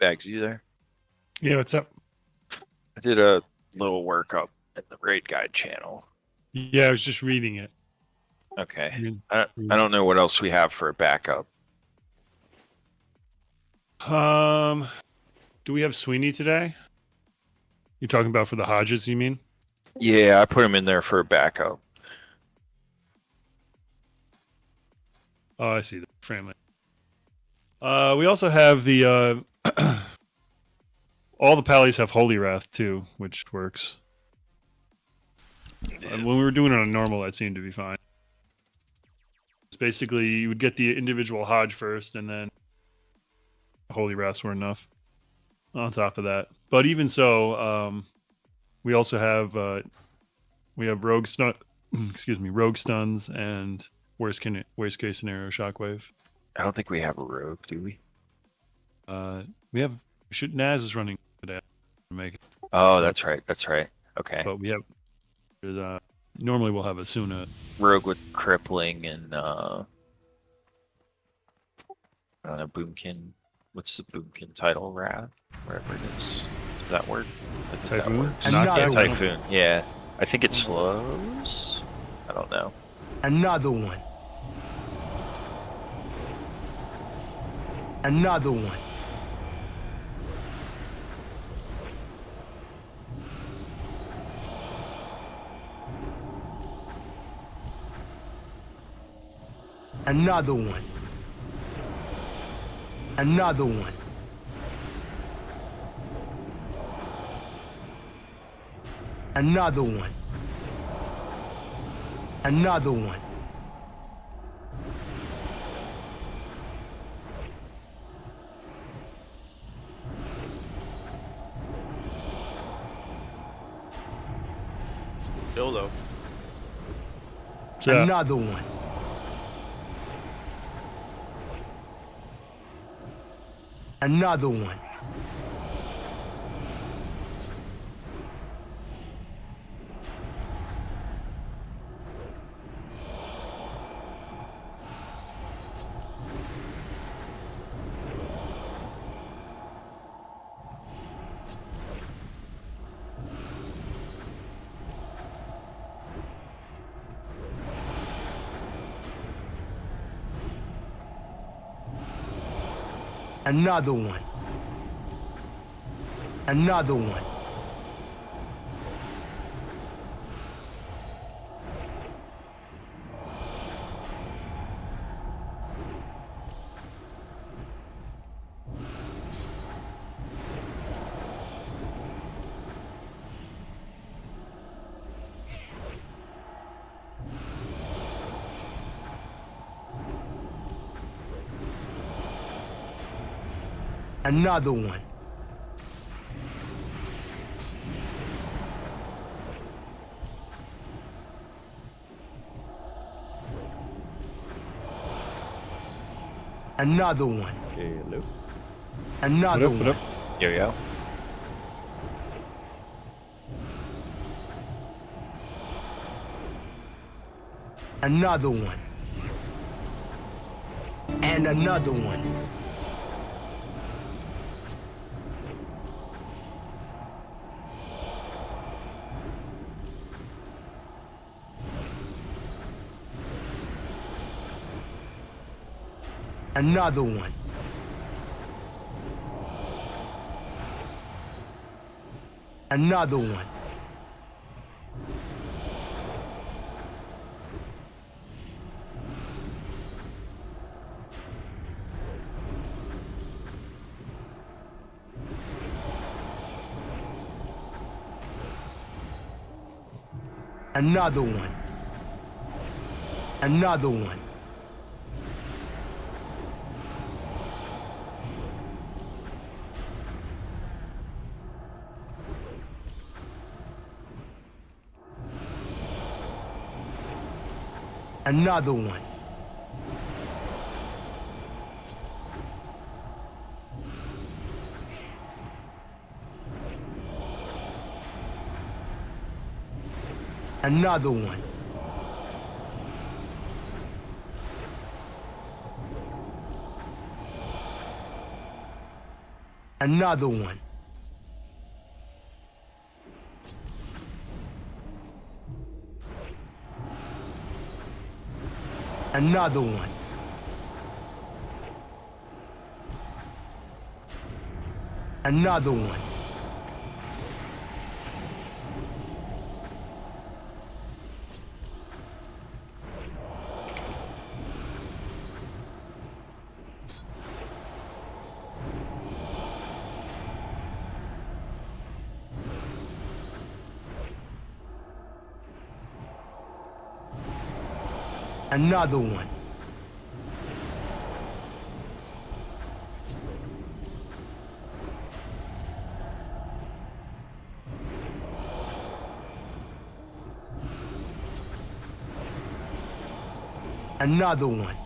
Bags, you there? Yeah, what's up? I did a little workup in the raid guide channel. Yeah, I was just reading it. Okay. I don't know what else we have for a backup. Do we have Sweeney today? You're talking about for the Hodges, you mean? Yeah, I put him in there for a backup. Oh, I see the family. We also have the all the pallies have Holy Wrath too, which works. When we were doing it on normal, that seemed to be fine. It's basically you would get the individual Hodge first, and then Holy Wraths were enough on top of that. But even so, we also have rogue stun, rogue stuns and worst case scenario shockwave. I don't think we have a rogue, do we? Naz is running today to make it. Oh, that's right. That's right. Okay. But we have normally we'll have Asuna. Rogue with crippling and Boomkin. What's the Boomkin title? Wrath, wherever it is. Does that work? I think Typhoon? that works. Another Yeah, one. Typhoon. Yeah. I think it slows. I don't know. Another one. Another one. Another one. Another one. Another one. Another one. Dildo. Yeah. Another one. Another one. Another one. Another one. Another one. Another one. Hello. Another What one. up? Yo. Another one. And another one. Another one. Another one. Another one. Another one. Another one. Another one. Another one. Another one. Another one. Another one. Another one.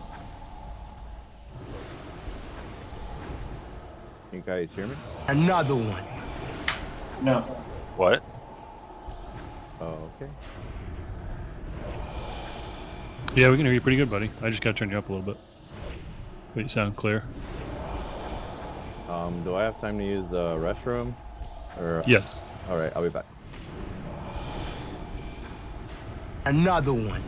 You guys hear me? Another one. No. What? Oh, okay. Yeah, we can hear you pretty good, buddy. I just gotta turn you up a little bit. But you sound clear. Do I have time to use the restroom? Or Yes. All right, I'll be back. Another one.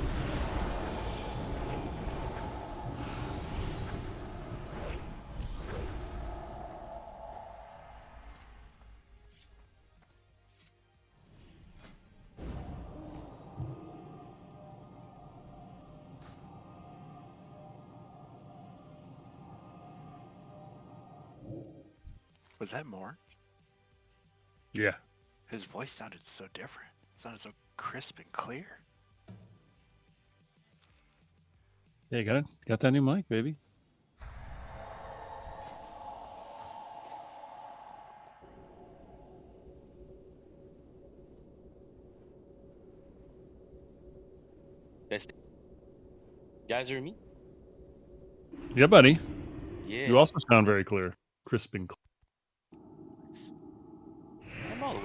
Was that Mort? Yeah. His voice sounded so different. It sounded so crisp and clear. Yeah, you got that new mic, baby. Best. You guys hear me? Yeah, buddy. Yeah. You also sound very clear. Crisp and clear. I'm always.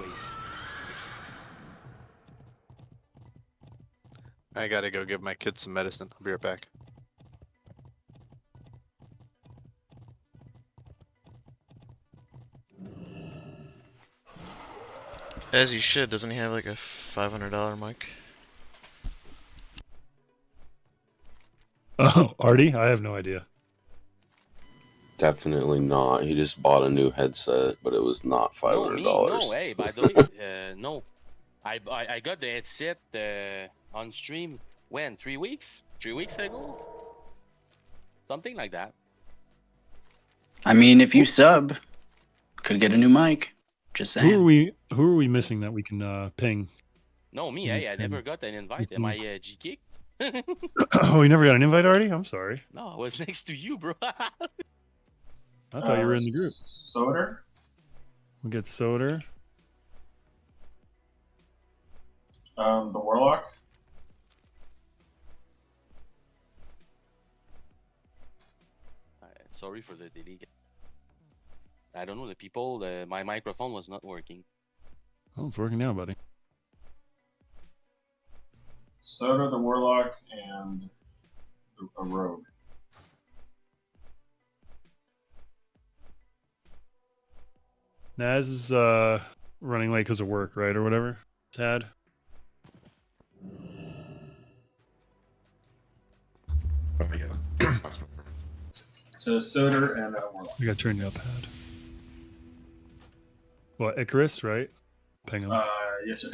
I gotta go give my kids some medicine. I'll be right back. As you should. Doesn't he have like a $500 mic? Oh, Artie? I have no idea. Definitely not. He just bought a new headset, but it was not No, $500. me. No, hey, by the way, no. I got the headset on stream when 3 weeks? 3 weeks ago? Something like that. I mean, if you sub, could get a new mic. Just Who are saying. we missing that we can ping? No, me. Mm, Hey, I never got an invite. Am I G kicked? Oh, we never got an invite already? I'm sorry. No, I was next to you, bro. I thought you were in the group. Soder. We get Soder. The Warlock. Sorry for the delay. I don't know the people. My microphone was not working. Oh, it's working now, buddy. Soda, the Warlock, and a Rogue. Naz is running late because of work, right, or whatever. Tad. So Soda and Warlock. We got turned up, Tad. What, Icarus, right? Ping him. Yes, sir.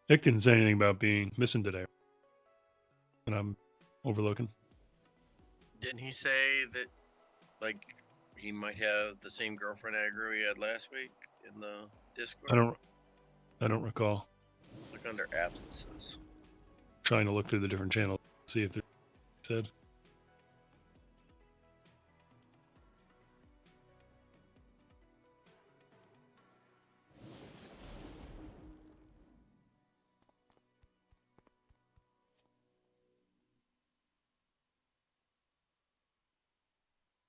Nick didn't say anything about being missing today. And I'm overlooking. Didn't he say that, like, he might have the same girlfriend aggro he had last week in the Discord? I don't recall. Look under absences. Trying to look through the different channels, see if they're said.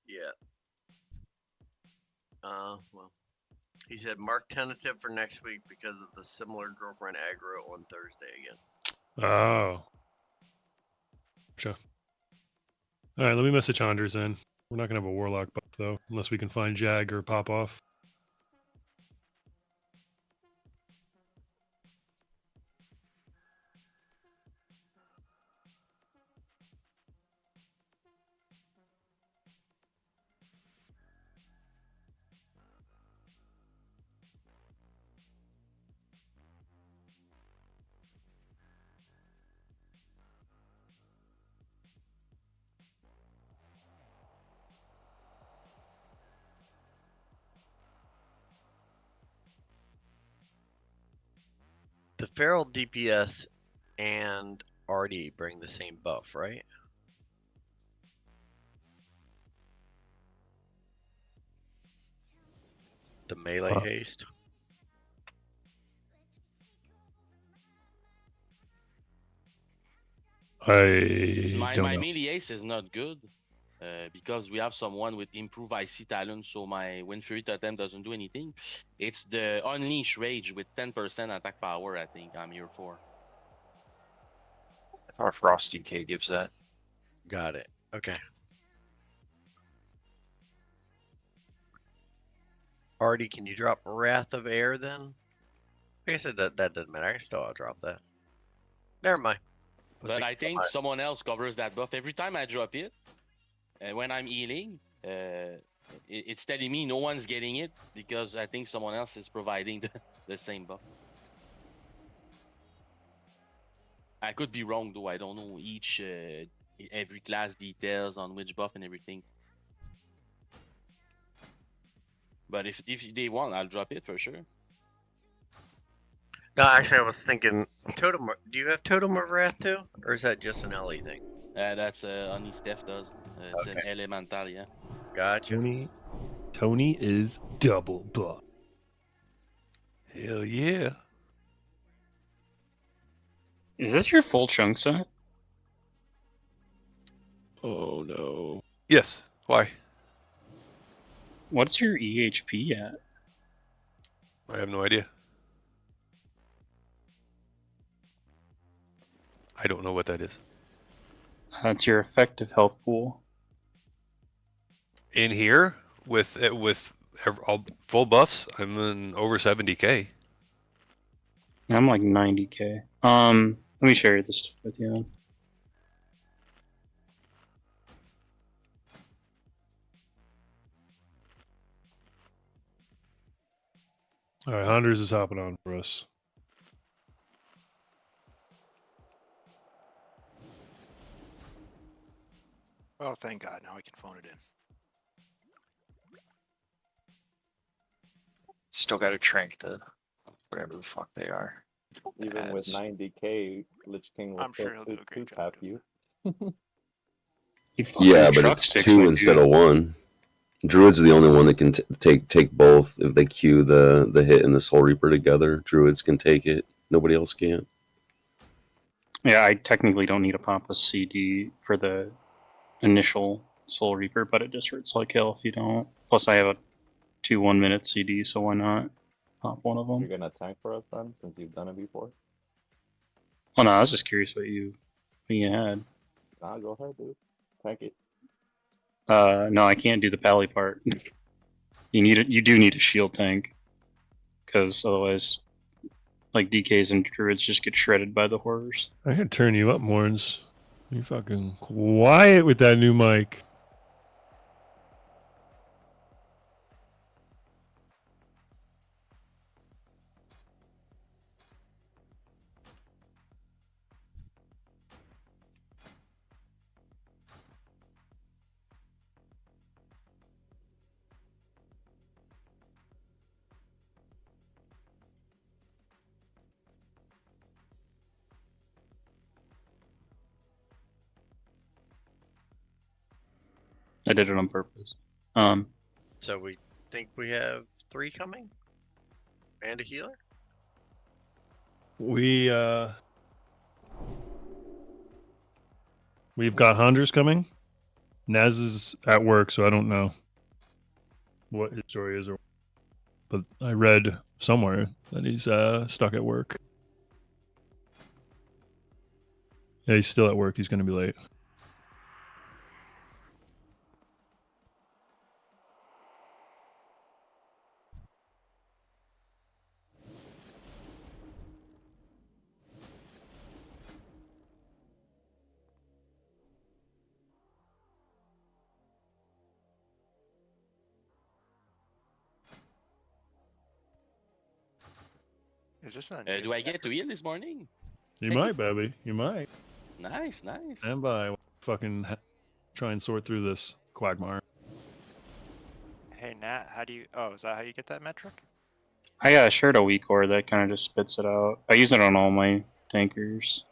Yeah. Well, he said mark tentative for next week because of the similar girlfriend aggro on Thursday again. Oh. Sure. All right, let me message Anders in. We're not going to have a Warlock buff, though, unless we can find Jag or Pop Off. The Feral DPS and Artie bring the same buff, right? The melee haste. My don't know. melee ace is not good because we have someone with improved IC talent, so my Wind Fury Totem doesn't do anything. It's the Unleash Rage with 10% attack power, I think I'm here for. I thought Frosty K gives that. Got it. Okay. Artie, can you drop Wrath of Air then? Like I said, that doesn't matter. I can still drop that. Never mind. But I think someone else covers that buff. Every time I drop it, when I'm healing, it's telling me no one's getting it because I think someone else is providing the same buff. I could be wrong though. I don't know each every class details on which buff and everything. But if they want, I'll drop it for sure. No, actually, I was thinking Totem. Do you have Totem of Wrath too, or is that just an Ellie thing? That's only Steph does. It's an elemental, yeah. Gotcha. Tony is double buff. Hell yeah. Is this your full chunk set? Oh no. Yes. Why? What's your EHP at? I have no idea. I don't know what that is. That's your effective health pool. In here with all full buffs, I'm in over 70k. I'm like 90k. Let me share this with you. All right, Hunters is hopping on for us. Oh, thank God! Now I can phone it in. Still got to trank the whatever the fuck they are. Even with 90k, Lich King will I'm sure he'll do a great job you. Yeah, but it's 2 instead of 1. Druid's the only one that can take both. If they queue the hit and the Soul Reaper together, Druids can take it. Nobody else can. Yeah, I technically don't need to pop a CD for the initial Soul Reaper, but it just hurts like hell if you don't. Plus, I have a 2 1-minute CD, so why not pop one of them? You're gonna tank for us then, since you've done it before? Oh no, I was just curious what you had. Nah, go ahead, dude. Tank it. No, I can't do the pally part. You do need a shield tank, because otherwise, like DKs and druids just get shredded by the horrors. I can turn you up, Morns. You fucking quiet with that new mic. I did it on purpose. So we think we have 3 coming, and a healer. We've got Hunters coming. Naz is at work, so I don't know what his story is, but I read somewhere that he's stuck at work. Yeah, he's still at work. He's going to be late. Is this not? Do I get to heal this morning? You might, baby. You might. Nice, nice. Stand by. Fucking try and sort through this quagmire. Hey Nat, how do you? Oh, is that how you get that metric? I shared a weak ore that kind of just spits it out. I use it on all my tankers.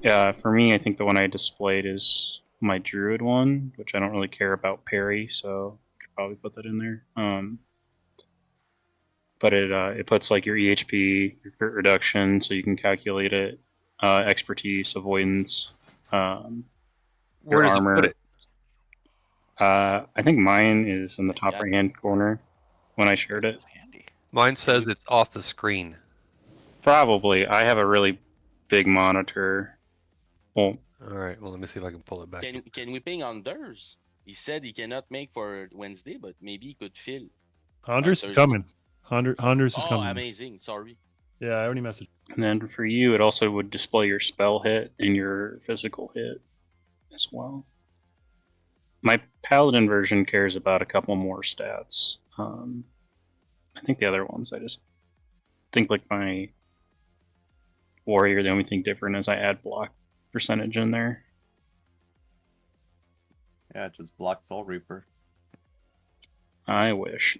Yeah, for me, I think the one I displayed is my druid one, which I don't really care about parry, so I could probably put that in there. But it puts like your EHP, your crit reduction, so you can calculate it, expertise, avoidance, Where does armor. it put it? I think mine is in the top right-hand corner when I shared it. Handy. Mine says it's off the screen. Probably. I have a really big monitor. Well, All right. Well, let me see if I can pull it back. Can we ping on theirs? He said he cannot make for Wednesday, but maybe he could fill. Hunters is Thursday. coming. Hunters is Oh, coming. amazing. Sorry. Yeah, I already messaged. and then for you, it also would display your spell hit and your physical hit as well. My paladin version cares about a couple more stats. I think the other ones, I just think like my warrior. The only thing different is I add block percentage in there. Yeah, just block Soul Reaper. I wish.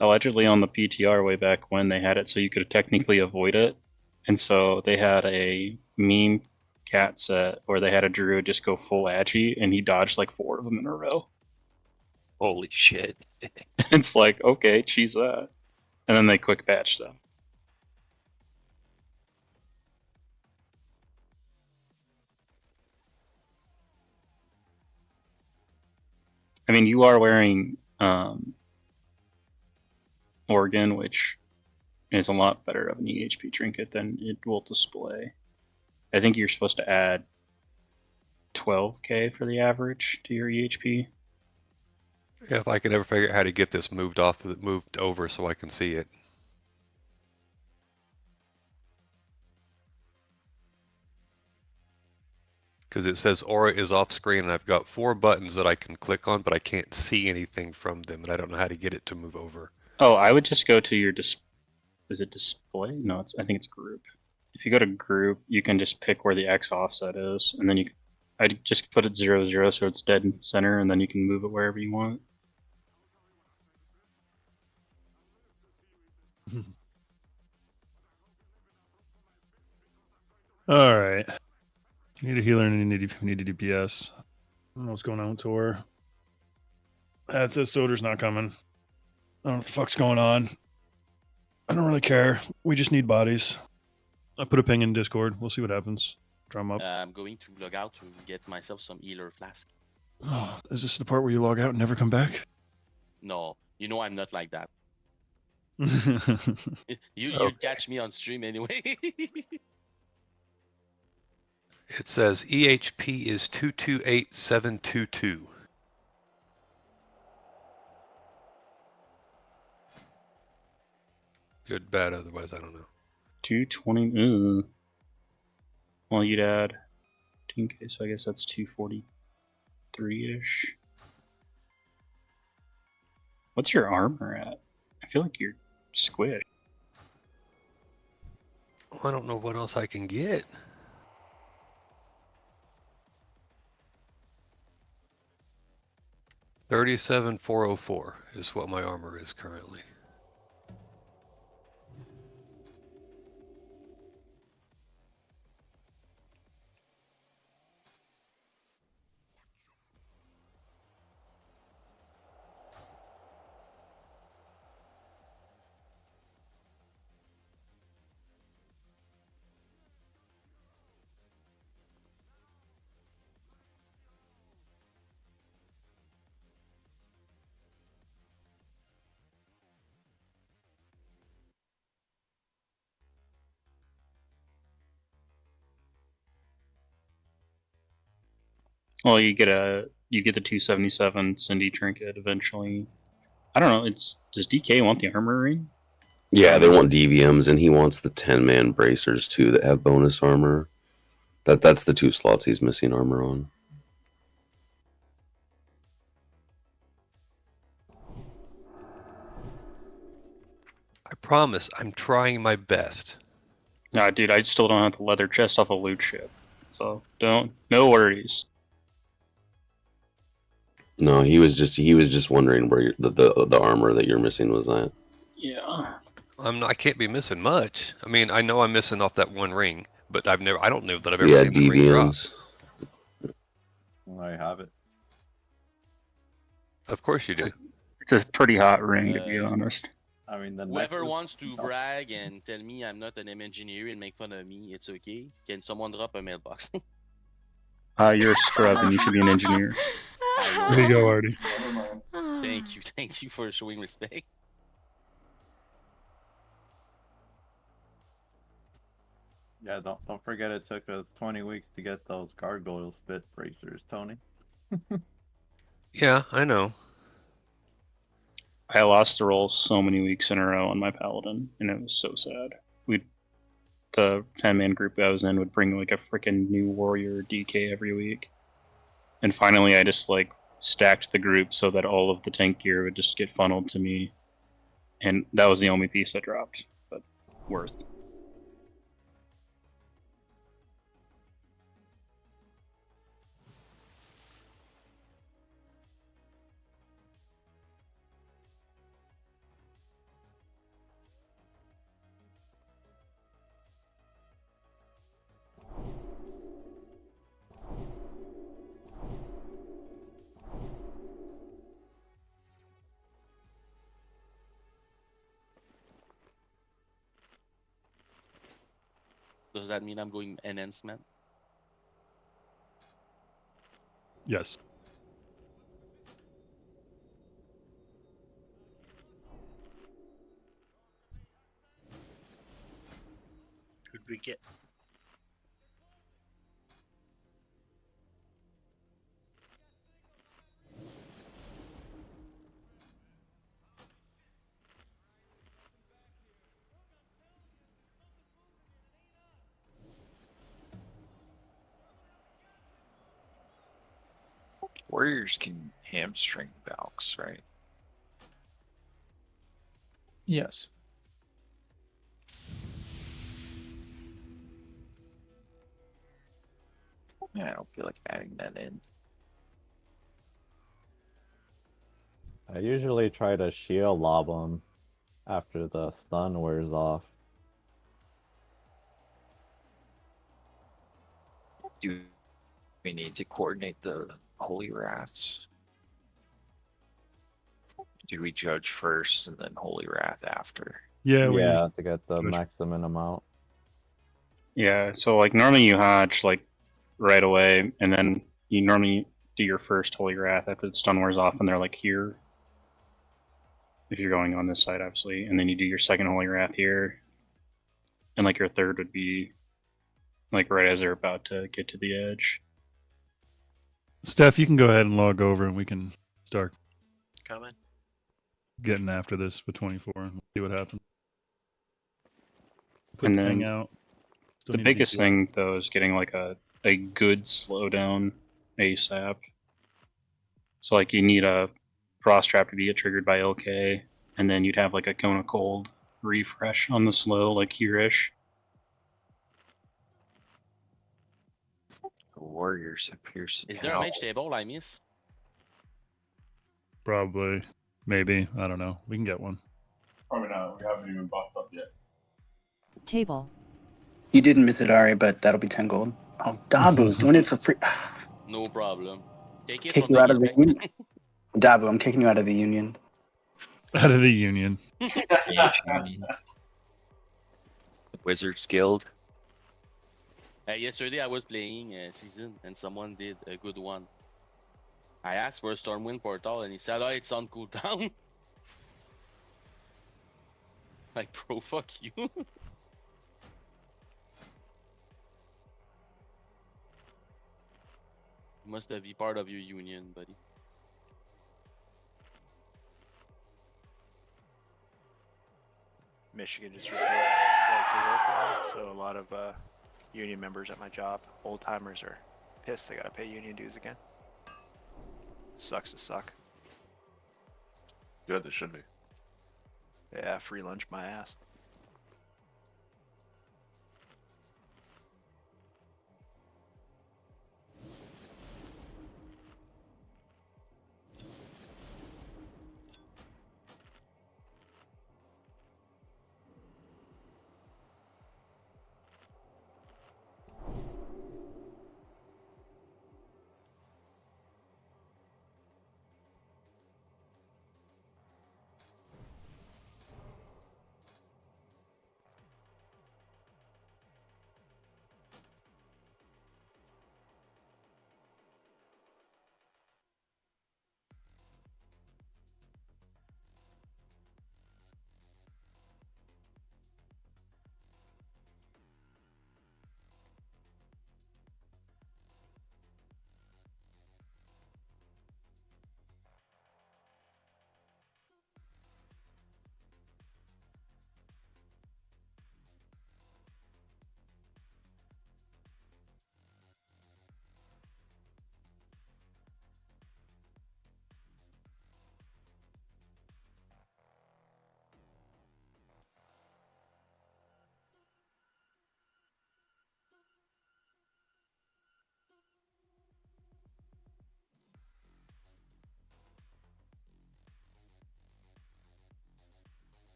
Allegedly on the PTR way back when they had it so you could technically avoid it. And so they had a meme cat set where they had a druid just go full agi and he dodged like 4 of them in a row. Holy shit. It's like, okay, cheese that. And then they quick patch them. I mean, you are wearing Organ, which is a lot better of an EHP trinket than it will display. I think you're supposed to add 12k for the average to your EHP. Yeah, if I can ever figure out how to get this moved over so I can see it. Because it says Aura is off screen and I've got 4 buttons that I can click on, but I can't see anything from them and I don't know how to get it to move over. Oh, I would just go to your is it display? No, I think it's group. If you go to group, you can just pick where the X offset is, and then I'd just put it 0, 0 so it's dead in center, and then you can move it wherever you want. All right. Need a healer and need a DPS. I don't know what's going on with Tor. That says Soder's not coming. I don't know what the fuck's going on. I don't really care. We just need bodies. I put a ping in Discord. We'll see what happens. Drum up. I'm going to log out to get myself some healer flask. Oh, is this the part where you log out and never come back? No, you know I'm not like that. Okay. You'd catch me on stream anyway. It says EHP is 228722. Good, bad, otherwise I don't know. 220. Well, you'd add 10k, so I guess that's 243-ish. What's your armor at? I feel like you're squished. Well, I don't know what else I can get. $37,404 is what my armor is currently. Well, you get the 277 Cindy trinket eventually. I don't know. Does DK want the armor ring? Yeah, they want DVMs, and he wants the 10-man bracers too that have bonus armor. That's the 2 slots he's missing armor on. I promise, I'm trying my best. Nah, dude, I still don't have the leather chest off a loot ship, so no worries. No, he was just wondering where the armor that you're missing was at. Yeah. I can't be missing much. I mean, I know I'm missing off that 1 ring, but I don't know that I've ever seen the ring drop. DVMs. I have it. Of course you do. It's a pretty hot ring, to be honest. I mean, whoever wants to brag and tell me I'm not an engineer and make fun of me, it's okay. Can someone drop a mailbox? You're a scrub and you should be an engineer. There you go, Artie. Thank you for showing respect. Yeah, don't forget it took us 20 weeks to get those gargoyle spit bracers, Tony. Yeah, I know. I lost the roll so many weeks in a row on my paladin, and it was so sad. The 10-man group I was in would bring like a freaking new warrior DK every week, and finally I just like stacked the group so that all of the tank gear would just get funneled to me, and that was the only piece that dropped. worth. Does that mean I'm going enhancement? Yes. Who'd we get? Warriors can hamstring Valks, right? Yes. Yeah, I don't feel like adding that in. I usually try to shield lob them after the stun wears off. Do we need to coordinate the Holy Wraths? Do we judge first and then Holy Wrath after? Yeah, Yeah, to get the judge. maximum amount. Yeah, so like normally you hatch like right away, and then you normally do your first Holy Wrath after the stun wears off, and they're like here. If you're going on this side, obviously, and then you do your second Holy Wrath here, and like your third would be like right as they're about to get to the edge. Steph, you can go ahead and log over, and we can start Coming. getting after this with 24 and see what happens. Put And the thing then out. Still the need to get biggest to it. thing though is getting like a good slowdown ASAP. So like you need a Frost Trap to be triggered by LK, and then you'd have like a Cone of Cold refresh on the slow, like here-ish. Warriors appear to Is there a mage table I miss? Probably. Maybe. I don't know. We can get one. Probably not. We haven't even buffed up yet. Table. You didn't miss it, Ari, but that'll be 10 gold. Oh, Dabu, doing it for free. No problem. Take it Kick from you the out of the guild. union. Dabu, I'm kicking you out of the union. Out of the union. Mage Union. Wizards Guild. Yesterday I was playing season and someone did a good one. I asked for a Stormwind portal and he said, "Oh, it's on cooldown." Like, bro, fuck you. You must have be part of your union, buddy. Michigan just repealed right to work law, so a lot of union members at my job, old timers, are pissed they gotta pay union dues again. Sucks to suck. Good, they should be. Yeah, free lunch my ass.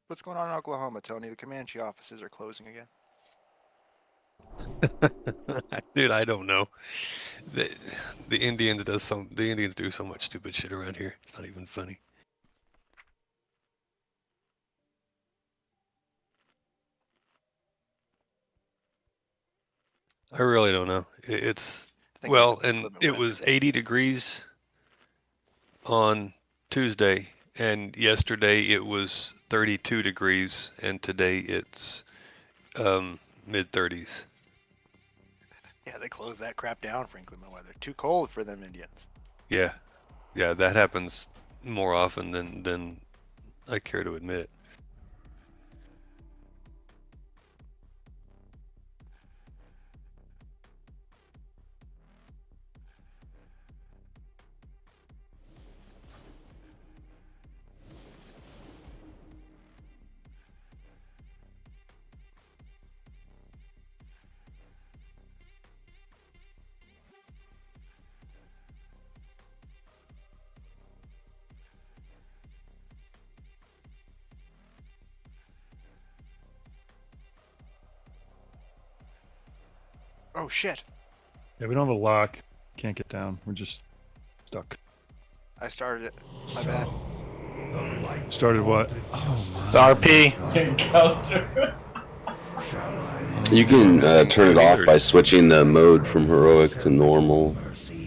What's going on in Oklahoma, Tony? The Comanche offices are closing again. Dude, I don't know. The, the Indians do so much stupid shit around here. It's not even funny. I really don't know. It's well, and it was 80 degrees on Tuesday, and yesterday it was 32 degrees, and today it's mid 30s. Yeah, they closed that crap down for inclement weather. Too cold for them Indians. Yeah, that happens more often than I care to admit. Oh shit! Yeah, we don't have a lock. Can't get down. We're just stuck. I started it. My bad. Started what? The RP. Encounter. You can turn it off by switching the mode from heroic to normal.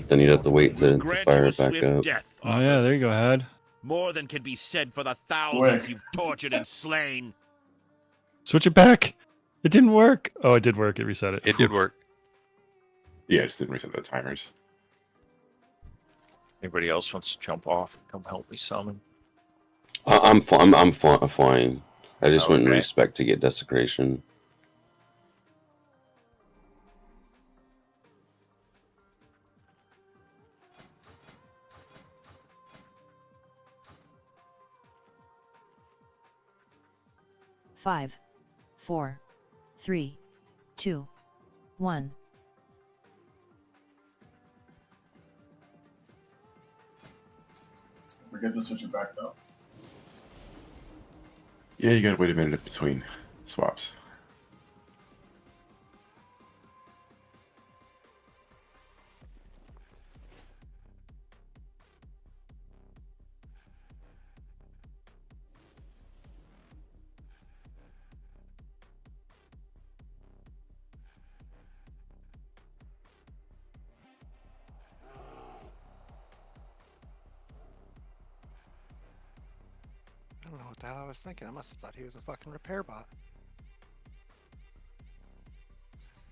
Then you'd have to wait to fire it back up. Oh yeah, there you go, Had. More than can be said for the thousands you've tortured and slain. Switch it back. It didn't work. Oh, it did work. It reset it. It did work. Yeah, I just didn't reset the timers. Anybody else wants to jump off and come help me summon? I'm flying. I just went in respect to get desecration. Five, 4, 3, 2, 1. Forget to switch it back though. Yeah, you gotta wait a minute between swaps. I don't know what the hell I was thinking. I must have thought he was a fucking repair bot.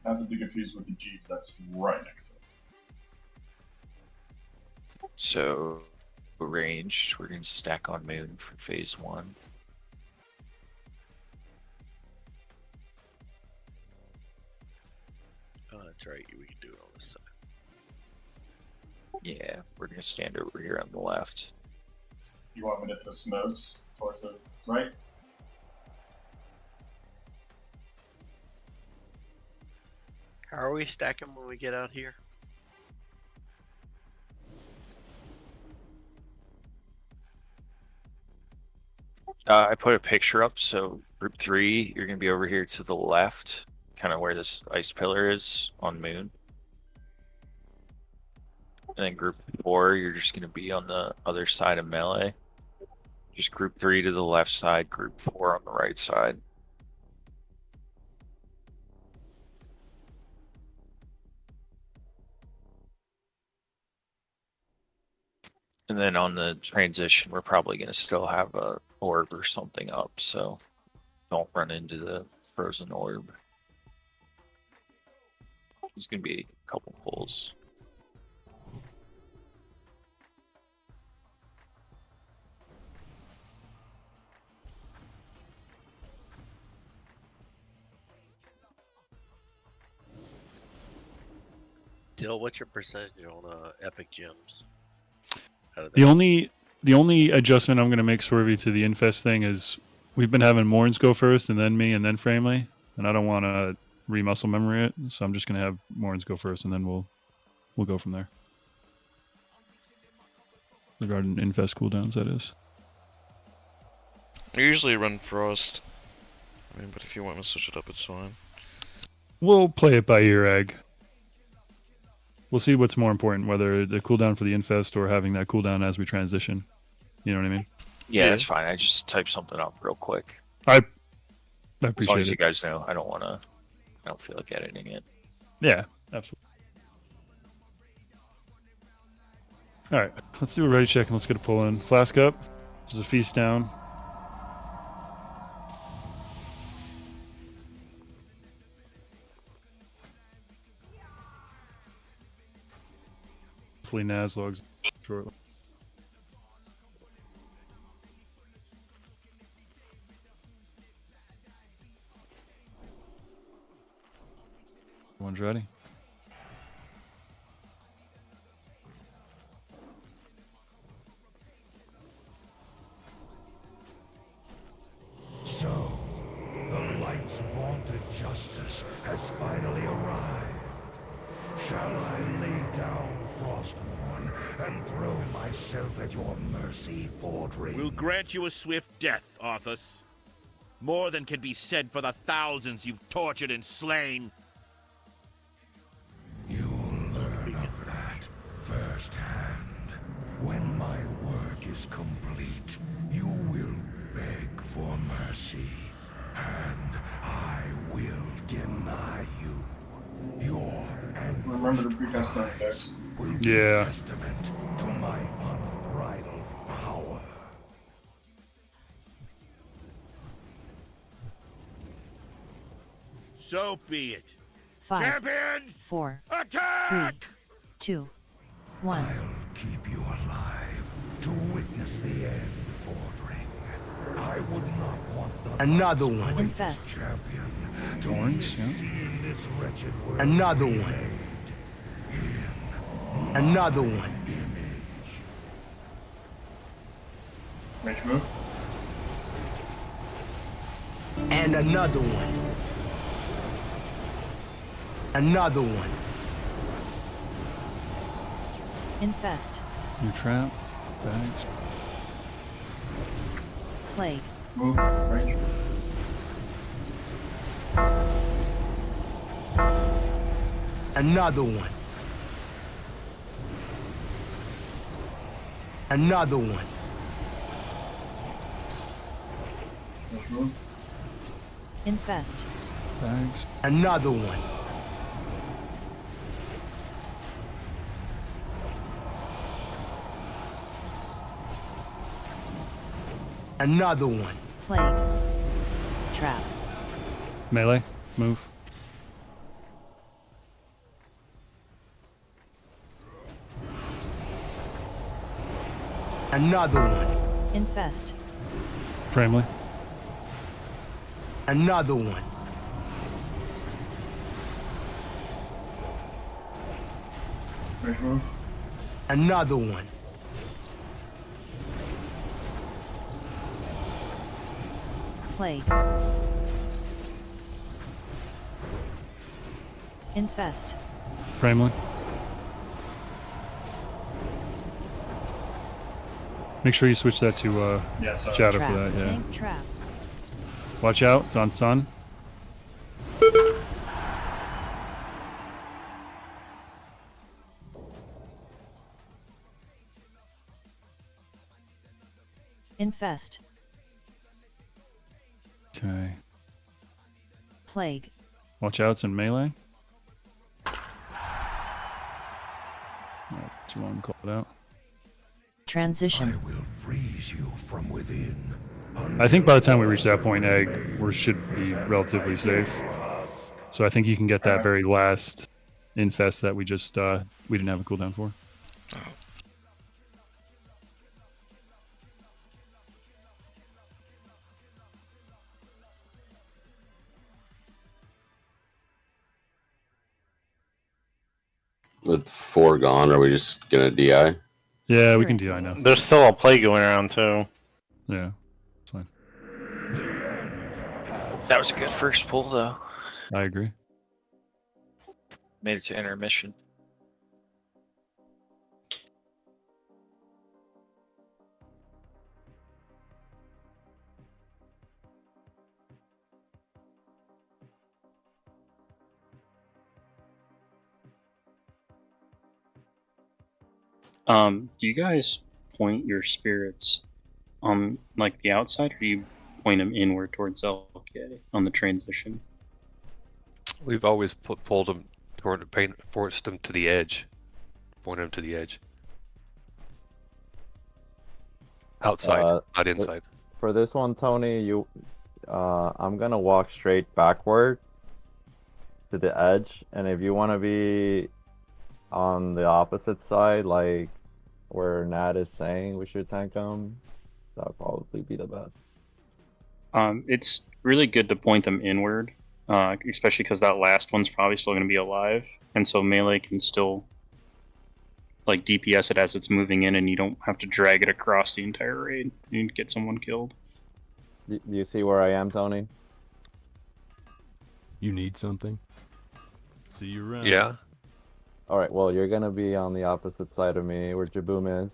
Not to be confused with the Jeeps that's right next to it. So, ranged, we're going to stack on moon for phase 1. Oh, that's right. We can do it on this side. Yeah, we're going to stand over here on the left. You want me to throw smokes towards the right? How are we stacking when we get out here? I put a picture up, so group 3, you're going to be over here to the left, kind of where this ice pillar is on moon. And then group 4, you're just going to be on the other side of melee. Just group 3 to the left side, group 4 on the right side. And then on the transition, we're probably going to still have a orb or something up, so don't run into the frozen orb. There's going to be a couple pulls. Dill, what's your percentage on epic gems? The only adjustment I'm going to make, Swervy, to the infest thing is we've been having Morns go first and then me and then Framley, and I don't want to re-muscle memory it, so I'm just going to have Morns go first and then we'll go from there. Regarding infest cooldowns, that is. I usually run Frost. I mean, but if you want me to switch it up, it's fine. We'll play it by ear, Egg. We'll see what's more important, whether the cooldown for the infest or having that cooldown as we transition. You know what I mean? Yeah, that's fine. I just typed something up real quick. I As long appreciate as you it. guys know, I don't feel like editing it. Yeah, absolutely. All right, let's do a ready check and let's get a pull in. Flask up. This is a feast down. Hopefully Nazlog's shortly. One's ready. So, the light's vaunted justice has finally arrived. Shall I lay down Frostmourne and throw myself at your mercy, Fordring? We'll grant you a swift death, Arthas. More than can be said for the thousands you've tortured and slain. You'll learn of that firsthand. When my work is complete, you will beg for mercy, and I will deny you. Your Remember to precast time, guys. will be Yeah. testament to my unbridled power. So be it. 5, Champions! 4, Attack! 3, 2, 1. I'll keep you alive to witness the end, Fordring. I would not want the Another Light's one. greatest Infest. champion to Orange, live yeah. seeing this wretched world Another one. remade in Another one. image. Mage move. And another one. Another one. Infest. New trap. Bags. Plague. Move. Range. Another one. Another one. Mage move. Infest. Bags. Another one. Another one. Plague. Trap. Melee. Move. Another one. Infest. Framely. Another one. Mage move. Another one. Plague. Infest. Framely. Make sure you switch that to Yeah, sorry. Shadow Trap. for that, yeah. Tank trap. Watch out, it's on Sun. Infest. Okay. Plague. Watch out, it's in melee. Oh, too long to call it out. Transition. I will freeze you from within. I think by the time we reach that point, Egg, we should be relatively safe. So I think you can get that very last infest that we just we didn't have a cooldown for. With 4 gone, are we just gonna DI? Yeah, we can DI now. There's still a play going around too. Yeah, it's fine. That was a good first pull, though. I agree. Made it to intermission. Do you guys point your spirits on like the outside, or do you point them inward towards LK on the transition? We've always pulled them toward, forced them to the edge, point them to the edge. Outside, not inside. For this one, Tony, I'm gonna walk straight backward to the edge, and if you want to be on the opposite side, like where Nat is saying we should tank them, that'll probably be the best. It's really good to point them inward, especially because that last one's probably still going to be alive, and so melee can still like DPS it as it's moving in, and you don't have to drag it across the entire raid and get someone killed. Do you see where I am, Tony? You need something? See you around. Yeah. Alright, well, you're gonna be on the opposite side of me, where Jaboom is,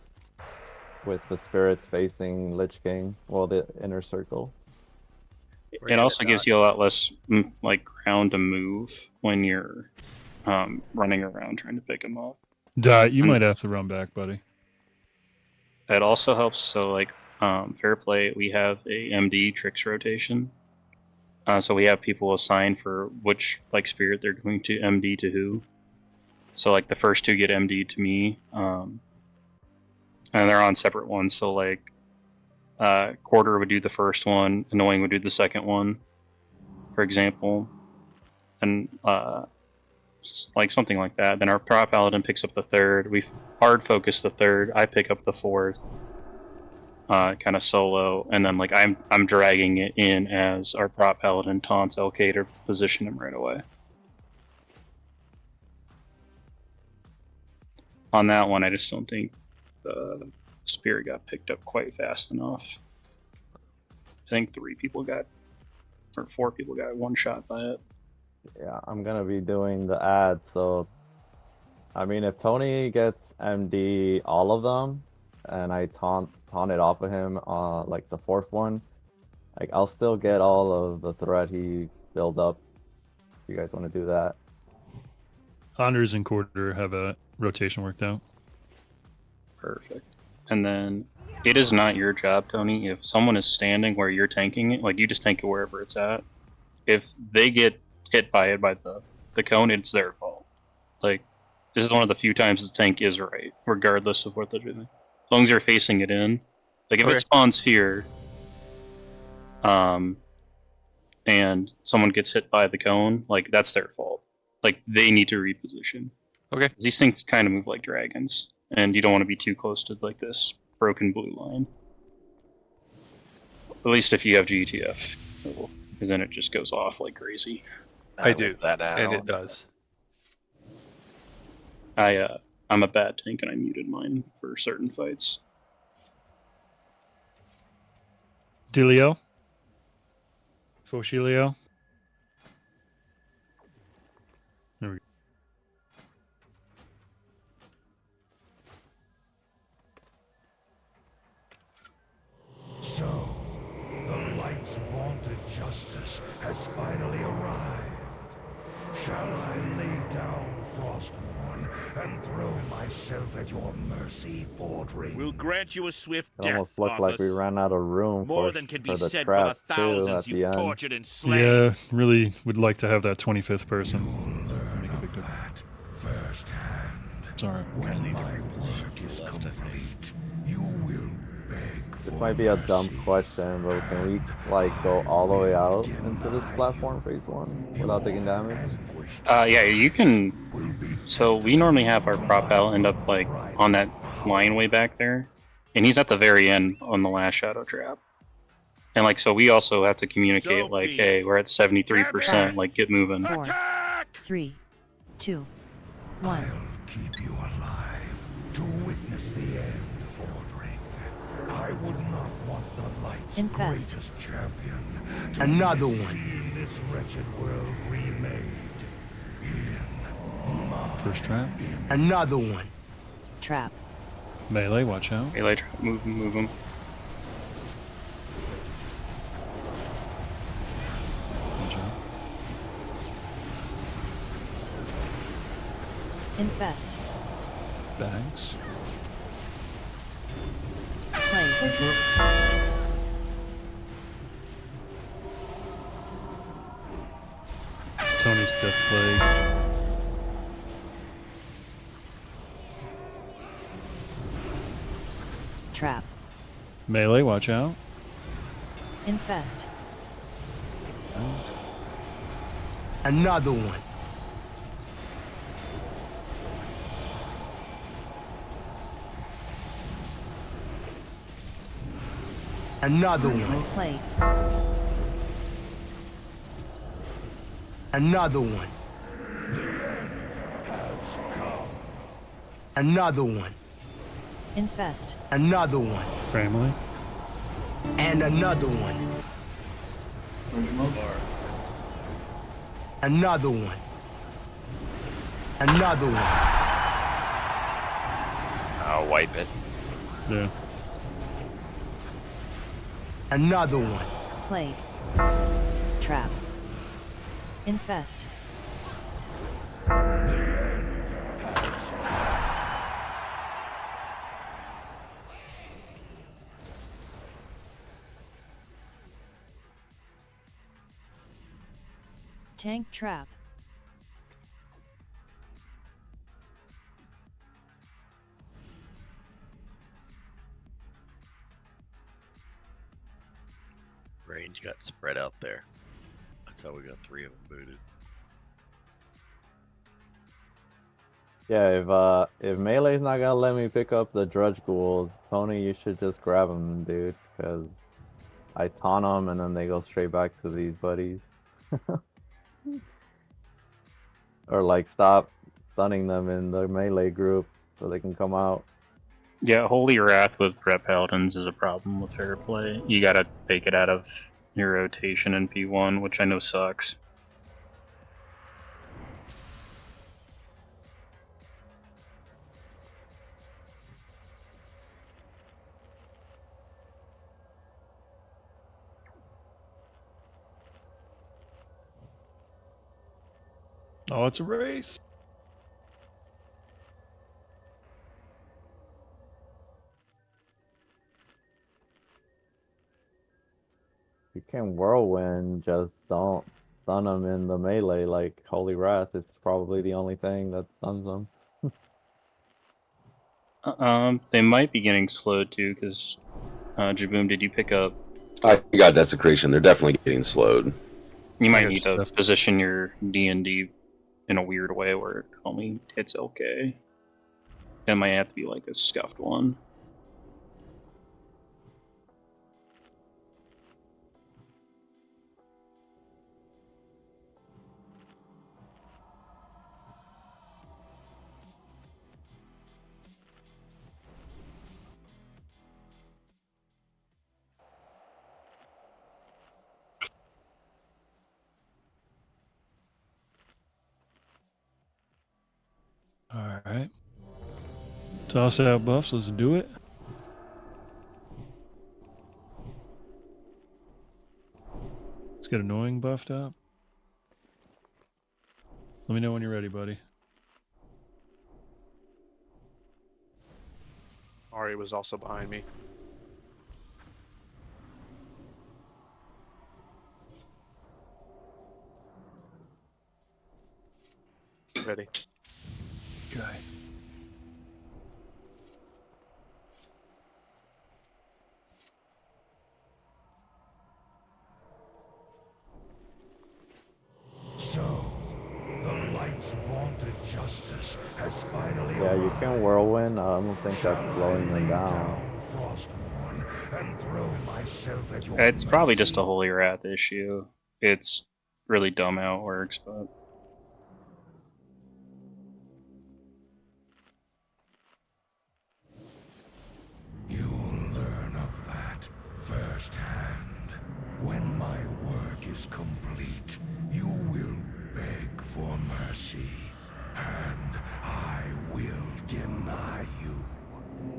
with the spirits facing Lich King, well, the inner circle. It also gives you a lot less like ground to move when you're running around trying to pick them up. You might have to run back, buddy. It also helps, so like fair play, we have a MD tricks rotation. So we have people assigned for which like spirit they're going to MD to who. So like the first two get MD to me, and they're on separate ones. So like Quarter would do the first one, Annoying would do the second one, for example, and like something like that. Then our prop paladin picks up the third. We hard focus the third. I pick up the fourth, kind of solo, and then like I'm dragging it in as our prop paladin taunts LK to position him right away. On that one, I just don't think the spirit got picked up quite fast enough. I think 4 people got one shot by it. Yeah, I'm gonna be doing the ad, so I mean, if Tony gets MD all of them, and I taunt it off of him, like the fourth one, like I'll still get all of the threat he built up. If you guys want to do that. Anders and Quarter have a rotation worked out. Perfect. And then it is not your job, Tony. If someone is standing where you're tanking it, like you just tank it wherever it's at. If they get hit by it by the cone, it's their fault. Like this is one of the few times the tank is right, regardless of what they're doing. As long as you're facing it in. Like if it spawns here, and someone gets hit by the cone, like that's their fault. Like they need to reposition. Okay. These things kind of move like dragons, and you don't want to be too close to like this broken blue line. At least if you have GTF, because then it just goes off like crazy. I do, and it does. I'm a bad tank, and I muted mine for certain fights. Delio? Foshilio? There we go. So, the light's vaunted justice has finally arrived. Shall I lay down Frostmourne and throw myself at your mercy, Fordring? We'll grant you a swift It death, almost looked like we ran out of room More for, than can for be the said for the trap too thousands at the you've end. tortured and slain. Yeah, really would like to have that 25th person. Make a big difference. Firsthand. Sorry. When my work is complete, you will beg This for might be a dumb mercy. question, but can we like go all the way out into this platform phase 1 without taking damage? Yeah, you can. So we normally have our prop pal end up like on that line way back there, and he's at the very end on the last shadow trap. And like, so we also have to communicate like, hey, we're at 73%, like get moving. 4, 3, 2, 1. Keep you alive to witness the end, Fordring. I would not want the light's Infest. greatest champion to Another live one. in this wretched world remade. First trap. Another one. Trap. Melee, watch out. Melee trap, move him. Watch out. Infest. Bags. Play. Tony's Death Plague. Trap. Melee, watch out. Infest. Another one. Another one. Play. Another one. Another one. Infest. Another one. Family. And another one. Another one. Another one. I'll wipe it. Yeah. Another one. Plague. Trap. Infest. Tank trap. Range got spread out there. That's how we got 3 of them booted. Yeah, if Melee's not gonna let me pick up the Drudge Ghouls, Tony, you should just grab them, dude, because I taunt them and then they go straight back to these buddies. Or like stop stunning them in the melee group so they can come out. Yeah, Holy Wrath with Rep Paladins is a problem with fair play. You gotta take it out of your rotation in P1, which I know sucks. Oh, it's a race. You can whirlwind, just don't stun them in the melee like Holy Wrath. It's probably the only thing that stuns them. They might be getting slowed too, because Jaboom, did you pick up? I got Desecration. They're definitely getting slowed. You might need to position your D&D in a weird way where it only hits LK. It might have to be like a scuffed one. Alright. Toss out buffs, let's do it. Let's get Annoying buffed up. Let me know when you're ready, buddy. Ari was also behind me. Ready. Okay. So, the light's vaunted justice has finally Yeah, you can whirlwind. I don't think that's slowing them down. and throw myself at your It's probably just a Holy Wrath issue. It's really dumb how it works, but... You'll learn of that firsthand. When my work is complete, you will beg for mercy, and I will deny you.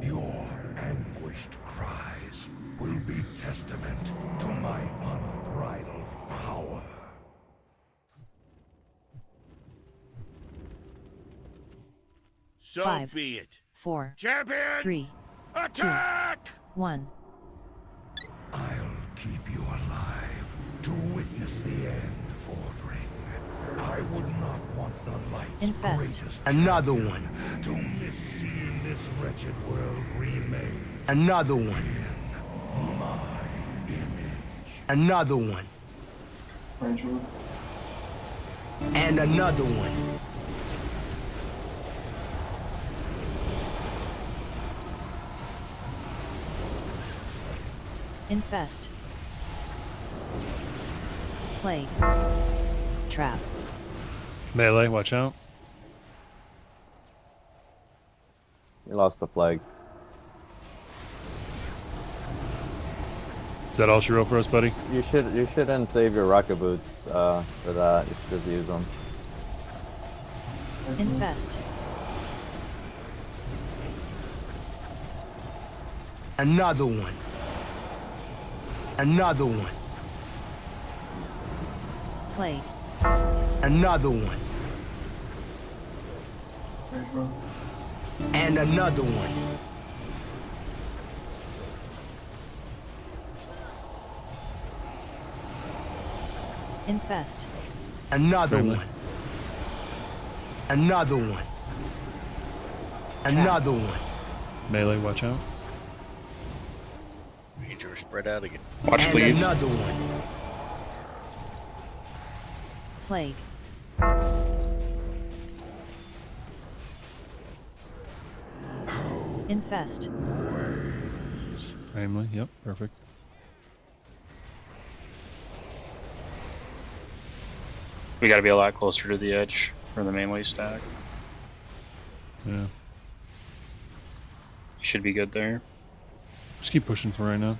Your anguished cries will be testament to my unbridled power. So 5, be it. 4, Champions! 3, Attack! 2, 1. keep you alive to witness the end, Fordring. I would not want the light's Infest. greatest Another champion one. to miss seeing this wretched world remain Another one. in my image. Another one. Ranger. And another one. Infest. Plague. Trap. Melee, watch out. We lost the plague. Is that all she wrote for us, buddy? You shouldn't save your rocket boots for that. You should just use them. Infest. Another one. Another one. Plague. Another one. Ranger. And another one. Infest. Another Friendly. one. Another one. Another one. Melee, watch out. Ranger, spread out again. Watch And please. another one. Plague. Infest. Family, yep, perfect. We got to be a lot closer to the edge for the melee stack. Yeah. Should be good there. Just keep pushing for right now.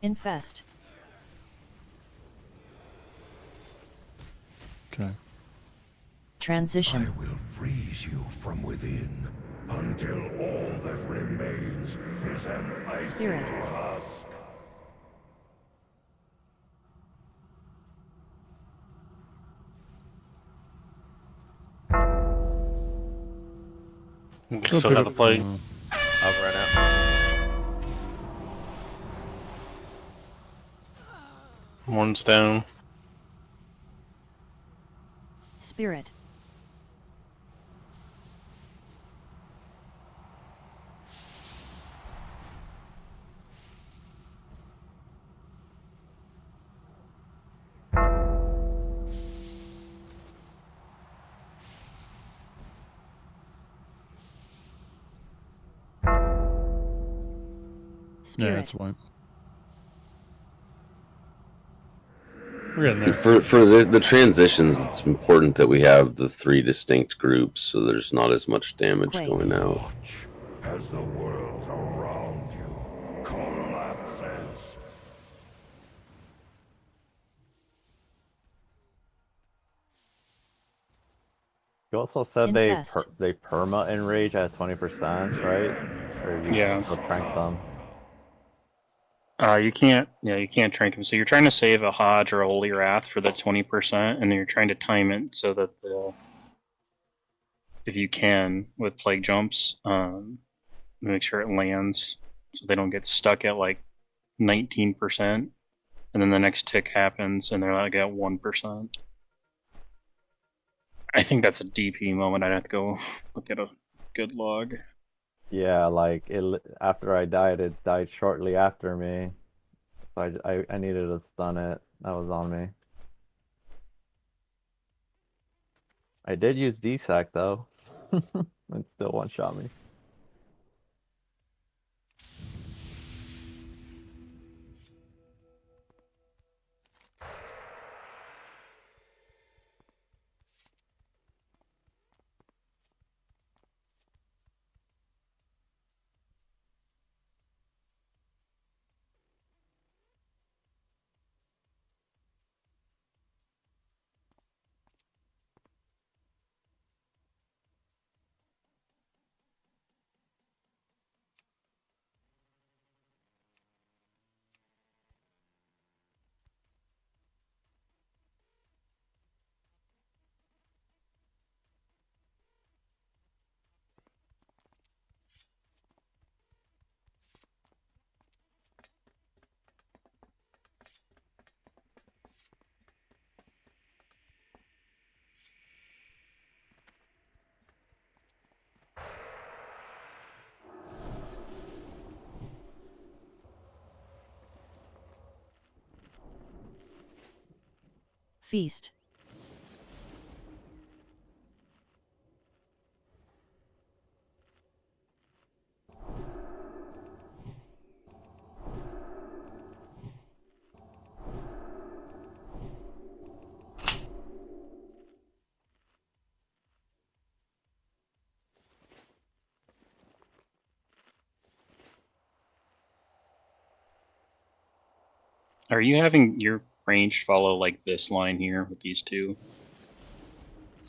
Infest. Okay. Transition. I will freeze you from within until all that remains is an icy Spirit. husk. Still got the plague. I'll run out. One's down. Spirit. Spirit. Yeah, that's one. We're getting there. For the transitions, it's important that we have the 3 distinct groups, so there's not as much damage Quake. going out. Watch as the world around you collapses. You also said Infest. they perma enrage at 20%, right? Or you Yeah. still trank them? You can't. Yeah, you can't trank them. So you're trying to save a Hodge or a Holy Wrath for the 20%, and then you're trying to time it so that if you can with plague jumps, make sure it lands so they don't get stuck at like 19%, and then the next tick happens and they're like at 1%. I think that's a DP moment. I'd have to go look at a good log. Yeah, like after I died, it died shortly after me. So I needed to stun it. That was on me. I did use DSAC though. It still one-shot me. Feast. Are you having your range follow like this line here with these two?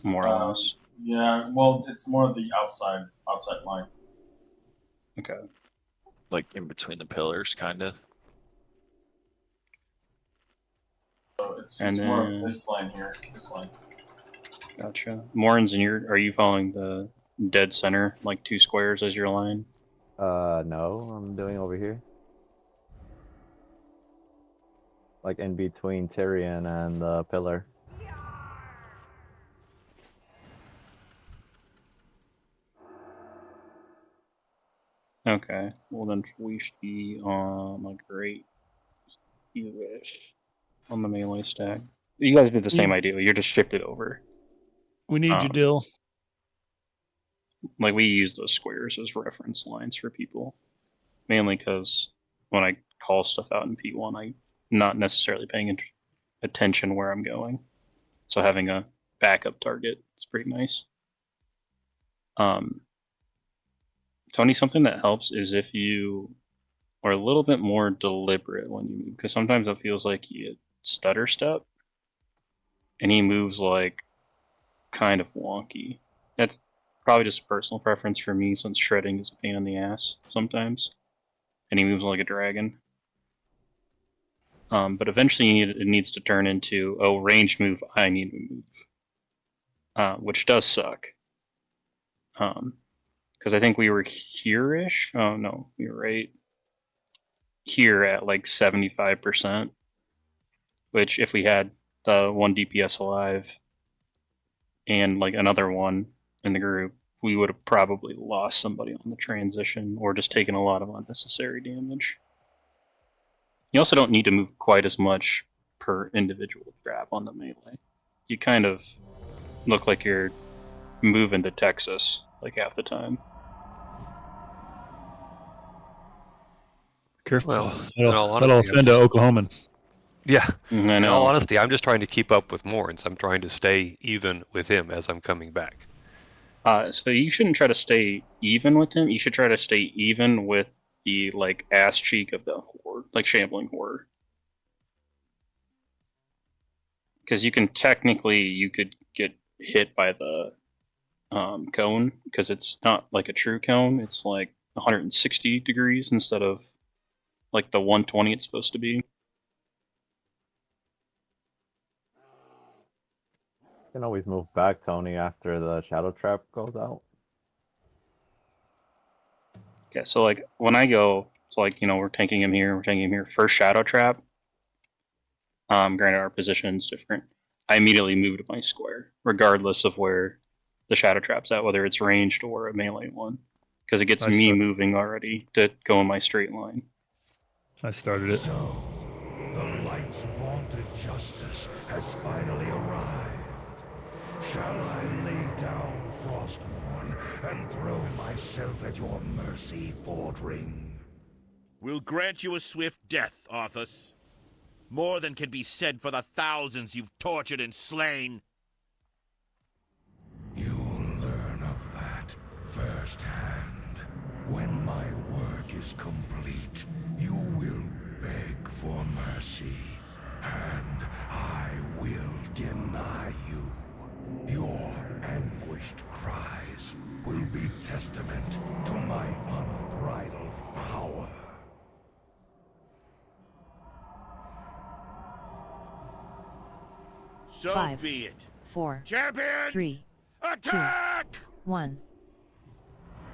More or less. Yeah, well, it's more the outside line. Okay. Like in between the pillars, kind of. So it's And more then- of this line here. This line. Gotcha. Morans, are you following the dead center, like 2 squares as your line? No, I'm doing over here. Like in between Tyrion and the pillar. Okay. Well, then we should be on like right here-ish on the melee stack. You guys did the same idea. You're just shifted over. We need you, Dill. Like we use those squares as reference lines for people, mainly because when I call stuff out in P1, I'm not necessarily paying attention where I'm going. So having a backup target is pretty nice. Tony, something that helps is if you are a little bit more deliberate when you move, because sometimes it feels like you stutter step, and he moves like kind of wonky. That's probably just a personal preference for me, since shredding is a pain in the ass sometimes, and he moves like a dragon. But eventually it needs to turn into, oh, range move, I need to move, which does suck. Because I think we were here-ish. Oh no, we were right here at like 75%. Which, if we had the 1 DPS alive and like another one in the group, we would have probably lost somebody on the transition or just taken a lot of unnecessary damage. You also don't need to move quite as much per individual trap on the melee. You kind of look like you're moving to Texas like half the time. Careful. Well, in all That'll honesty, offend an Oklahoman. Yeah. I In know. all honesty, I'm just trying to keep up with Morans. I'm trying to stay even with him as I'm coming back. So you shouldn't try to stay even with him. You should try to stay even with the like ass cheek of the horde, like shambling horde. Because you could get hit by the cone, because it's not like a true cone. It's like 160 degrees instead of like the 120 it's supposed to be. You can always move back, Tony, after the shadow trap goes out. Okay, so like when I go, it's like, you know, we're taking him here, first shadow trap. Granted our position's different. I immediately move to my square, regardless of where the shadow trap's at, whether it's ranged or a melee one. Because it gets me moving already to go in my straight line. I started it. So, the light's vaunted justice has finally arrived. Shall I lay down Frostmourne and throw myself at your mercy, Fordring? We'll grant you a swift death, Arthas. More than can be said for the thousands you've tortured and slain. You'll learn of that firsthand. When my work is complete, you will beg for mercy, and I will deny you. Your anguished cries will be testament to my unbridled power. So 5, be it. 4, Champions! 3, Attack! 2, 1.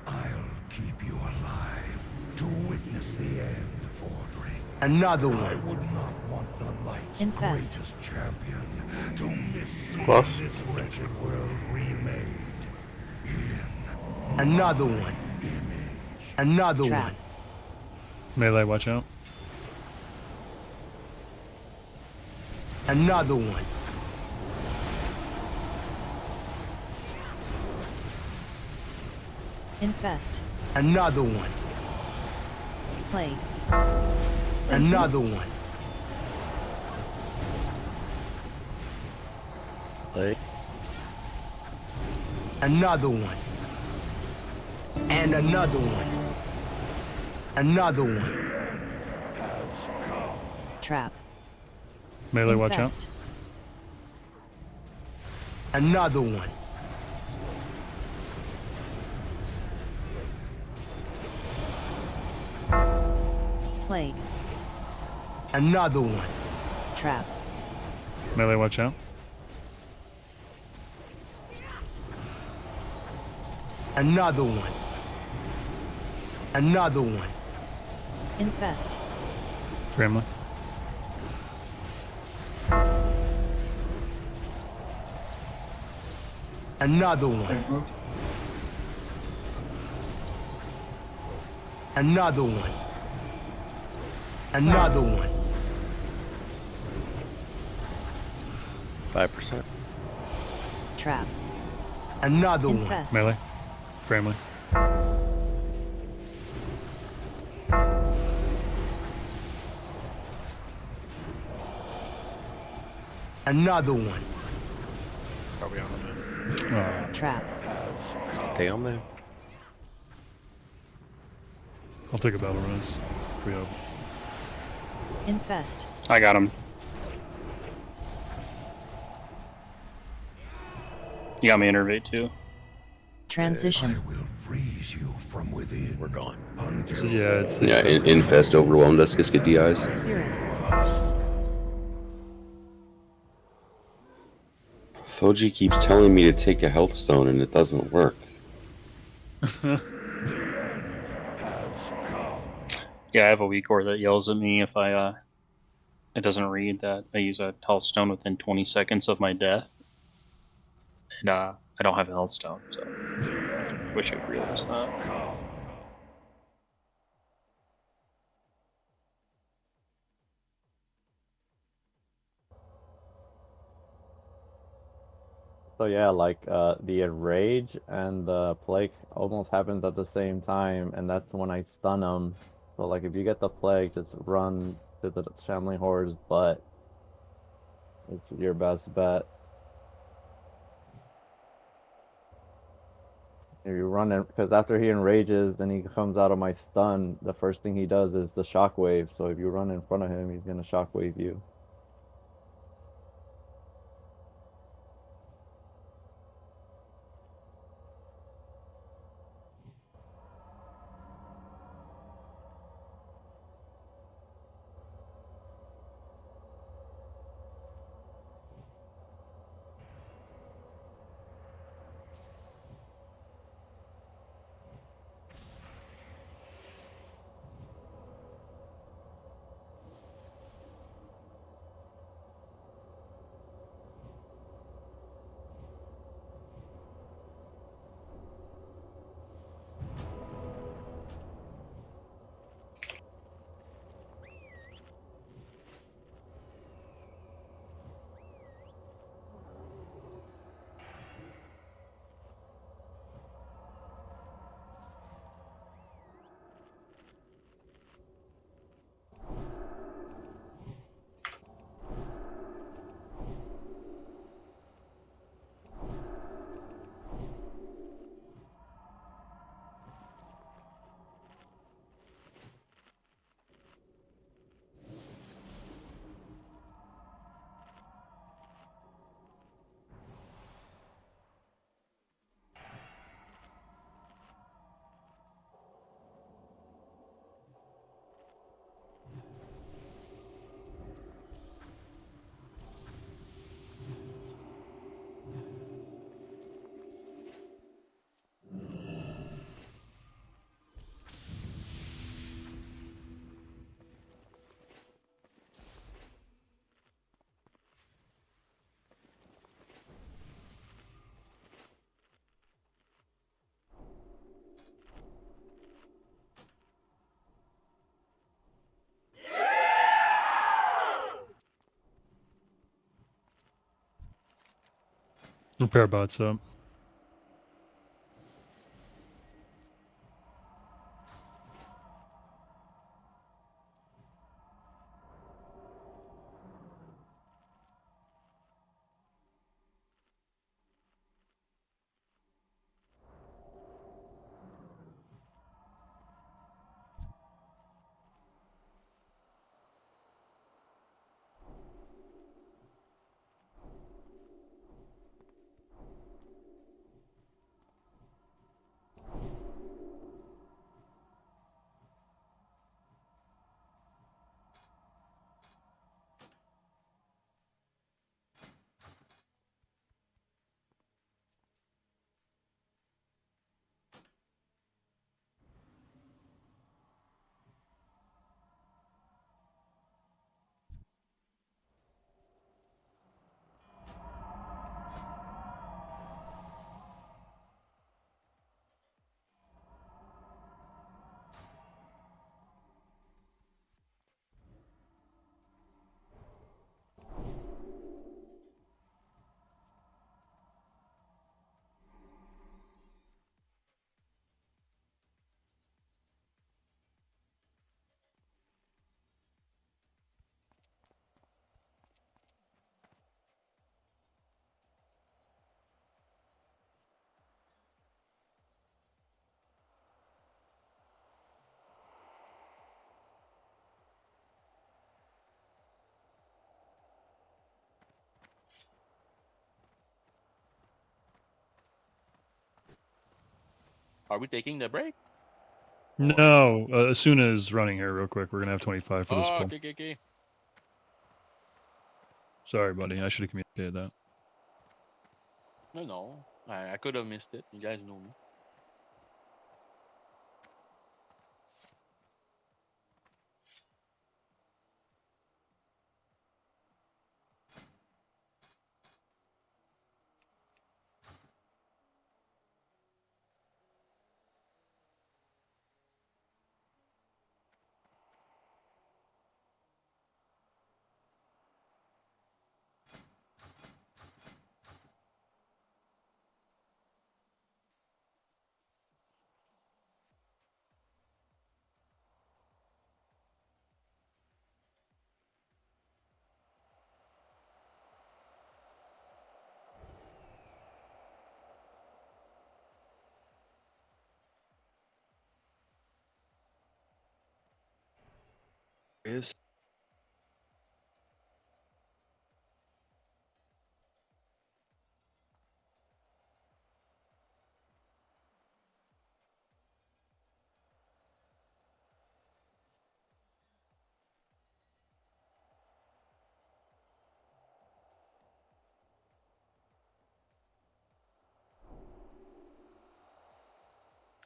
I'll keep you alive to witness the end, Fordring. Another I one. would not want the light's Infest. greatest champion to miss Plus. this wretched world remade. Another one. Another Trap. one. Melee, watch out. Another one. Infest. Another one. Plague. Another one. Plague. Another one. And another one. Another one. Trap. Melee, watch out. Infest. Another one. Plague. Another one. Trap. Melee, watch out. Another one. Another one. Infest. Gremlin. Another one. Another one. Another one. 5%. Trap. Another one. Infest. Melee. Gremlin. Another one. Probably on the Trap. Stay on there. I'll take a battle res. We have. Infest. I got him. You got me innervate too. Transition. I will freeze you from within. We're gone. So yeah, it's Infest overwhelmed us. Just get DIs. Spirit. Foji keeps telling me to take a health stone and it doesn't work. Yeah, I have a weak ore that yells at me if I it doesn't read that I use a health stone within 20 seconds of my death. And I don't have a health stone, so wish I'd realized that. So yeah, like the enrage and the plague almost happens at the same time, and that's when I stun them. So like if you get the plague, just run to the shambling horde's butt. It's your best bet. If you run in, because after he enrages, then he comes out of my stun. The first thing he does is the shockwave. So if you run in front of him, he's gonna shockwave you. Repair bots up. Are we taking the break? No, Asuna is running here real quick. We're gonna have 25 for this Oh, pull. okay. Sorry, buddy. I should have communicated that. No. I could have missed it. You guys know me. Is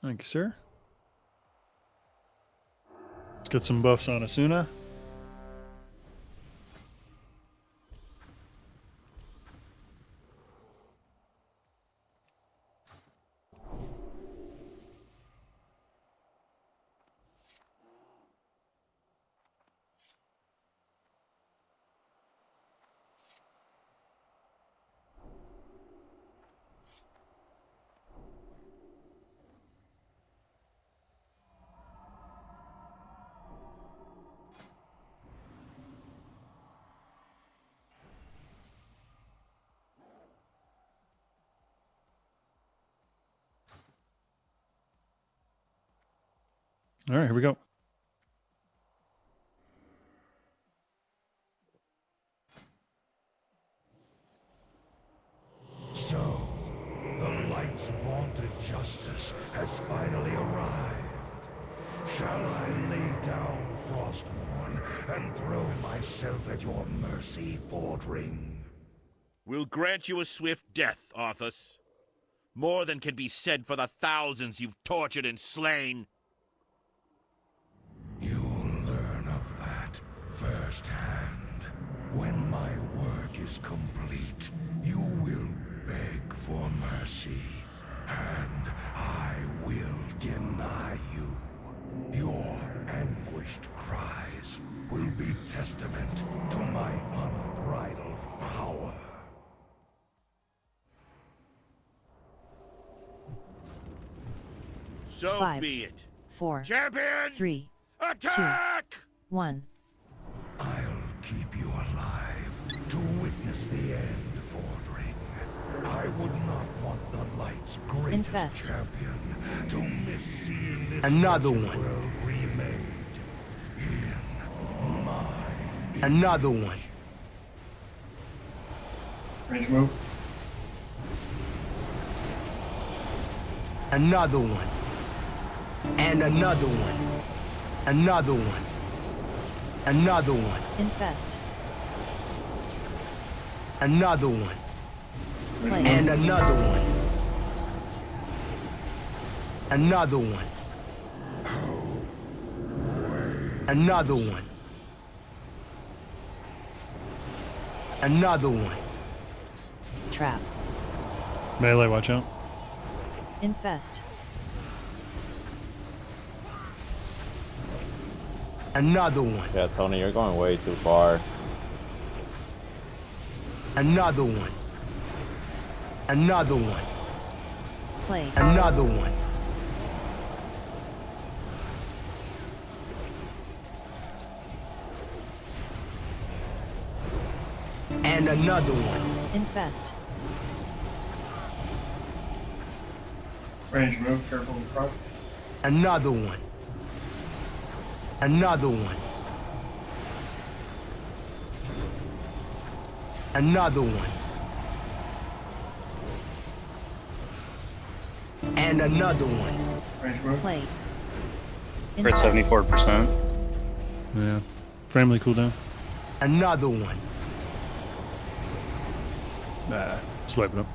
Thank you, sir. Let's get some buffs on Asuna. All right, here we go. So, the light's vaunted justice has finally arrived. Shall I lay down Frostmourne and throw myself at your mercy, Fordring? We'll grant you a swift death, Arthas. More than can be said for the thousands you've tortured and slain. You'll learn of that firsthand. When my work is complete, you will beg for mercy, and I will deny you. Your anguished cries will be testament to my unbridled power. So 5, be it. 4, Champions! 3, Attack! 2, 1. I'll keep you alive to witness the end, Fordring. I would not want the light's greatest Infest. champion to miss seeing this Another wretched one. world remade in my Another one. Range move. Another one. And another one. Another one. Another one. Infest. Another one. Play. And another one. Another one. Another one. Another one. Trap. Melee, watch out. Infest. Another one. Yeah, Tony, you're going way too far. Another one. Another one. Play. Another one. And another one. Infest. Range move. Careful in front. Another one. Another one. Another one. And another one. Play. We're at 74%. Yeah. Family cooldown. Another one. Nah, swipe it up.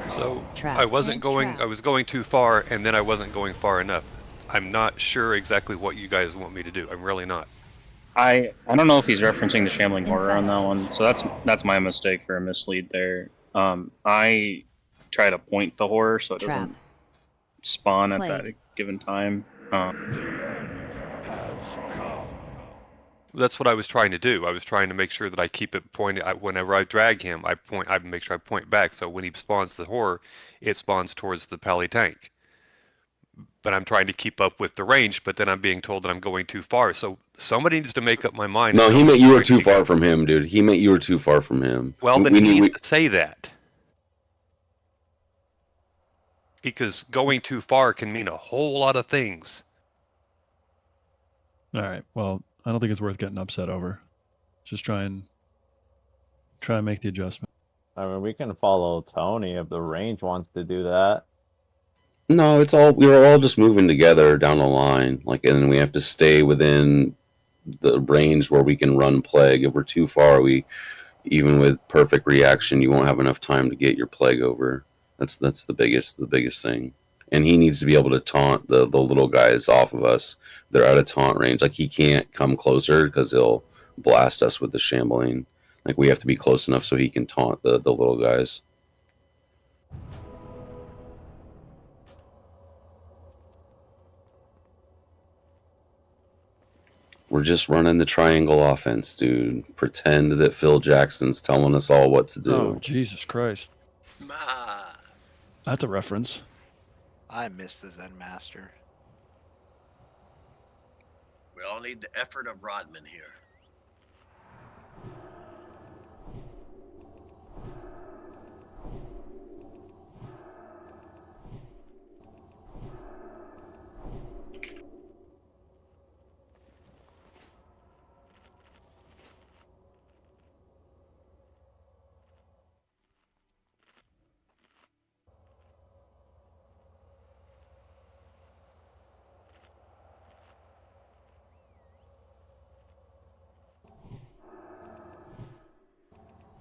So Trap. I wasn't And going. trap. I was going too far, and then I wasn't going far enough. I'm not sure exactly what you guys want me to do. I'm really not. I don't know if he's referencing the Shambling Horror on that Infest. one, so that's my mistake for a mislead there. I try to point the horror so it Trap. doesn't spawn at Plague. that given time. That's what I was trying to do. I was trying to make sure that I keep it pointed. Whenever I drag him, I point. I make sure I point back. So when he spawns the horror, it spawns towards the pally tank. But I'm trying to keep up with the range. But then I'm being told that I'm going too far. So somebody needs to make up my mind. No, and he tell me meant you were where too to far go. from him, dude. He meant you were too far from him. Well, then We he need- needs to say that. Because going too far can mean a whole lot of things. All right. Well, I don't think it's worth getting upset over. Just try and make the adjustment. I mean, we can follow Tony if the range wants to do that. No, it's all we were all just moving together down the line. Like, and then we have to stay within the range where we can run plague. If we're too far, even with perfect reaction, you won't have enough time to get your plague over. That's the biggest thing. And he needs to be able to taunt the little guys off of us. They're out of taunt range. Like, he can't come closer because he'll blast us with the shambling. Like, we have to be close enough so he can taunt the little guys. We're just running the triangle offense, dude. Pretend that Phil Jackson's telling us all what to do. Oh, Jesus Christ. Ma. That's a reference. I miss the Zen Master. We all need the effort of Rodman here.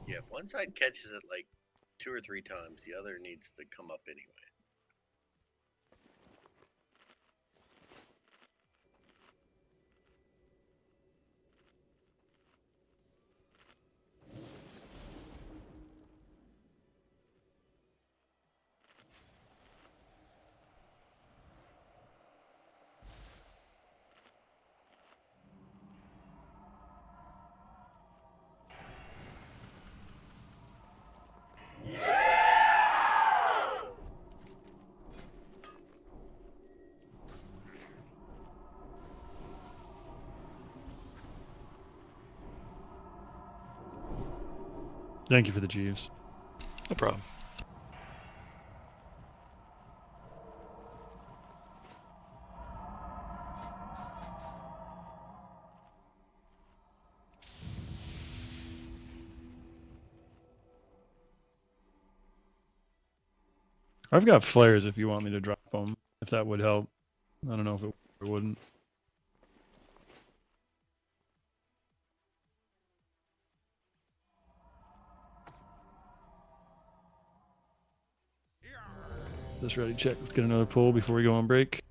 Yeah, if one side catches it like 2 or 3 times, the other needs to come up anyway. Thank you for the Jeeves. No problem. I've got flares if you want me to drop them, if that would help. I don't know if it wouldn't. Just ready, check. Let's get another pull before we go on break.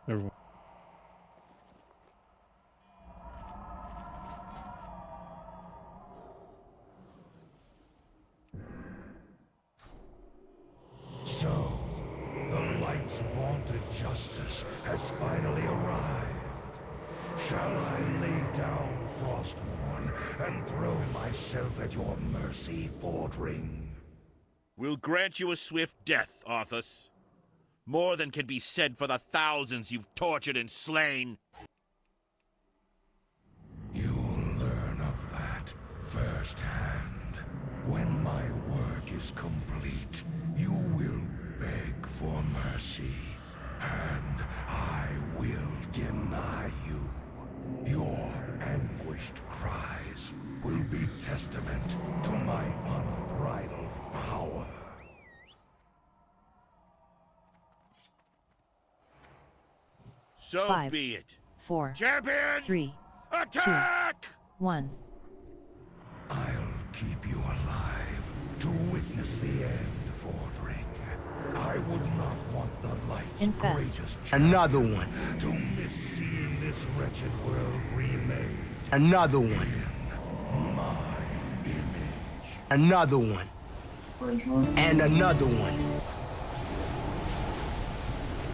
Everyone. So, the light's vaunted justice has finally arrived. Shall I lay down Frostmourne and throw myself at your mercy, Fordring? We'll grant you a swift death, Arthas. More than can be said for the thousands you've tortured and slain. You'll learn of that firsthand. When my work is complete, you will beg for mercy, and I will deny you. Your anguished cries will be testament to my unbridled power. So 5, be it. 4, Champions! 3, Attack! 2, 1. I'll keep you alive to witness the end, Fordring. I would not want the light's Infest. greatest Another one. to miss seeing this wretched world remade Another one. in my image. Another one. And another one.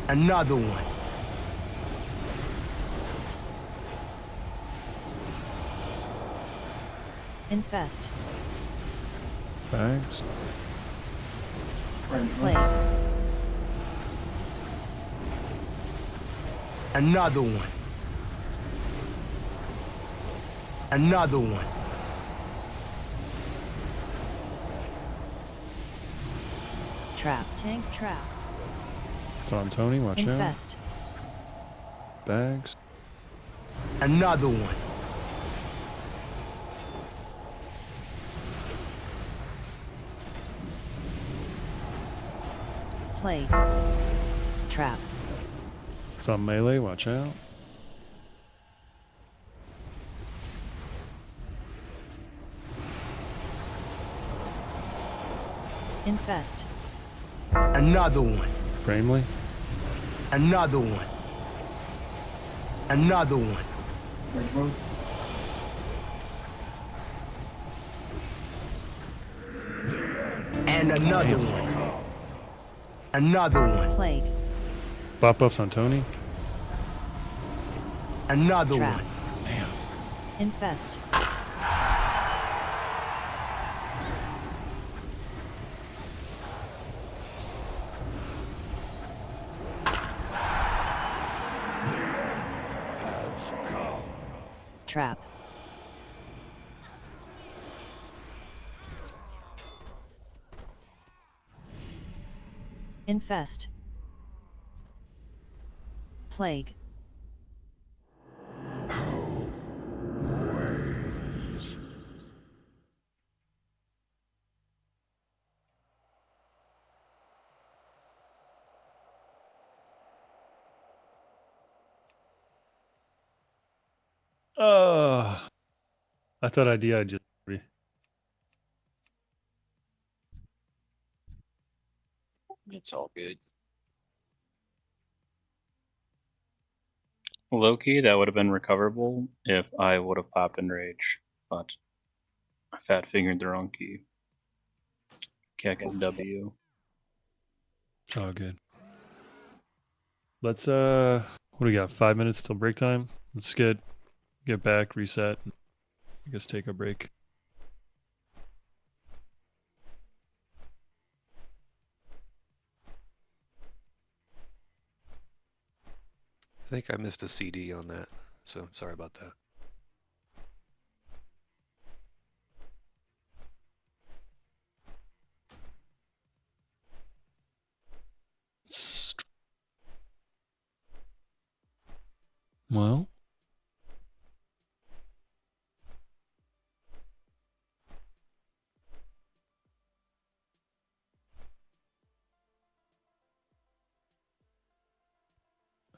Another one. Infest. Bags. Plague. Another one. Another one. Trap. Tank trap. It's on Tony. Watch out. Infest. Bags. Another one. Plague. Trap. It's on melee. Watch out. Infest. Another one. Framely. Another one. Another one. And another one. Another one. Plague. Buffs on Tony. Another Trap. one. Infest. Trap. Infest. Plague. I thought I DI'd just. It's all good. Low-key, that would have been recoverable if I would have popped in rage, but I fat fingered the wrong key. Can't get a W. It's all good. Let's what do we got? 5 minutes till break time. Let's get back, reset. I guess take a break. I think I missed a CD on that, so sorry about that. Well,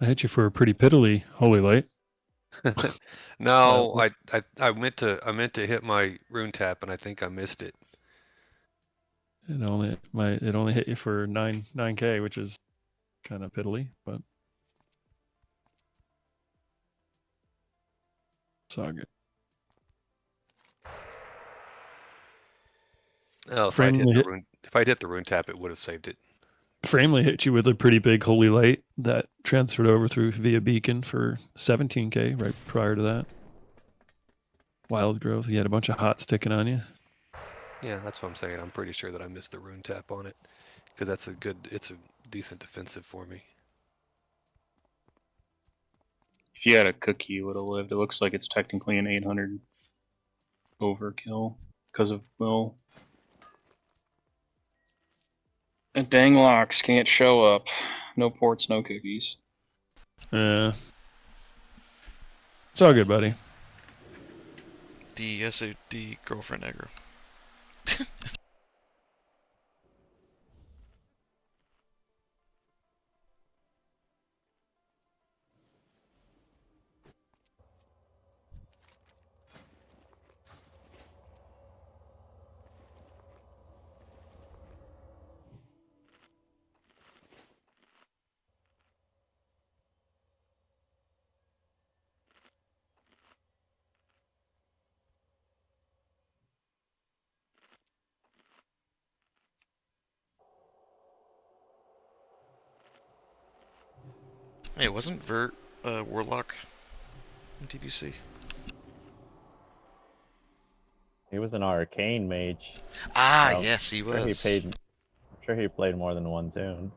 I hit you for a pretty piddly holy light. No, I meant to hit my rune tap and I think I missed it. It only hit you for 9K, which is kind of piddly, but it's all good. Oh, if I'd hit the rune tap, it would have saved it. Framely hit you with a pretty big holy light that transferred over through via beacon for 17K right prior to that. Wild growth. You had a bunch of hot sticking on you. Yeah, that's what I'm saying. I'm pretty sure that I missed the rune tap on it because it's a decent defensive for me. If you had a cookie, you would have lived. It looks like it's technically an 800 overkill because of Will. And dang locks can't show up. No ports, no cookies. Yeah. It's all good, buddy. DSOD girlfriend aggro. Hey, wasn't Vert Warlock in TBC? He was an arcane mage. Ah, I'm yes, he sure was. I'm sure he played more than one tune.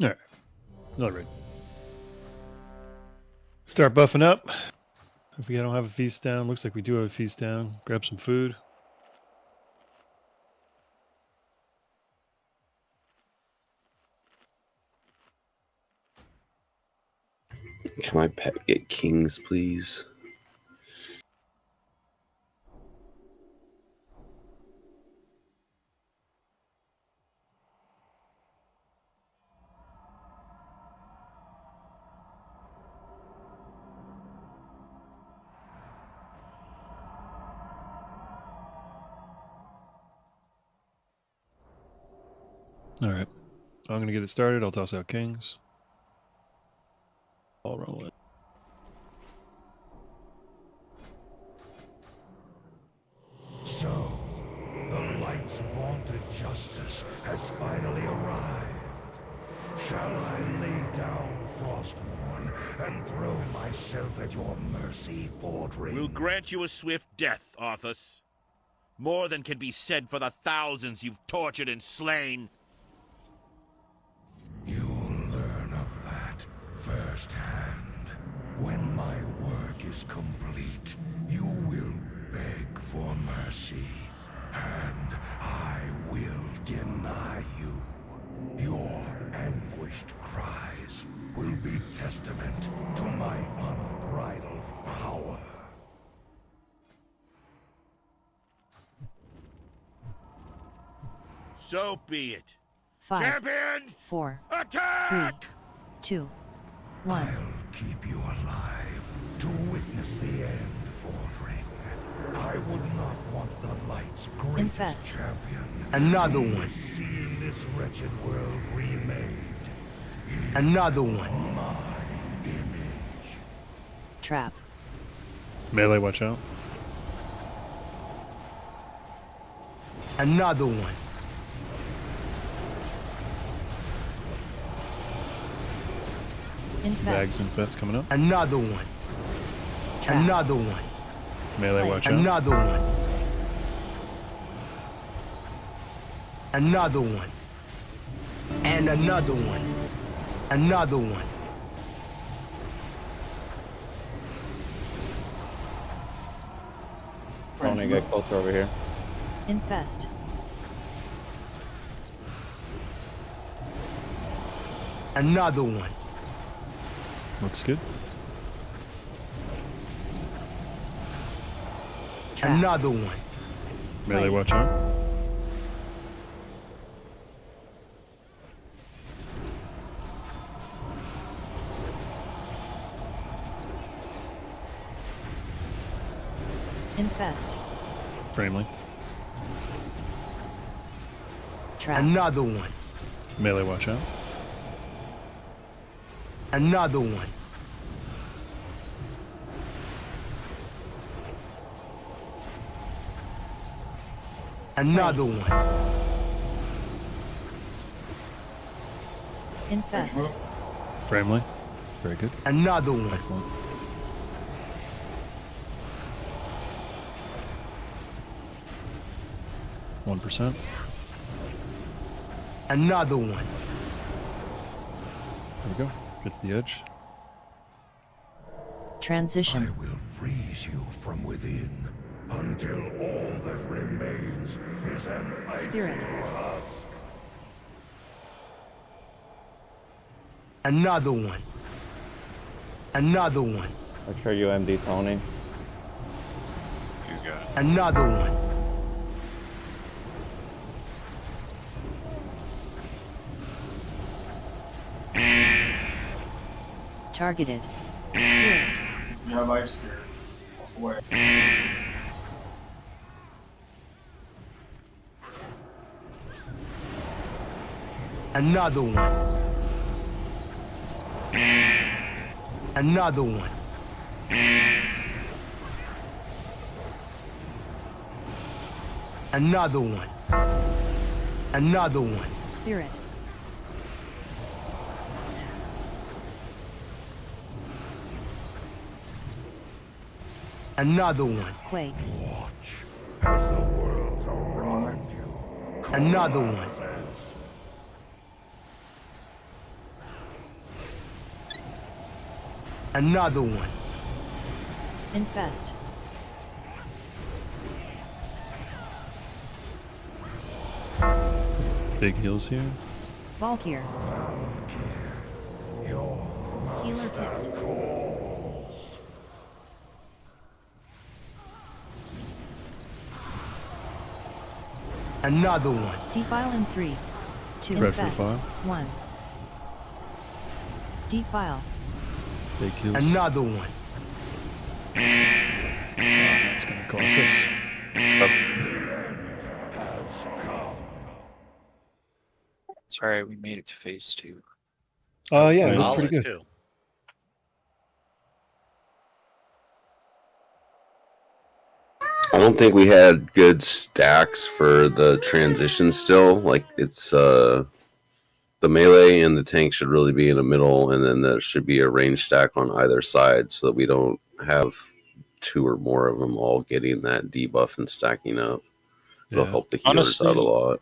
All right. Another raid. Start buffing up. If we don't have a feast down, looks like we do have a feast down. Grab some food. Can my pet get kings, please? All right. I'm going to get it started. I'll toss out kings. I'll roll it. So, the light's vaunted justice has finally arrived. Shall I lay down Frostmourne and throw myself at your mercy, Fordring? We'll grant you a swift death, Arthas. More than can be said for the thousands you've tortured and slain. You'll learn of that firsthand. When my work is complete, you will beg for mercy, and I will deny you. Your anguished cries will be testament to my unbridled power. So be it. 5, Champions! 4, Attack! 3, 2, 1. I'll keep you alive to witness the end, Fordring. I would not want the light's greatest Infest. champion. Another to one. see this wretched world remade. Another one. My image. Trap. Melee, watch out. Another one. Infest. Bags infest coming up. Another one. Trap. Another one. Melee, watch out. Another one. Another one. And another one. Another one. Tony, get closer over here. Infest. Another one. Looks good. Trap. Another one. Melee, watch out. Infest. Framely. Trap. Another one. Melee, watch out. Another one. Another one. Infest. Framely. Very good. Another one. Excellent. %. Another one. There we go. Get to the edge. Transition. I will freeze you from within until all that remains is an icy Spirit. husk. Another one. Another one. Make sure you MD Tony. He's got it. Another one. Targeted. You have ice fear. Walk away. Another one. Another one. Another one. Another one. Spirit. Another one. Quake. Watch as the world around you Another one. collapses. Another one. Infest. Big heals here. Valkyr. Healer picked. Another one. Defile in 3, 2, Red for infest, file. 1. Defile. Big heals. Another one. It's gonna cost us. It's alright, we made it to phase 2. Yeah, it was Solid, pretty good. too. I don't think we had good stacks for the transition still. Like it's the melee and the tank should really be in the middle, and then there should be a range stack on either side so that we don't have 2 or more of them all getting that debuff and stacking up. It'll help the healers out a lot.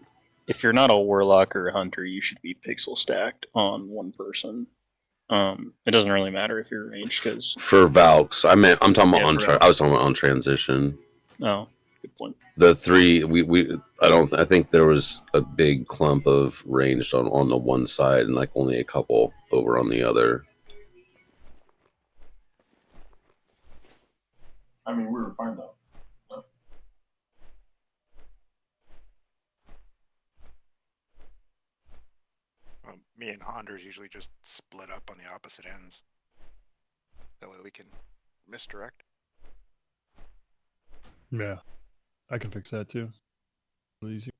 If you're not a warlock or a hunter, you should be pixel stacked on one person. It doesn't really matter if you're ranged because For Valks, I'm talking about Yeah, for I was talking about on transition. oh, good point. The 3 I think there was a big clump of ranged on the one side and like only a couple over on the other. I mean, we were fine though. Me and Honders usually just split up on the opposite ends. That way we can misdirect. Yeah, I can fix that too. A little easier.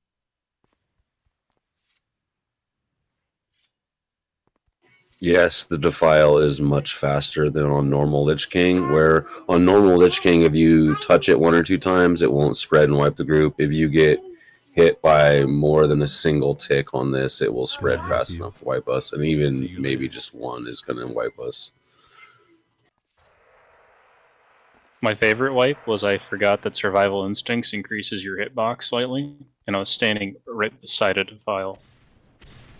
Yes, the defile is much faster than on normal Lich King, where on normal Lich King, if you touch it 1 or 2 times, it won't spread and wipe the group. If you get hit by more than a single tick on this, it will spread fast enough to wipe us, and even maybe just 1 is going to wipe us. My favorite wipe was I forgot that Survival Instincts increases your hitbox slightly, and I was standing right beside a defile.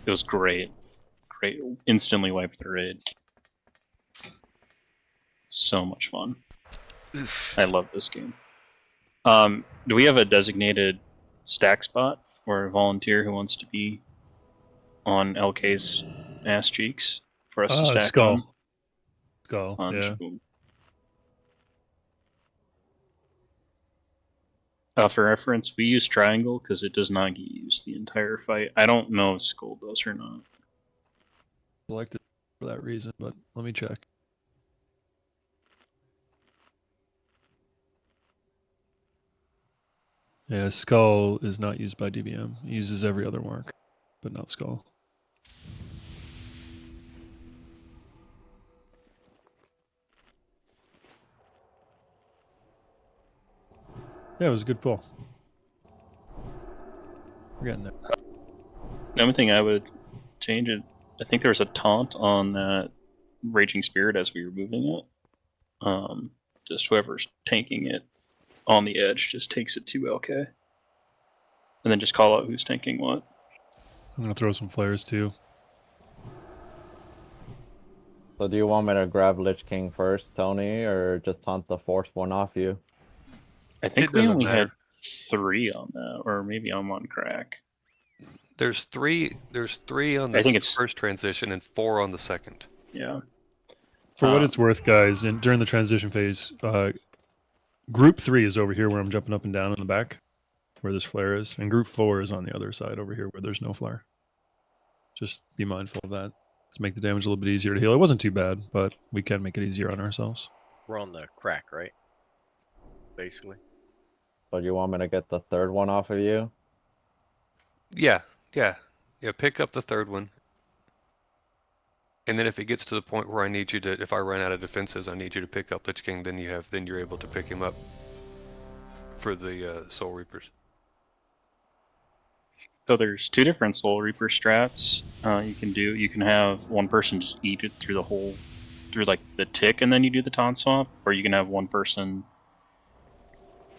It was great. Great. Instantly wiped the raid. So much fun. I love this game. Do we have a designated stack spot or a volunteer who wants to be on LK's ass cheeks for us to stack Skull. on? Skull, yeah. For reference, we use triangle because it does not get used the entire fight. I don't know if Skull does or not. Selected for that reason, but let me check. Yeah, Skull is not used by DBM. It uses every other mark, but not Skull. Yeah, it was a good pull. We're getting there. The only thing I would change it, I think there was a taunt on that Raging Spirit as we were moving it. Just whoever's tanking it on the edge just takes it to LK. And then just call out who's tanking what. I'm going to throw some flares too. So do you want me to grab Lich King first, Tony, or just taunt the fourth one off you? I think we only had 3 on that, or maybe I'm on crack. There's 3 on the first transition and 4 on the second. Yeah. For what it's worth, guys, and during the transition phase, group 3 is over here where I'm jumping up and down in the back, where this flare is, and group 4 is on the other side over here where there's no flare. Just be mindful of that to make the damage a little bit easier to heal. It wasn't too bad, but we can make it easier on ourselves. We're on the crack, right? Basically. So you want me to get the third one off of you? Yeah. Pick up the third one, and then if it gets to the point where I need you to, if I run out of defenses, I need you to pick up Lich King. Then you're able to pick him up for the Soul Reapers. So there's 2 different Soul Reaper strats you can do. You can have one person just eat it through the whole, through like the tick, and then you do the taunt swap, or you can have one person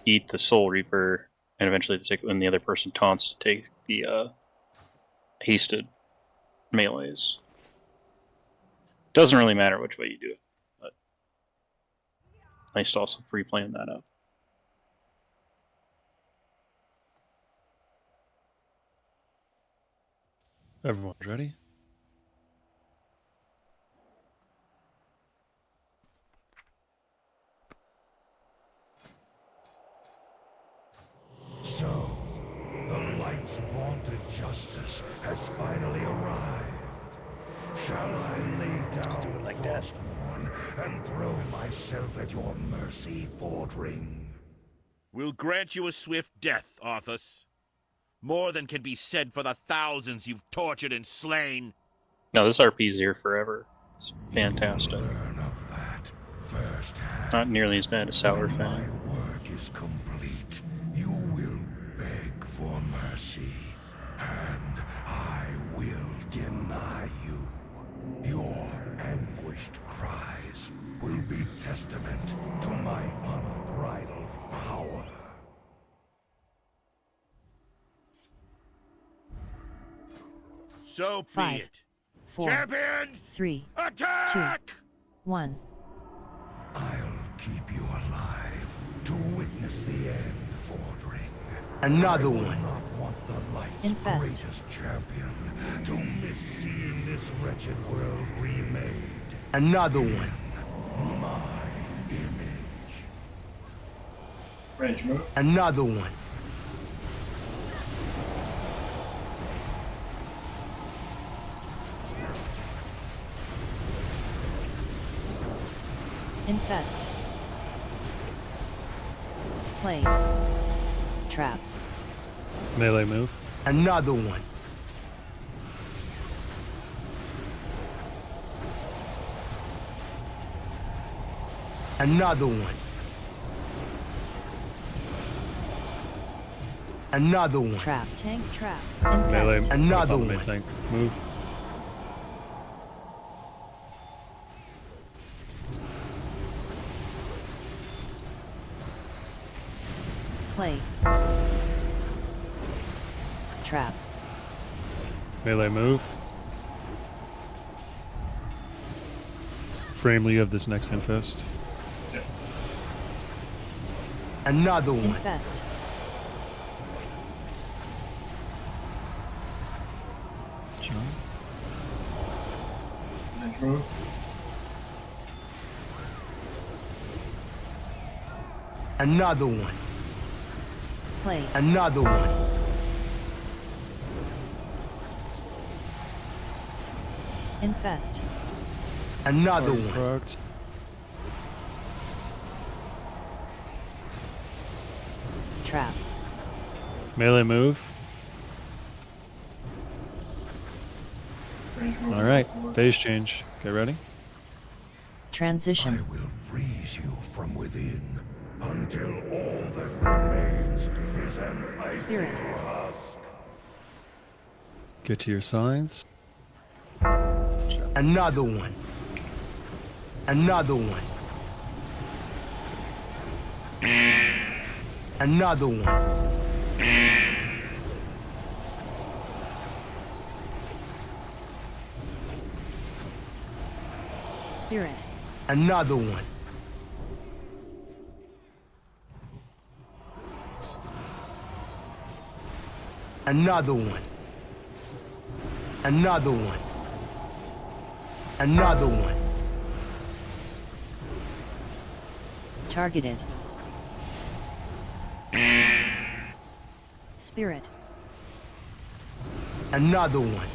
eat the Soul Reaper and eventually take, when the other person taunts, to take the hasted melees. Doesn't really matter which way you do it, but Nice to also pre-plan that up. Everyone's ready? So, the light's vaunted justice has finally arrived. Shall I lay down like that. Frostmourne and throw myself at your mercy, Fordring? We'll grant you a swift death, Arthas. More than can be said for the thousands you've tortured and slain. No, this RP is here forever. It's fantastic. Learn of that firsthand. Not nearly as bad as Sour When my Fang. work is complete, you will beg for mercy, and I will deny you. Your anguished cries will be testament to my unbridled power. So be 5, it. 4, Champions, 3, attack! 2, 1. I'll keep you alive to witness the end, Fordring. Another I will one. not want the light's Infest. greatest champion to miss seeing this wretched world remade. Another one. My image. Range move. Another one. Infest. Play. Trap. Melee move. Another one. Another one. Another one. Trap. Tank trap. Melee. Infest. Another That's on the main one. tank. Move. Play. Trap. Melee move. Framely, you have this next infest. Another one. Infest. John. Range move. Another one. Play. Another one. Infest. Another one. Procced. Trap. Melee move. Range move. Alright. Phase change. Get ready. Transition. I will freeze you from within until all that remains is an icy Spirit. husk. Get to your signs. Another one. Another one. Another one. Spirit. Another one. Another one. Another one. Another one. Targeted. Spirit. Another one.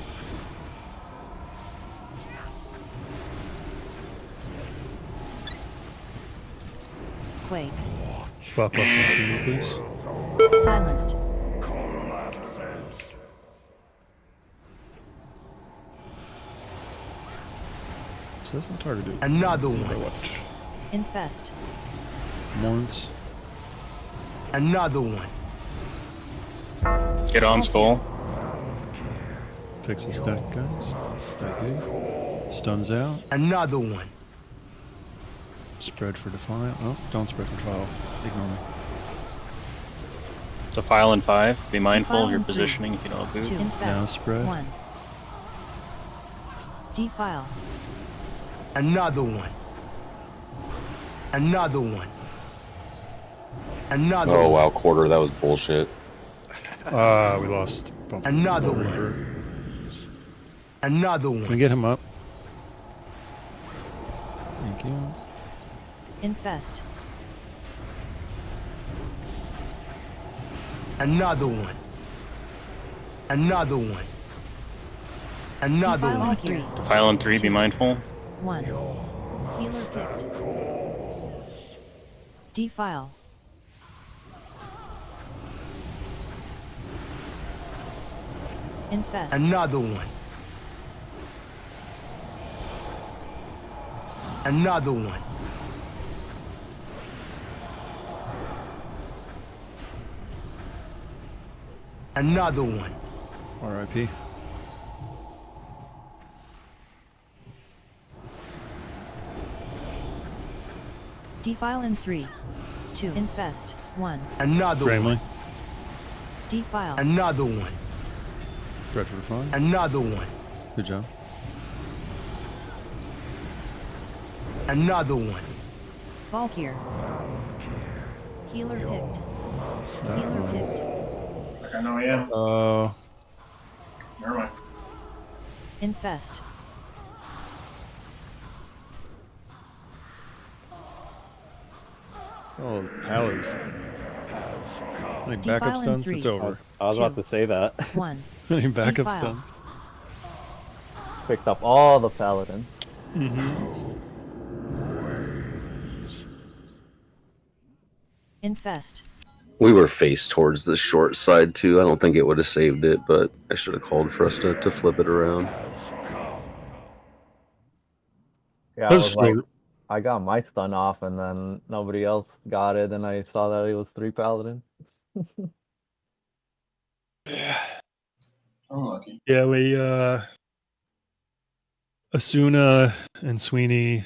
Quake. Swap up some me, please. Silenced. Collapses. Says I'm targeted. Another Let's see one. if I watch. Infest. Once. Another one. Get on, Skull. Picks a stack, guys. Okay. Stuns out. Another one. Spread for Defile. Oh, don't spread for Defile. Ignore me. Defile in 5. Be mindful of your Defile in 3, positioning if you don't have 2. boot. Infest. Now spread. 1. Defile. Another one. Another one. Another Oh one. wow, quarter. That was bullshit. We lost. Another Reaper. one. Another Can we one. get him up? Thank you. Infest. Another one. Another one. Another Defile one. on 3. Defile on 3, be mindful. 1. Healer picked. Defile. Infest. Another one. Another one. Another one. R.I.P. Defile in 3. 2. Infest. 1. Another Family. one. Defile. Another one. Bradford fine. Another one. Good job. Another one. Valkyr. Healer picked. Healer picked. I know I am. Never mind. Infest. Oh, Palace. Like Defile backup in stunts, 3. it's over. I was about to say that. 1. Any backup Defile. stunts. Picked up all the paladins. Infest. We were faced towards the short side too. I don't think it would have saved it, but I should have called for us to flip it around. Yeah, I was like, I got my stun off, and then nobody else got it, and I saw that it was 3 paladins. Unlucky. Yeah, we Asuna and Sweeney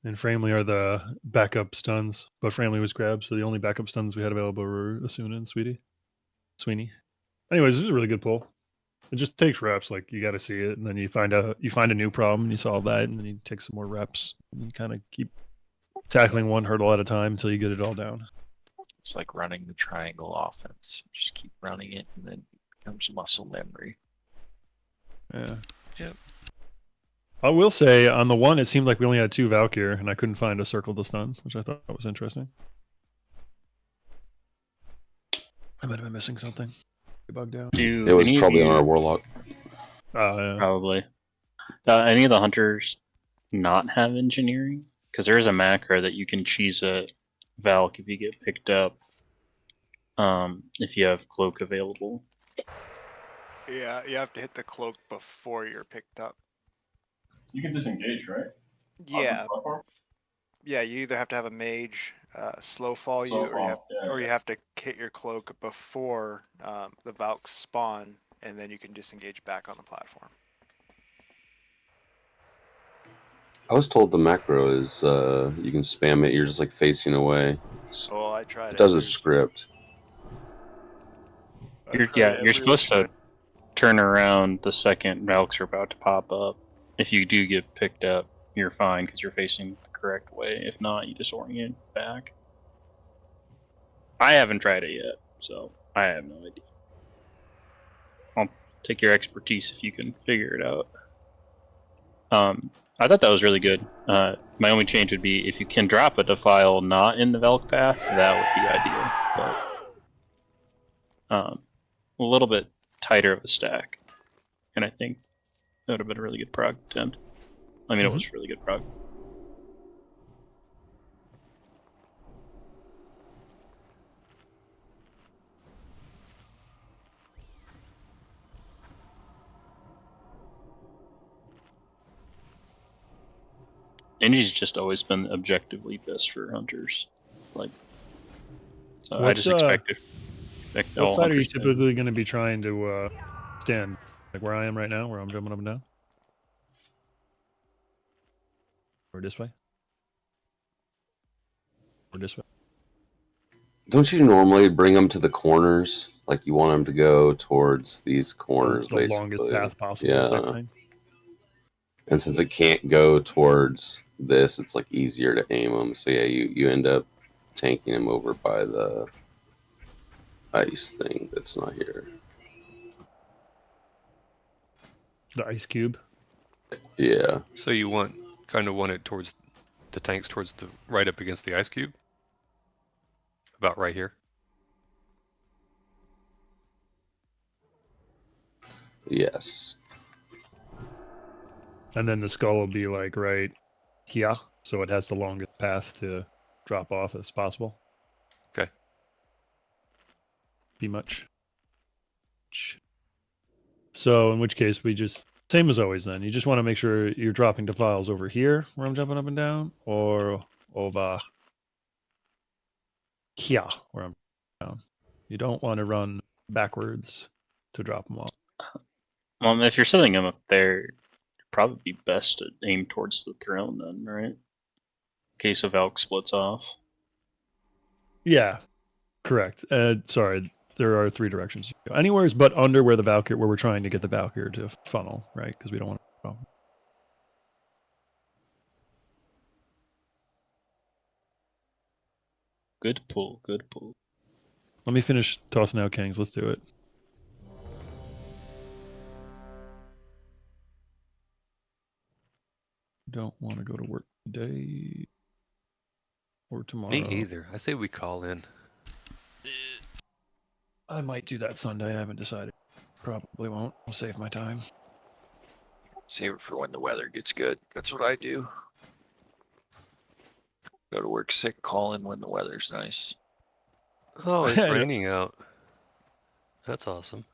and Framley are the backup stuns, but Framley was grabbed, so the only backup stuns we had available were Asuna and Sweeney. Anyways, this is a really good pull. It just takes reps. Like, you got to see it, and then you find a new problem, and you solve that, and then you take some more reps, and you kind of keep tackling one hurdle at a time until you get it all down. It's like running the triangle offense. Just keep running it, and then it becomes muscle memory. Yeah. Yep. I will say, on the one, it seemed like we only had 2 Valkyr, and I couldn't find a circle to stun, which I thought was interesting. I might have been missing something. Get bugged out. It was probably on our Warlock. Yeah. Probably. Any of the hunters not have engineering? Because there is a macro that you can cheese a Valk if you get picked up. If you have cloak available. Yeah, you have to hit the cloak before you're picked up. You can disengage, right? Yeah. Yeah, you either have to have a mage slow fall you, or you have to hit your cloak before the Valks spawn, and then you can disengage back on the platform. I was told the macro is you can spam it. You're just like facing away. Oh, I tried it. It does a script. You're supposed to turn around the second Valks are about to pop up. If you do get picked up, you're fine because you're facing the correct way. If not, you disorient back. I haven't tried it yet, so I have no idea. I'll take your expertise if you can figure it out. I thought that was really good. My only change would be if you can drop a defile not in the Valk path, that would be ideal. But a little bit tighter of a stack, and I think that would have been a really good prog attempt. I mean, it was really good prog. Energy's just always been objectively best for hunters. Like, so I just expect What side are you typically going to be trying to stand? Like where I am right now, where I'm jumping up and down? Or this way? Or this way? Don't you normally bring them to the corners? Like you want them to go towards these corners, the basically. longest path possible. Yeah. Type thing. And since it can't go towards this, it's like easier to aim them. So yeah, you end up tanking him over by the ice thing that's not here. The ice cube. Yeah. So you kind of want it towards the tanks towards the right up against the ice cube? About right here? Yes. And then the skull will be like right here, so it has the longest path to drop off as possible. Okay. Be much. So in which case we just, same as always then, you just want to make sure you're dropping defiles over here where I'm jumping up and down, or over here where I'm down. You don't want to run backwards to drop them off. Well, if you're setting them up there, it'd probably be best to aim towards the throne then, right? In case a Valk splits off. Yeah, correct. Sorry, there are 3 directions you go. Anywhere's but under where the Valkyr, where we're trying to get the Valkyr to funnel, right? Because we don't want to. Good pull, good pull. Let me finish tossing out kings. Let's do it. Don't want to go to work today or tomorrow. Me either. I say we call in. I might do that Sunday. I haven't decided. Probably won't. I'll save my time. Save it for when the weather gets good. That's what I do. Go to work sick, call in when the weather's nice. Oh, it's raining out. That's awesome.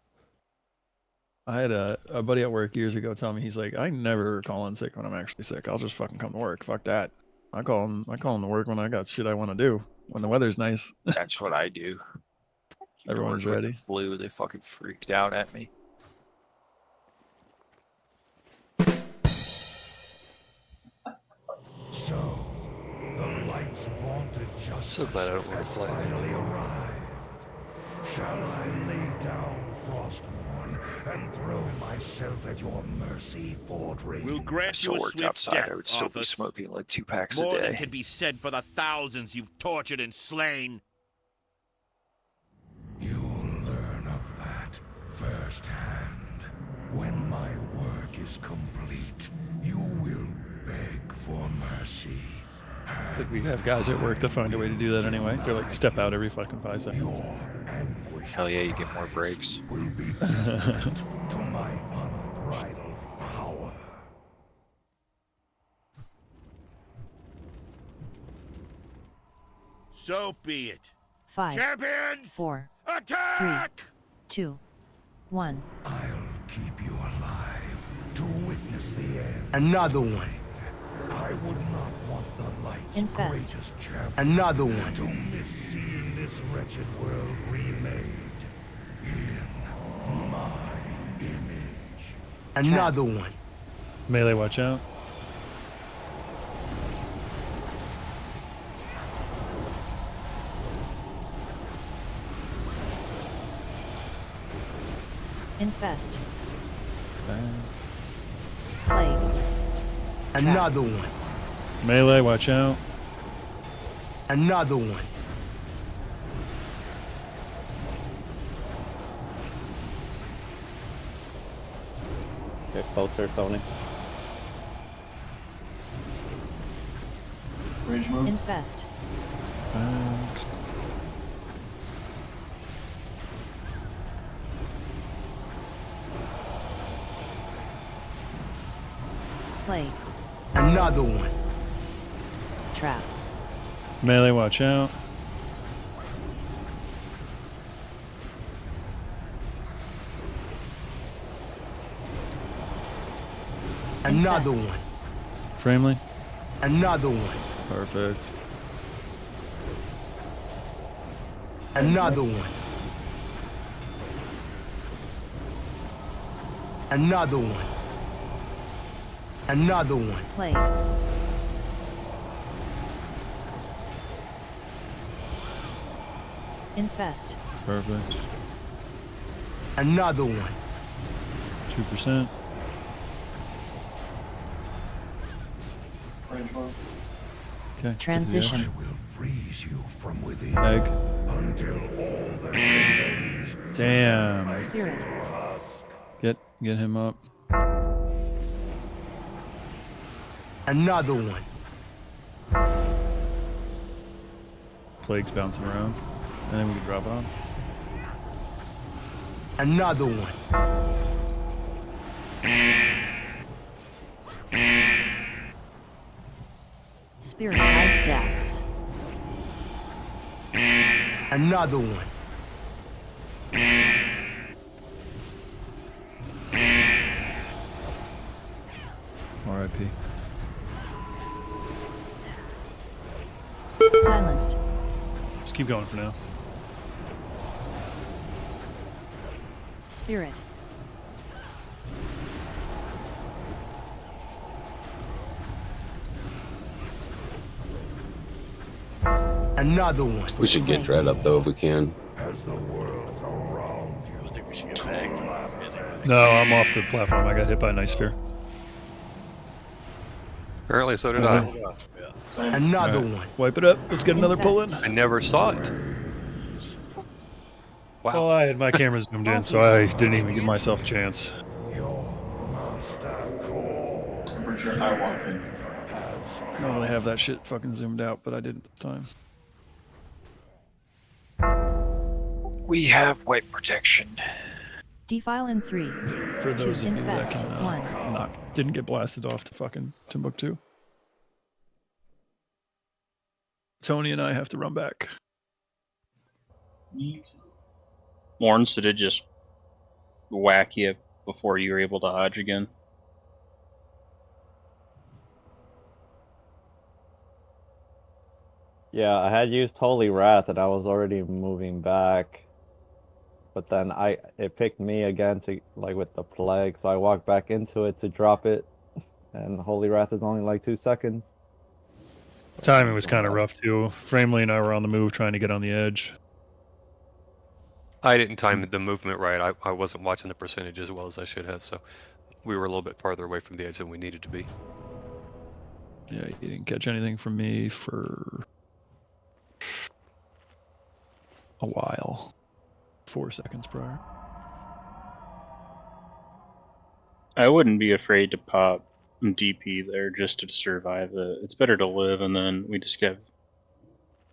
I had a buddy at work years ago tell me, he's like, I never call in sick when I'm actually sick. I'll just fucking come to work. Fuck that. I call in to work when I got shit I want to do. When the weather's nice. That's what I do. Everyone's ready. The flu, they fucking freaked out at me. So, the light's vaunted justice So glad I don't want to fly finally arrived. Shall I lay down Frostmourne and throw myself at your mercy, Fordring? We'll grant Still you a worked swift outside. death, I would still be Arthas. smoking like 2 packs More a than day. can be said for the thousands you've tortured and slain. You'll learn of that firsthand. When my work is complete, you will beg for mercy. I think we have guys at work that find a way to do that anyway. They're like, step out every fucking 5 seconds. Hell yeah, you get more breaks. Will be testament to my unbridled power. So be it. 5, Champions, 4, attack! 3, 2, 1. I'll keep you alive to witness the end. Another one. I would not want the light's Infest. greatest champion Another one. to miss seeing this wretched world remade in my image. Another one. Melee, watch out. Infest. Plague. Another one. Melee, watch out. Another one. Get closer, Tony. Range move. Infest. Plague. Another one. Trap. Melee, watch out. Another one. Framely. Another one. Perfect. Another one. Another one. Another one. Plague. Infest. Perfect. Another one. 2%. Range mode. Okay. Transition. I will freeze you from within Egg. until all that remains Damn. is Spirit. husk. Get him up. Another one. Plague's bouncing around. And then we can drop it on. Another one. Spirit high stacks. Another one. R.I.P. Silenced. Just keep going for now. Spirit. Another one. We should get Dread up though if we can. As the world around you. I think we should get bags. No, I'm off the platform. I got hit by a nice sphere. Apparently, so did Okay. I. Another Alright, one. Wipe it up. Let's get another pull in. I never saw it. Wow. Well, I had my camera zoomed in, so I didn't even give myself a chance. I'm pretty sure I walked in. I normally have that shit fucking zoomed out, but I didn't this time. We have white protection. Defile in 3. For those 2 of you that infest. can 1. didn't get blasted off to fucking Timbuktu. Tony and I have to run back. Me too. Lawrence, did it just whack you before you were able to dodge again? Yeah, I had used Holy Wrath and I was already moving back. But then it picked me again to with the plague, so I walked back into it to drop it. And Holy Wrath is only like 2 seconds. Timing was kind of rough too. Framely and I were on the move trying to get on the edge. I didn't time the movement right. I wasn't watching the percentage as well as I should have, so we were a little bit farther away from the edge than we needed to be. Yeah, you didn't catch anything from me for a while. 4 seconds prior. I wouldn't be afraid to pop DP there just to survive it. It's better to live, and then we just get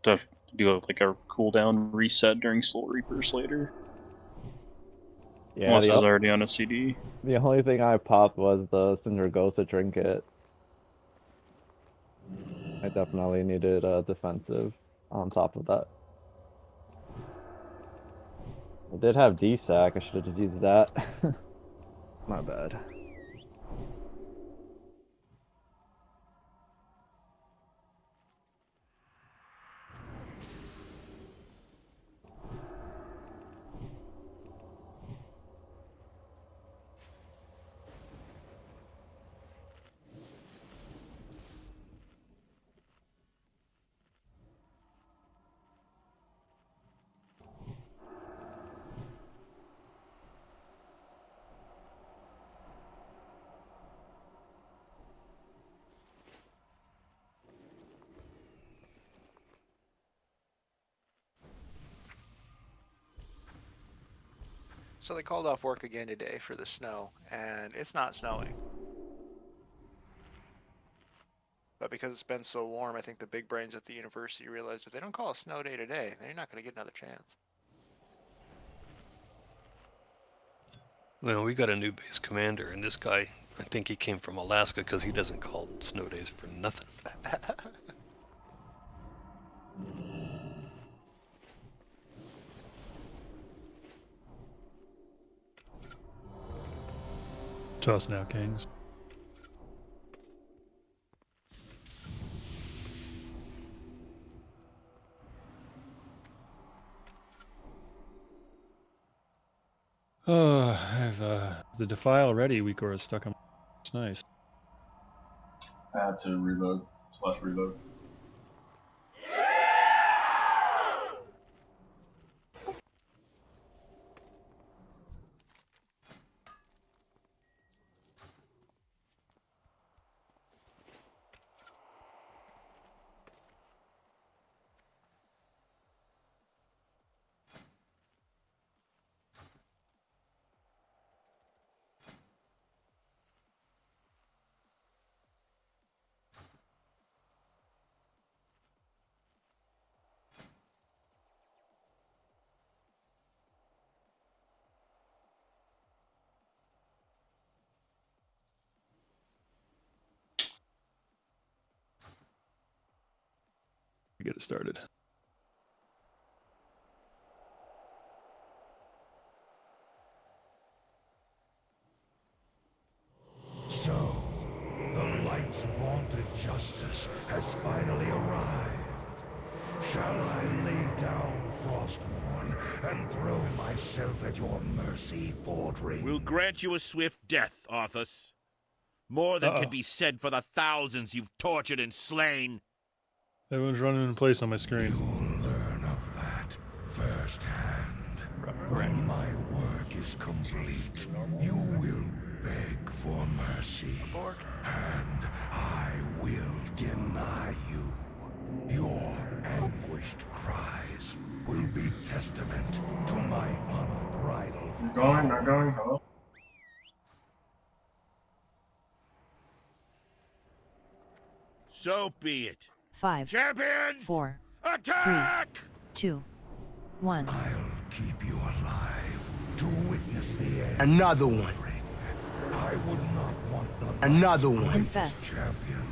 to do a cooldown reset during Soul Reapers later. Yeah, Unless I was already on a CD. The only thing I popped was the Syndragosa trinket. I definitely needed a defensive on top of that. I did have DSAC, I should have just used that. My bad. So they called off work again today for the snow, and it's not snowing. But because it's been so warm, I think the big brains at the university realized if they don't call a snow day today, they're not going to get another chance. Well, we got a new base commander, and this guy, I think he came from Alaska because he doesn't call snow days for nothing. Toss now, Kings. Oh, I have the Defile ready. Weekor is stuck on. It's nice. I had to reload. get it started. So, the light's vaunted justice has finally arrived. Shall I lay down Frostmourne and throw myself at your mercy, Fordring? We'll grant you a swift death, Arthas. More than can be said for the thousands you've tortured and slain. Everyone's running in place on my screen. You'll learn of that firsthand. When my work is complete, you will beg for mercy, and I will deny you. Your anguished cries will be testament to my unbridled. Not going, hello? So be it. 5, Champions! 4, Attack! 3, 2, 1. I'll keep you alive to witness the end. Another one. I would not want the Another one. Infest. champion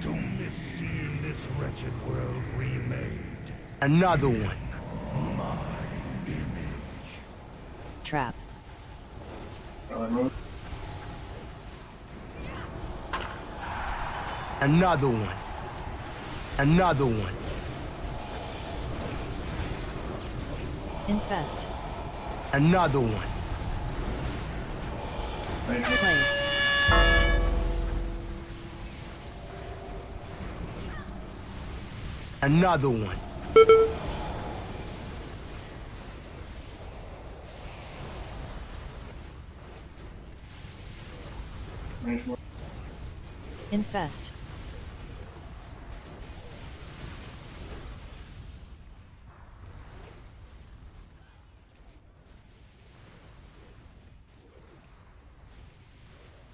to miss seeing this wretched world remade. Another one. My image. Trap. Another one. Another one. Infest. Another one. Plague. Another one. Infest.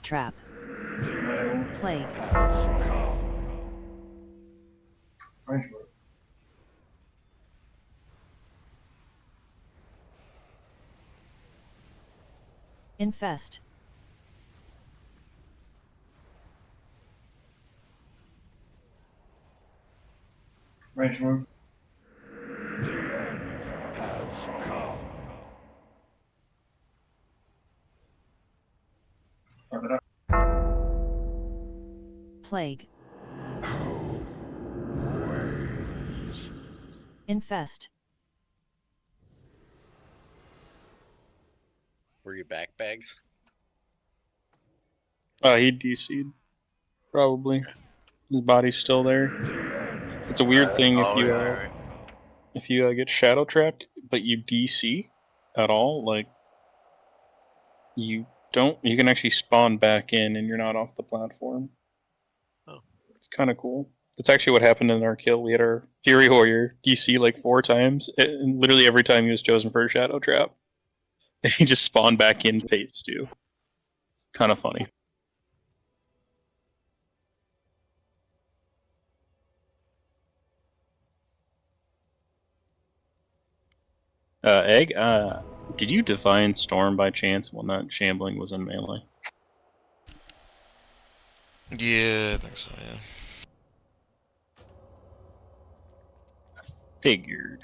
Trap. Plague. Infest. Range move. The end has come. Plague. Infest. Were your back bags? He DC'd. Probably. His body's still there. It's a weird thing if you get shadow trapped, but you DC at all, like you can actually spawn back in and you're not off the platform. Oh. It's kind of cool. That's actually what happened in our kill. We had our Fury Warrior DC like 4 times, and literally every time he was chosen for a shadow trap, and he just spawned back in phase 2. Kind of funny. Egg, did you Divine Storm by chance when that shambling was in melee? Yeah, I think so, yeah. Figured.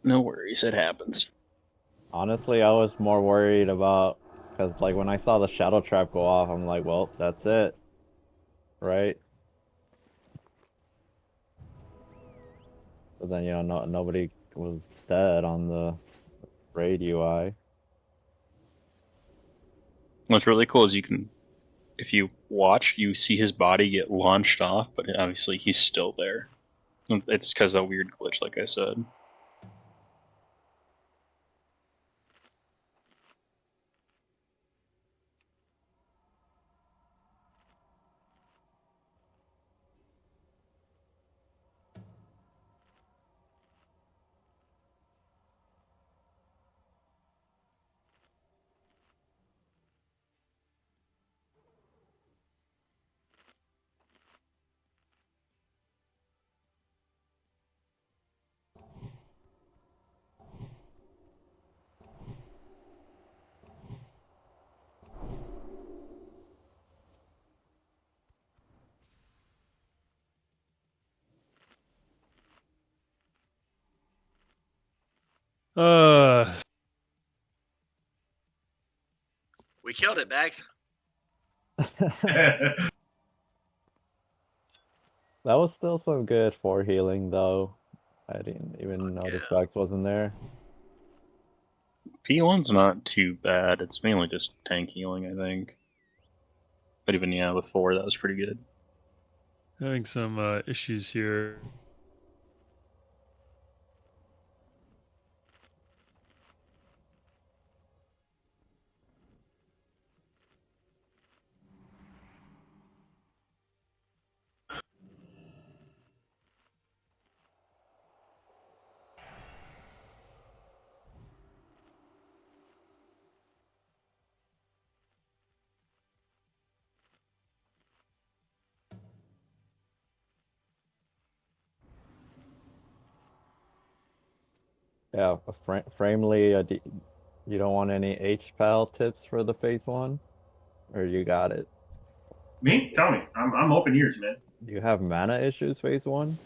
No worries, it happens. Honestly, I was more worried about, because like when I saw the shadow trap go off, I'm like, well, that's it, right? But then, you know, nobody was dead on the raid UI. What's really cool is you can, if you watch, you see his body get launched off, but obviously he's still there. It's because of a weird glitch, like I said. We killed it, Bags. That was still some good for healing, though. I didn't even notice Bax wasn't there. P1's not too bad. It's mainly just tank healing, I think. But even, yeah, with 4, that was pretty good. Having some issues here. Yeah, Framely, you don't want any HPAL tips for the phase 1? Or you got it? Me? Tell me. I'm open ears, man. Do you have mana issues phase 1?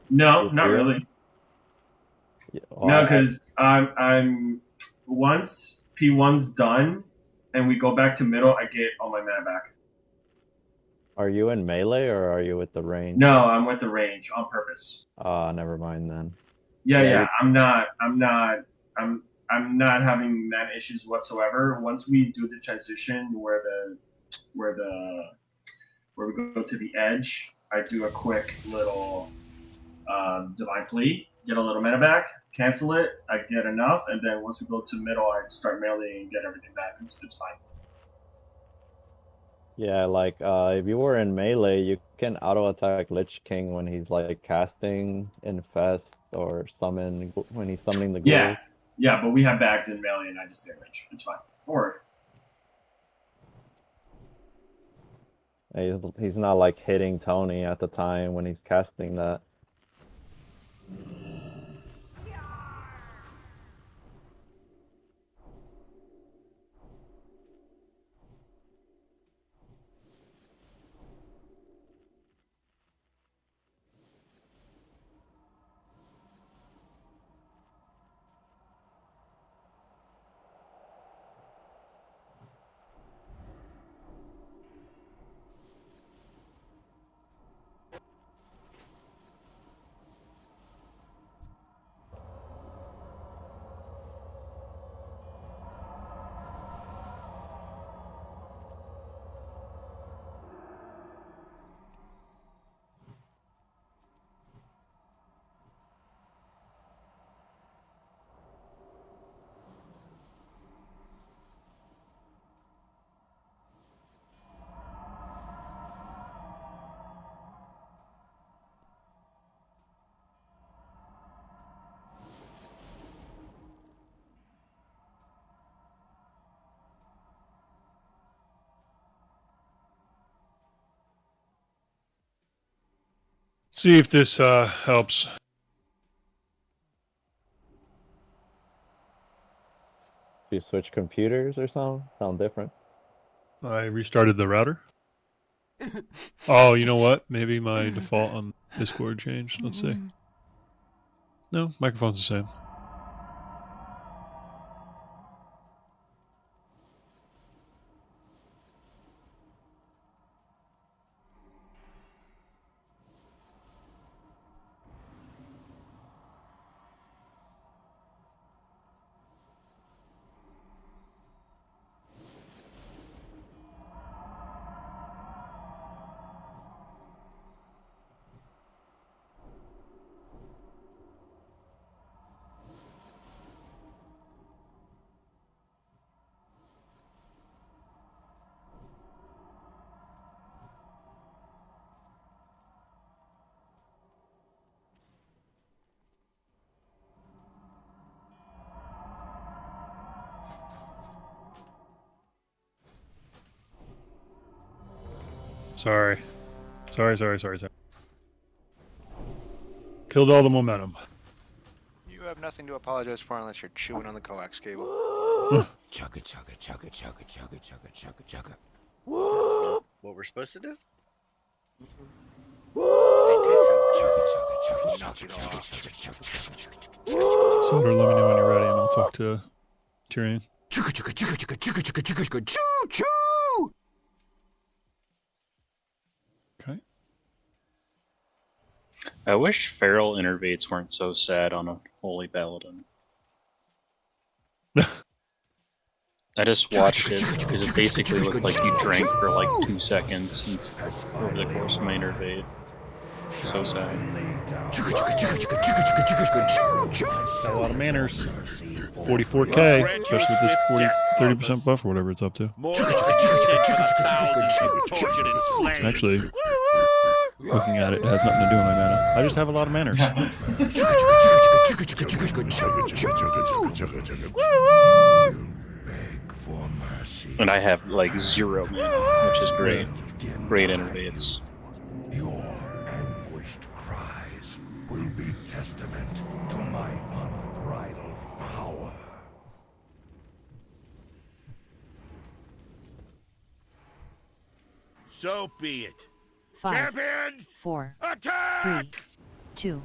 No, not really. Yeah, No, because I'm once P1's done and we go back to middle, I get all my mana back. Are you in melee or are you with the range? No, I'm with the range on purpose. Never mind then. Yeah. I'm not having mana issues whatsoever. Once we do the transition where we go to the edge, I do a quick little divine plea, get a little mana back, cancel it, I get enough, and then once we go to middle, I start melee and get everything back. It's fine. Yeah, like if you were in melee, you can auto attack Lich King when he's like casting Infest or summon when he's summoning the ghoul. Yeah, but we have bags in melee and I just hit range. It's fine. Don't worry. He's not like hitting Tony at the time when he's casting that. See if this helps. Do you switch computers or something? Sound different. I restarted the router. Oh, you know what? Maybe my default on Discord changed. Let's see. No, microphone's the same. Sorry. Sorry. Killed all the momentum. You have nothing to apologize for unless you're chewing on the coax cable. Chugga. What we're supposed to do? They do some chugga. Sandor, let me know when you're ready, and I'll talk to Tyrion. Okay. I wish feral innervates weren't so sad on a holy paladin. I just watched it because it basically looked like you drank for like 2 seconds over the course of my innervate. So sad. Got a lot of manners. 44k, especially with this 30% buff or whatever it's up to. Actually, looking at it, it has nothing to do with my mana. I just have a lot of manners. And I have like 0 mana, which is great. Great innervates. Your anguished cries will be testament to my unbridled power. So be it. 5, Champions, 4, attack! 3, 2,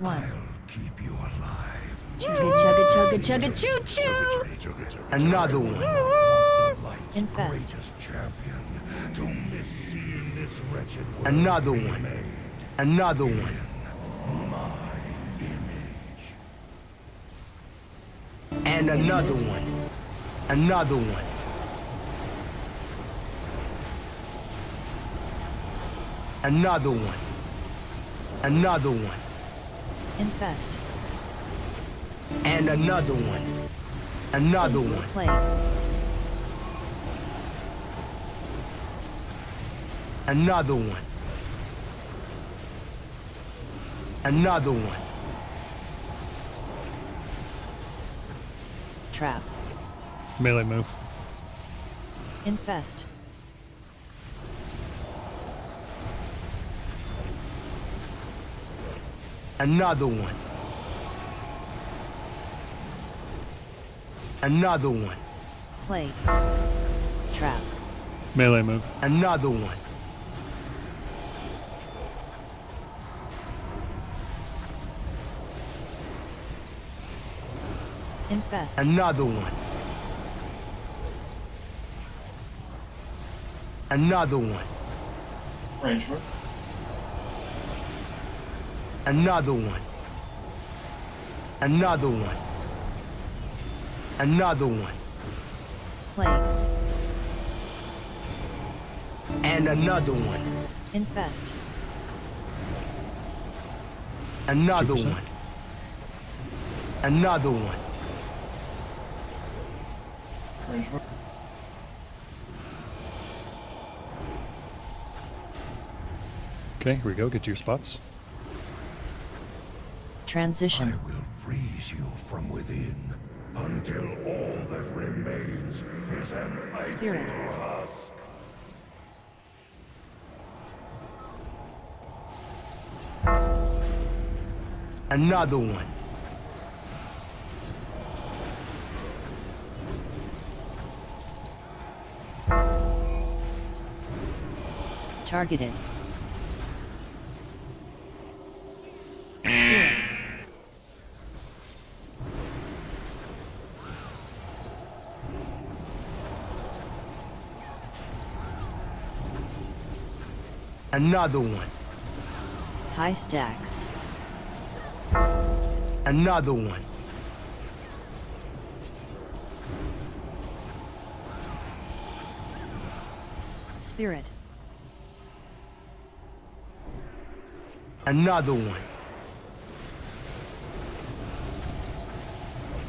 1. Keep you alive. Chugga chugga chugga chugga choo choo! Another one. Infest. To miss seeing this wretched world Another be one. made Another one. my image. And another one. Another one. Another one. Another one. Infest. And another one. Another one. Plague. Another one. Another one. Trap. Melee move. Infest. Another one. Another one. Plague. Trap. Melee move. Another one. Infest. Another one. Another one. Rangement. Another one. Another one. Another one. Plague. And another one. Infest. Another 2%. one. Another one. Rangement. Okay, here we go. Get to your spots. Transition. I will freeze you from within until all that remains is an icy Spirit. husk. Another one. Targeted. Another one. High stacks. Another one. Spirit. Another one.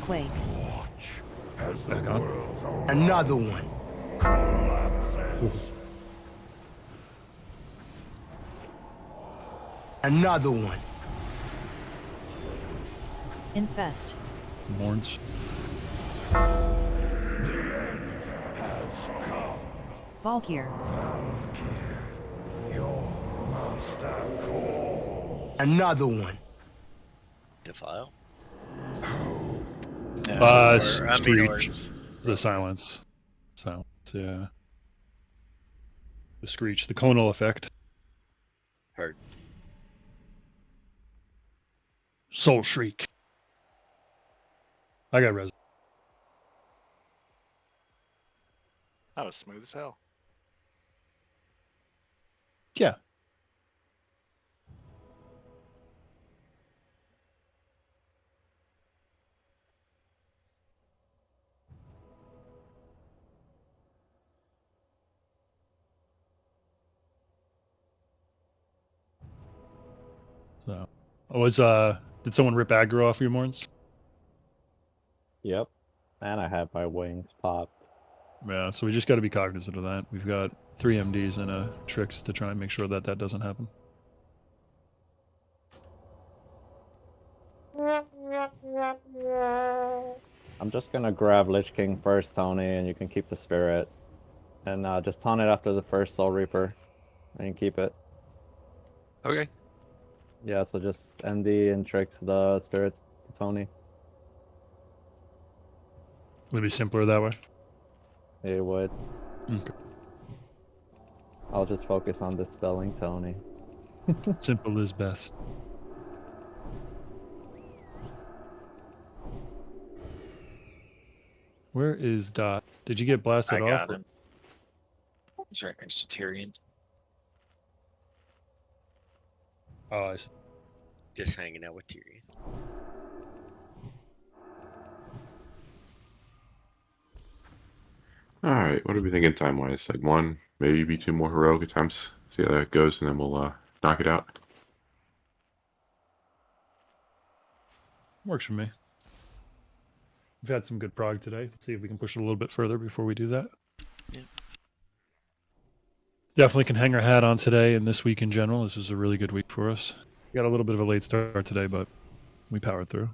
Quake. Watch as the Back on. world Another one. collapses. Another one. Infest. Morns. The end has come. Valkyr. Your monster call. Another one. Defile? Screech. The silence. Silence, yeah. The screech. The conal effect. Heard. Soul Shriek. I got res. That was smooth as hell. Yeah. So, did someone rip aggro off your morns? Yep. And I have my wings popped. Yeah, so we just got to be cognizant of that. We've got 3 MDs and a tricks to try and make sure that that doesn't happen. I'm just gonna grab Lich King first, Tony, and you can keep the spirit. And just taunt it after the first Soul Reaper. And keep it. Okay. Yeah, so just MD and tricks the spirit to Tony. Would it be simpler that way? It would. Okay. I'll just focus on dispelling Tony. Simple is best. Where is Dot? Did you get blasted I off? got him. He's right next to Tyrion. Oh, I see. Just hanging out with Tyrion. Alright, what are we thinking time-wise? Like 1, maybe 2 more heroic attempts. See how that goes, and then we'll knock it out. Works for me. We've had some good prog today. Let's see if we can push it a little bit further before we do that. Yep. Definitely can hang our hat on today and this week in general. This was a really good week for us. We got a little bit of a late start today, but we powered through.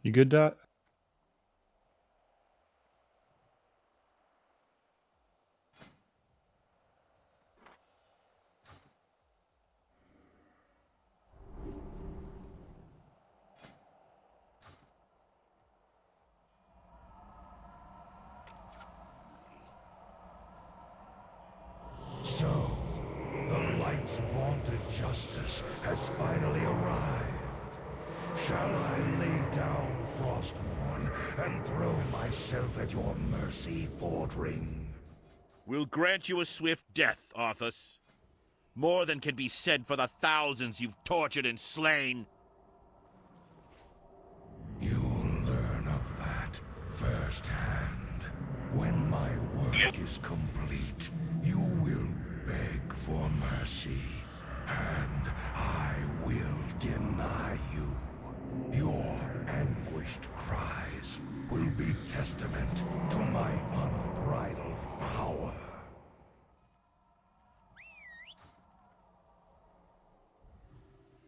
You good, Dot? So, the light's vaunted justice has finally arrived. Shall I lay down Frostmourne and throw myself at your mercy, Fordring? We'll grant you a swift death, Arthas. More than can be said for the thousands you've tortured and slain. You'll learn of that firsthand. When my work is complete, you will beg for mercy, and I will deny you. Your anguished cries will be testament to my unbridled power.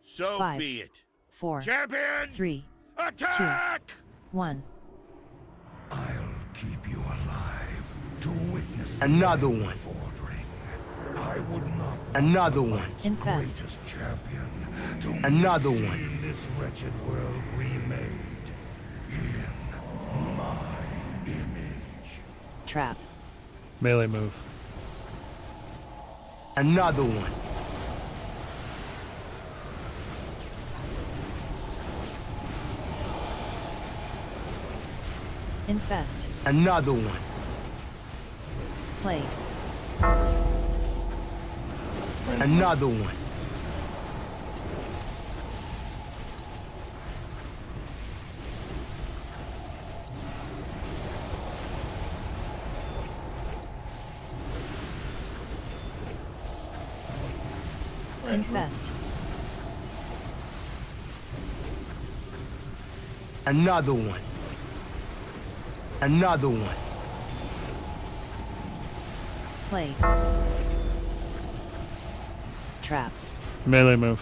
So 5, be it. 4, Champions! 3, Attack! 2, 1. I'll keep you alive to witness Another one. Fordring. I would not Another one. Infest. greatest champion to Another see one. this wretched world remade in my image. Trap. Melee move. Another one. Infest. Another one. Plague. Another one. Infest. Another one. Another one. Plague. Trap. Melee move.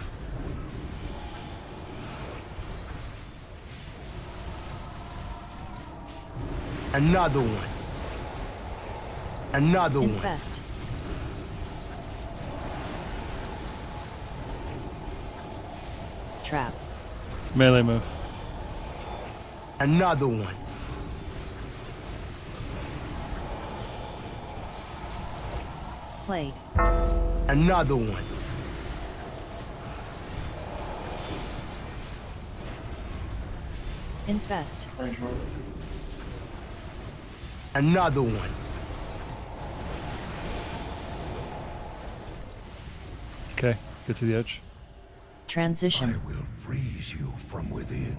Another one. Another one. Infest. Trap. Melee move. Another one. Plague. Another one. Infest. Another one. Okay, get to the edge. Transition. I will freeze you from within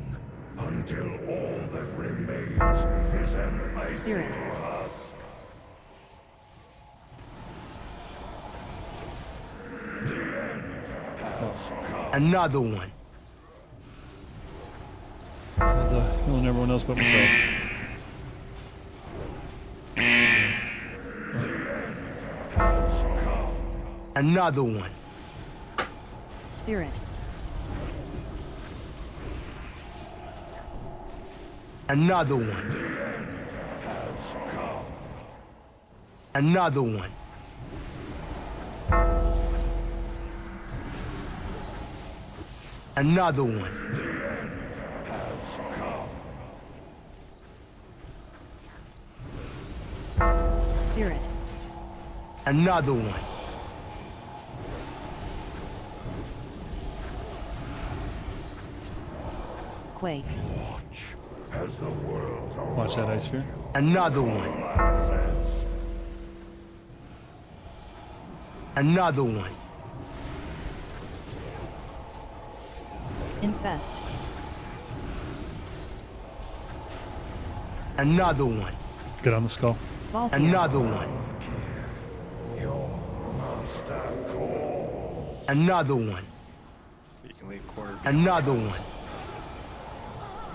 until all that remains is an icy Spirit. husk. The end has come. Another one. Healing everyone else but myself. Another one. Spirit. Another one. Another one. Another one. Spirit. Another one. Quake. Watch as the world Watch that ice sphere. Another one. collapses. Another one. Infest. Another one. Get on the skull. Valkyr. Another one. Your monster calls. Another one. You can leave quarter. Another one.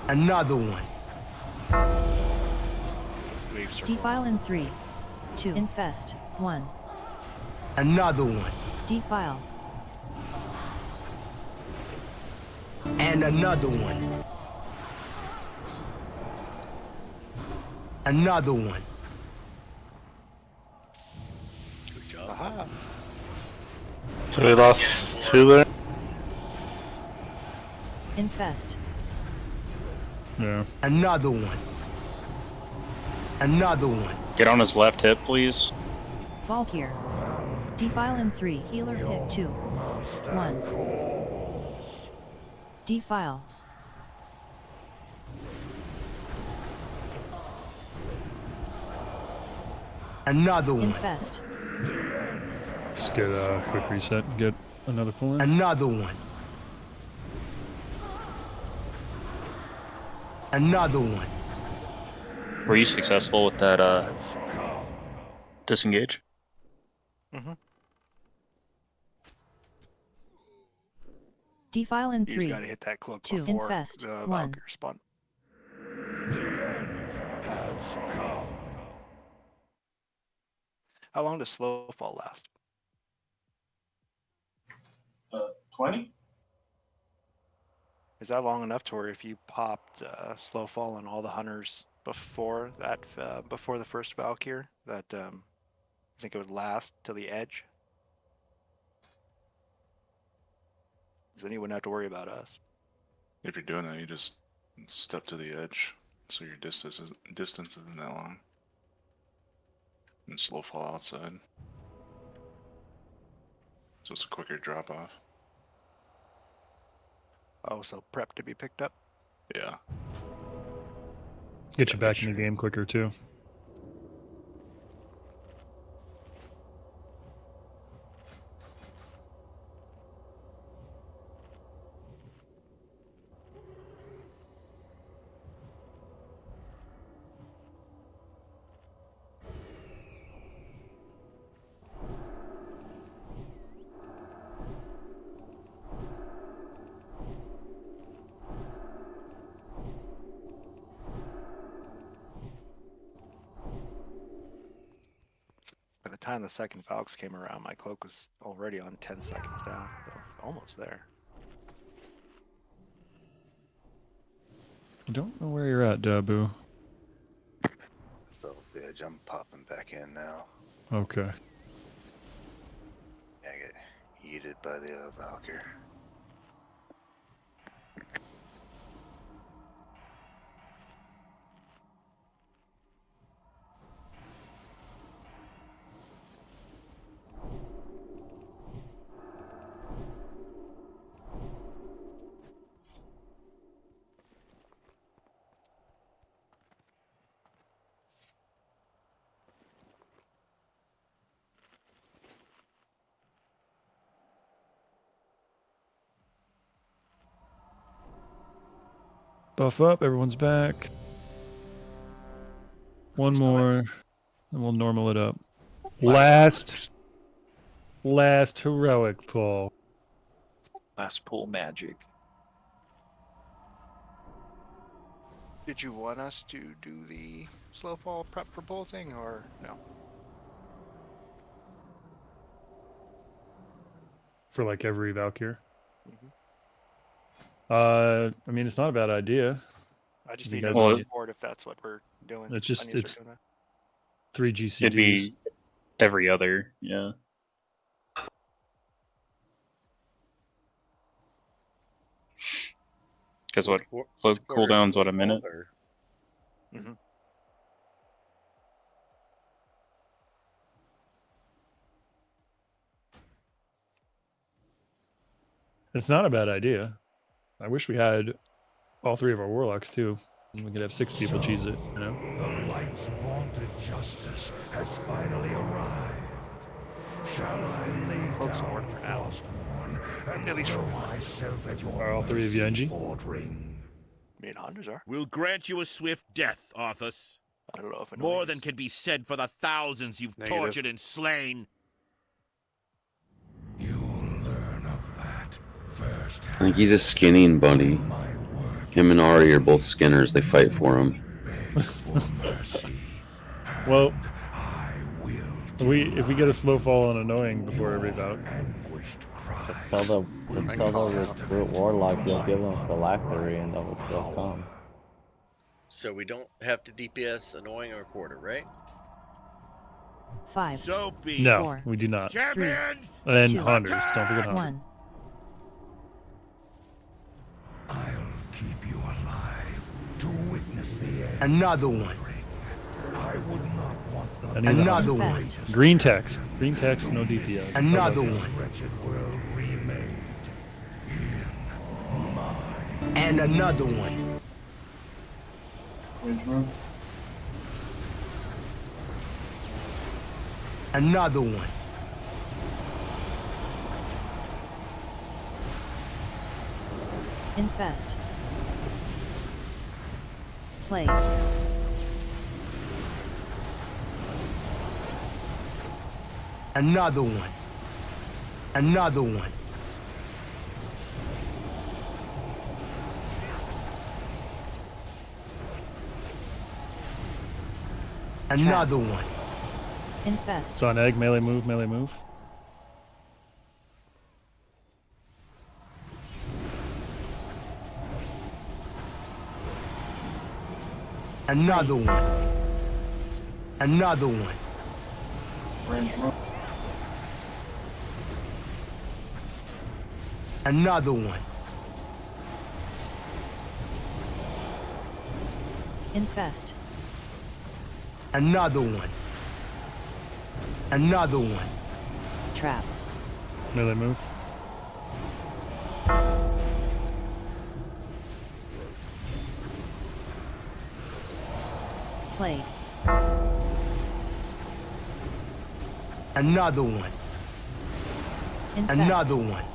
Another one. Leave circle. Defile in 3, 2. Infest. 1. Another one. Defile. And another one. Another one. Good job. Aha. So we lost 2 there. Infest. Yeah. Another one. Another one. Get on his left hip, please. Valkyr. Defile in 3. Healer hit 2. 1. Defile. Another one. Infest. Just get a quick reset and get another pull in. Another one. Another one. Were you successful with that disengage? Mm-hmm. Defile in You 3. just gotta hit that cloak 2. before Infest. the 1. Valkyr spawn. How long does slow fall last? 20? Is that long enough to where if you popped slow fall on all the hunters before that, before the first Valkyr, that I think it would last till the edge? Because then you wouldn't have to worry about us. If you're doing that, you just step to the edge, so your distance isn't that long, and slow fall outside. So it's a quicker drop off. Oh, so prep to be picked up? Yeah. Get you back in the game quicker too. time the second Valks came around, my cloak was already on 10 seconds down. So almost there. I don't know where you're at, Dabu. So, bitch, I'm popping back in now. Okay. I get yeeted by the Valkyr. Buff up, everyone's back. One more, and we'll normal it up. Last heroic pull. Last pull magic. Did you want us to do the slow fall prep for pull thing, or no? For like every Valkyr. Mhm. I mean, it's not a bad idea. I just You need to guys know need- on board if that's what we're doing. It's just I need to it's start doing 3 It'd GCDs. be every other, yeah. Because what cooldown's what, a minute? Mm-hmm. It's not a bad idea. I wish we had all 3 of our warlocks too. And we could have 6 people cheese it, you know? The light's vaunted justice has finally arrived. Shall I lay Cloaks will down work for now. Frostmourne and At least for throw one. myself at your Are all 3 of you mercy, NG? ordering? Me and Hunters are. We'll grant you a swift death, Arthas. I don't know if More than can be said for the thousands you've Negative. tortured and slain. I think he's a skinning buddy. Him and Ari are both skinners. They fight for him. Well, if we get a slow fall and annoying before every bout. Tell the recruit warlock you'll give them phylactery and they'll come. So we don't have to DPS annoying or quarter, right? 5. So be No, 4, we do not. 3, And then 2, Hunters. Don't forget Hunters. 1. Keep you alive to witness the end. Another one. I would not want the I need Another the one. Green text. Green text, no DPS. Another Okay. one. wretched world remade in my And another one. Another one. Infest. Play. Another one. Another one. Another one. Infest. It's on egg, melee move, melee move. Another one. Another one. Another one. Infest. Another one. Another one. Trap. Melee move. Play. Another one. Infest. Another one.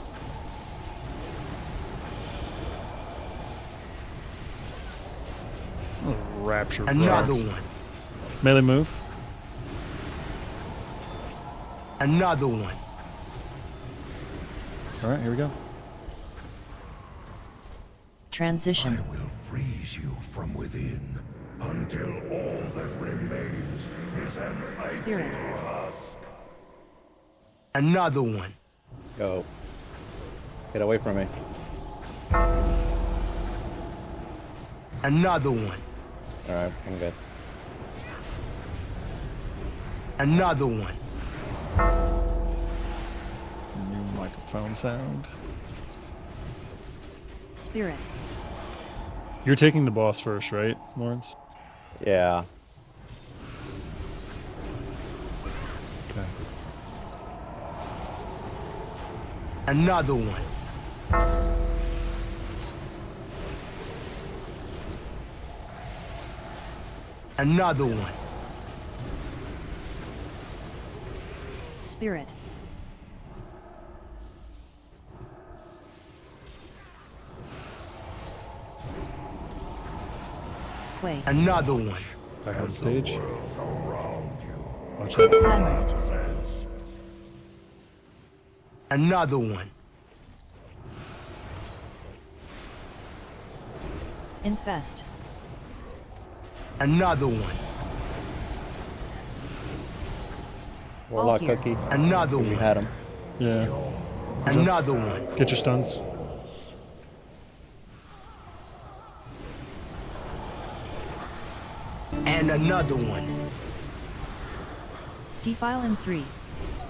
Oh, rapture. Another blast. one. Melee move. Another one. All right, here we go. Transition. I will freeze you from within until all that remains is an icy Spirit. husk. Another one. Go. Get away from me. Another one. Alright, I'm good. Another one. New microphone sound. Spirit. You're taking the boss first, right, Lawrence? Yeah. Okay. Another one. Another one. Spirit. Quake. Another one. Back on stage. Watch out. Silenced. Another one. Infest. Another one. Warlock here. cookie. Another You one. had him. Yeah. Another one. Get your stuns. And another one. Defile in 3,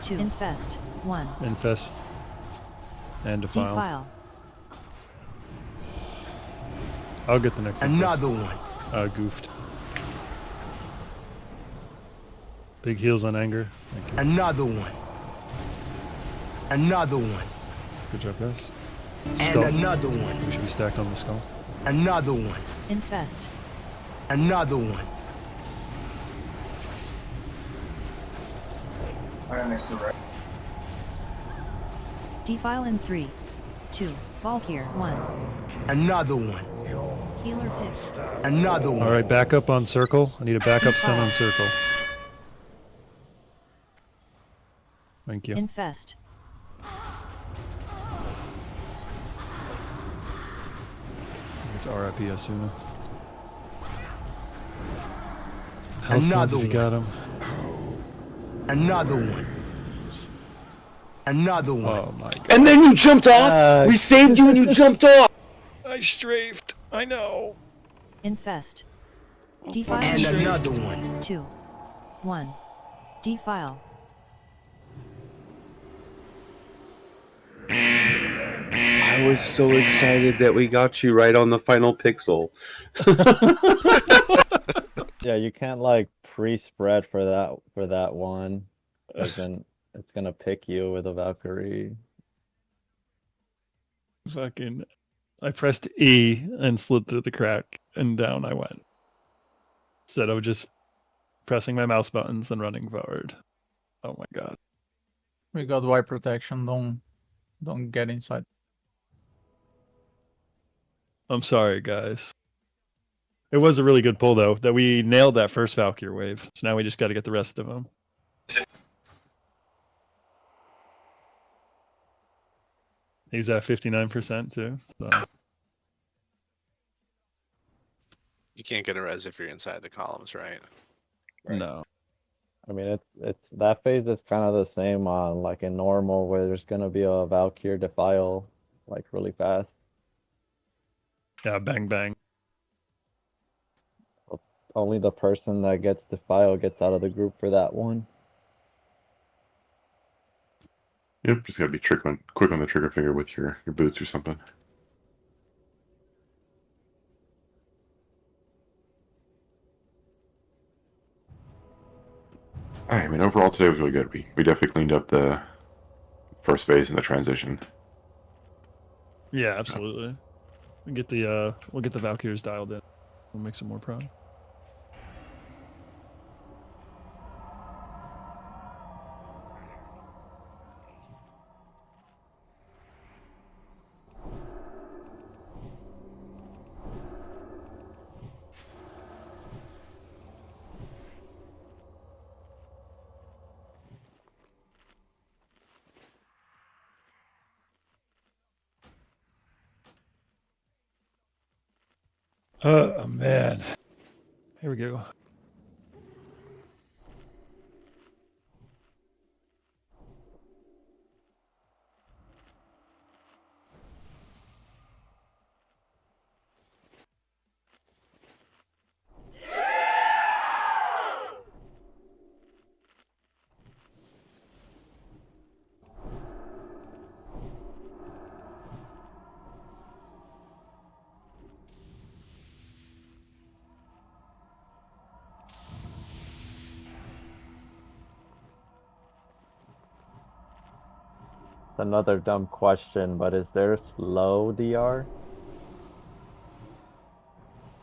2. Infest. 1. Infest. And defile. Defile. I'll get the next Another infest. one. Goofed. Big heals on anger. Thank you. Another one. Another one. Good job, guys. And Skull. another one. We should be stacked on the skull. Another one. Infest. Another one. Right next to red. Defile in 3, 2. Valkyr. 1. Another one. Healer picked. Another one. Alright, back up on circle. I need a backup stun on circle. Thank you. Infest. It's RIP Asuna. House Another if you one. got him. Another one. Another one. Oh my god. And then you jumped off. We saved you and you jumped off. I strafed. I know. Infest. Defile. And in 3, another one. 2. 1. Defile. I was so excited that we got you right on the final pixel. Yeah, you can't like pre-spread for that one. Because then it's gonna pick you with a Valkyrie. Fucking. I pressed E and slid through the crack and down I went. Instead of just pressing my mouse buttons and running forward. Oh my god. We got Y protection. Don't get inside. I'm sorry, guys. It was a really good pull, though, that we nailed that first Valkyr wave. So now we just got to get the rest of them. He's at 59% too. So. You can't get a res if you're inside the columns, right? No. I mean, it's that phase is kind of the same on like in normal where there's gonna be a Valkyr defile like really fast. Yeah, bang bang. Only the person that gets defile gets out of the group for that one. Yep, just gotta be quick on the trigger finger with your boots or something. I mean, overall today was really good. We definitely cleaned up the first phase and the transition. Yeah, absolutely. We'll get the Valkyrs dialed in. We'll make some more prog. Oh man. Here we go. another dumb question, but is there slow DR?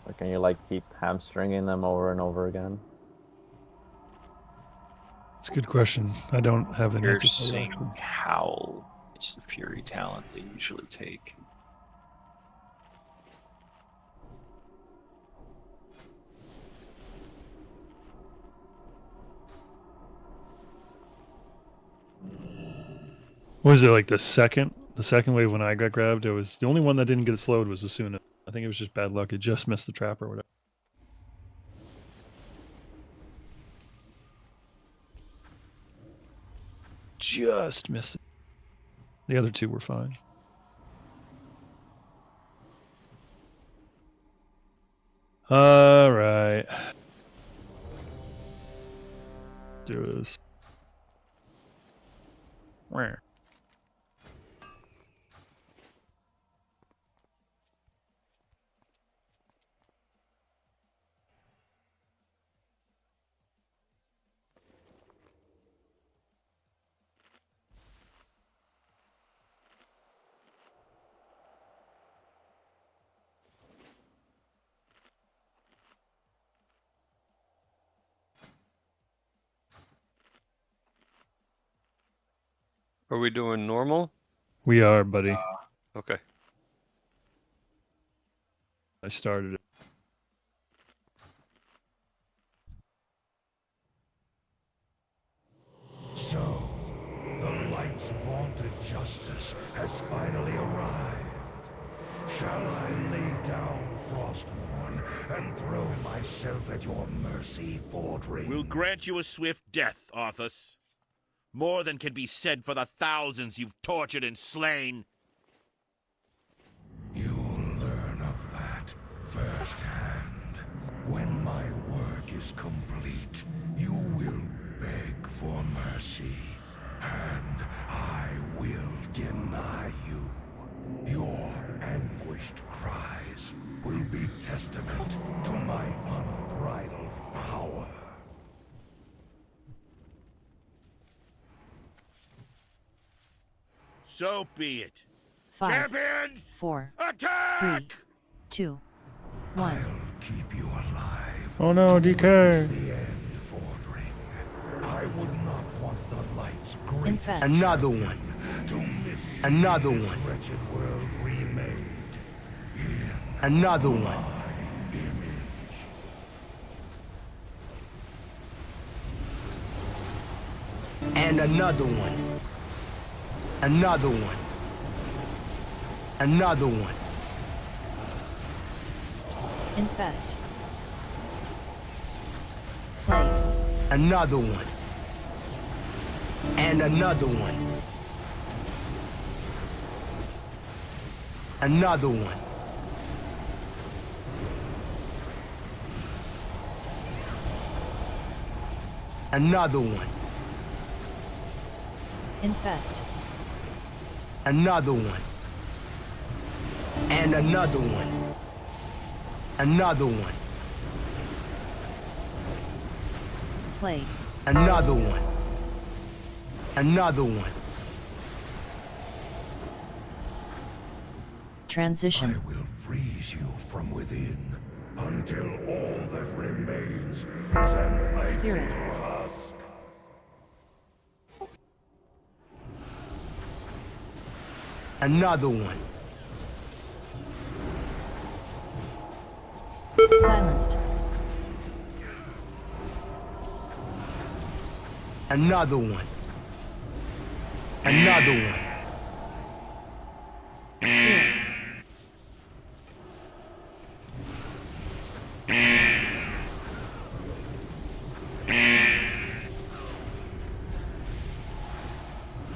Or can you like keep hamstringing them over and over again? It's a good question. I don't have an You're answer for that. seeing Actually. how it's the Fury talent they usually take. Was it like the second wave when I got grabbed? It was the only one that didn't get slowed was Asuna. I think it was just bad luck. It just missed the trap or whatever. Just missed it. The other two were fine. All right. Do this. Where? Are we doing normal? We are, buddy. Okay. I started it. So, the light's vaunted justice has finally arrived. Shall I lay down Frostmourne and throw myself at your mercy, Fordring? We'll grant you a swift death, Arthas. More than can be said for the thousands you've tortured and slain. You'll learn of that firsthand. When my work is complete, you will beg for mercy, and I will deny you. Your anguished cries will be testament to my unbridled power. So be it. 5, Champions, 4, attack! 3, 2, 1. Keep you alive. Oh no, DK. The end, Fordring. I would not want the light's greatest Infest. Another one. to miss Another this one. wretched world remade in Another one. my image. And another one. Another one. Another one. Infest. Plague. Another one. And another one. Another one. Another one. Infest. Another one. And another one. Another one. Plague. Another one. Another one. Transition. I will freeze you from within until all that remains is an icy Spirit. husk. Another one. Silenced. Another one. Another one.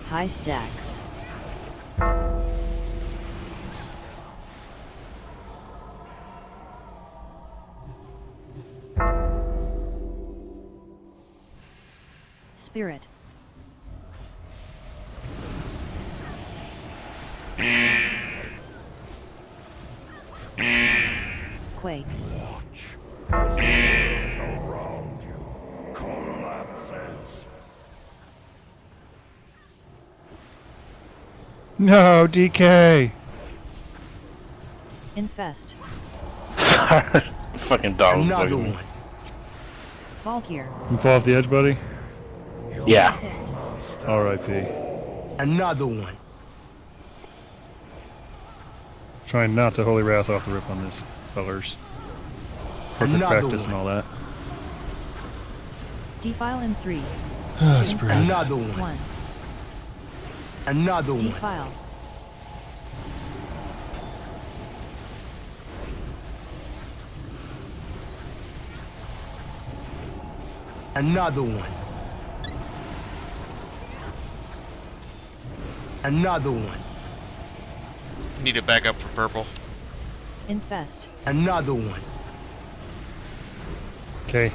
High stacks. Spirit. Quake. Watch as the world around you collapses. No, DK. Infest. Fucking dog. Another one. Valkyr. You fall off the edge, buddy? Yeah. R.I.P. Another one. Trying not to Holy Wrath off the rip on this, fellers. Perfect Another practice one. and all that. Defile in 3. Spirit. Another one. Another one. Defile. Another one. Another one. Need to back up for purple. Infest. Another one. Okay.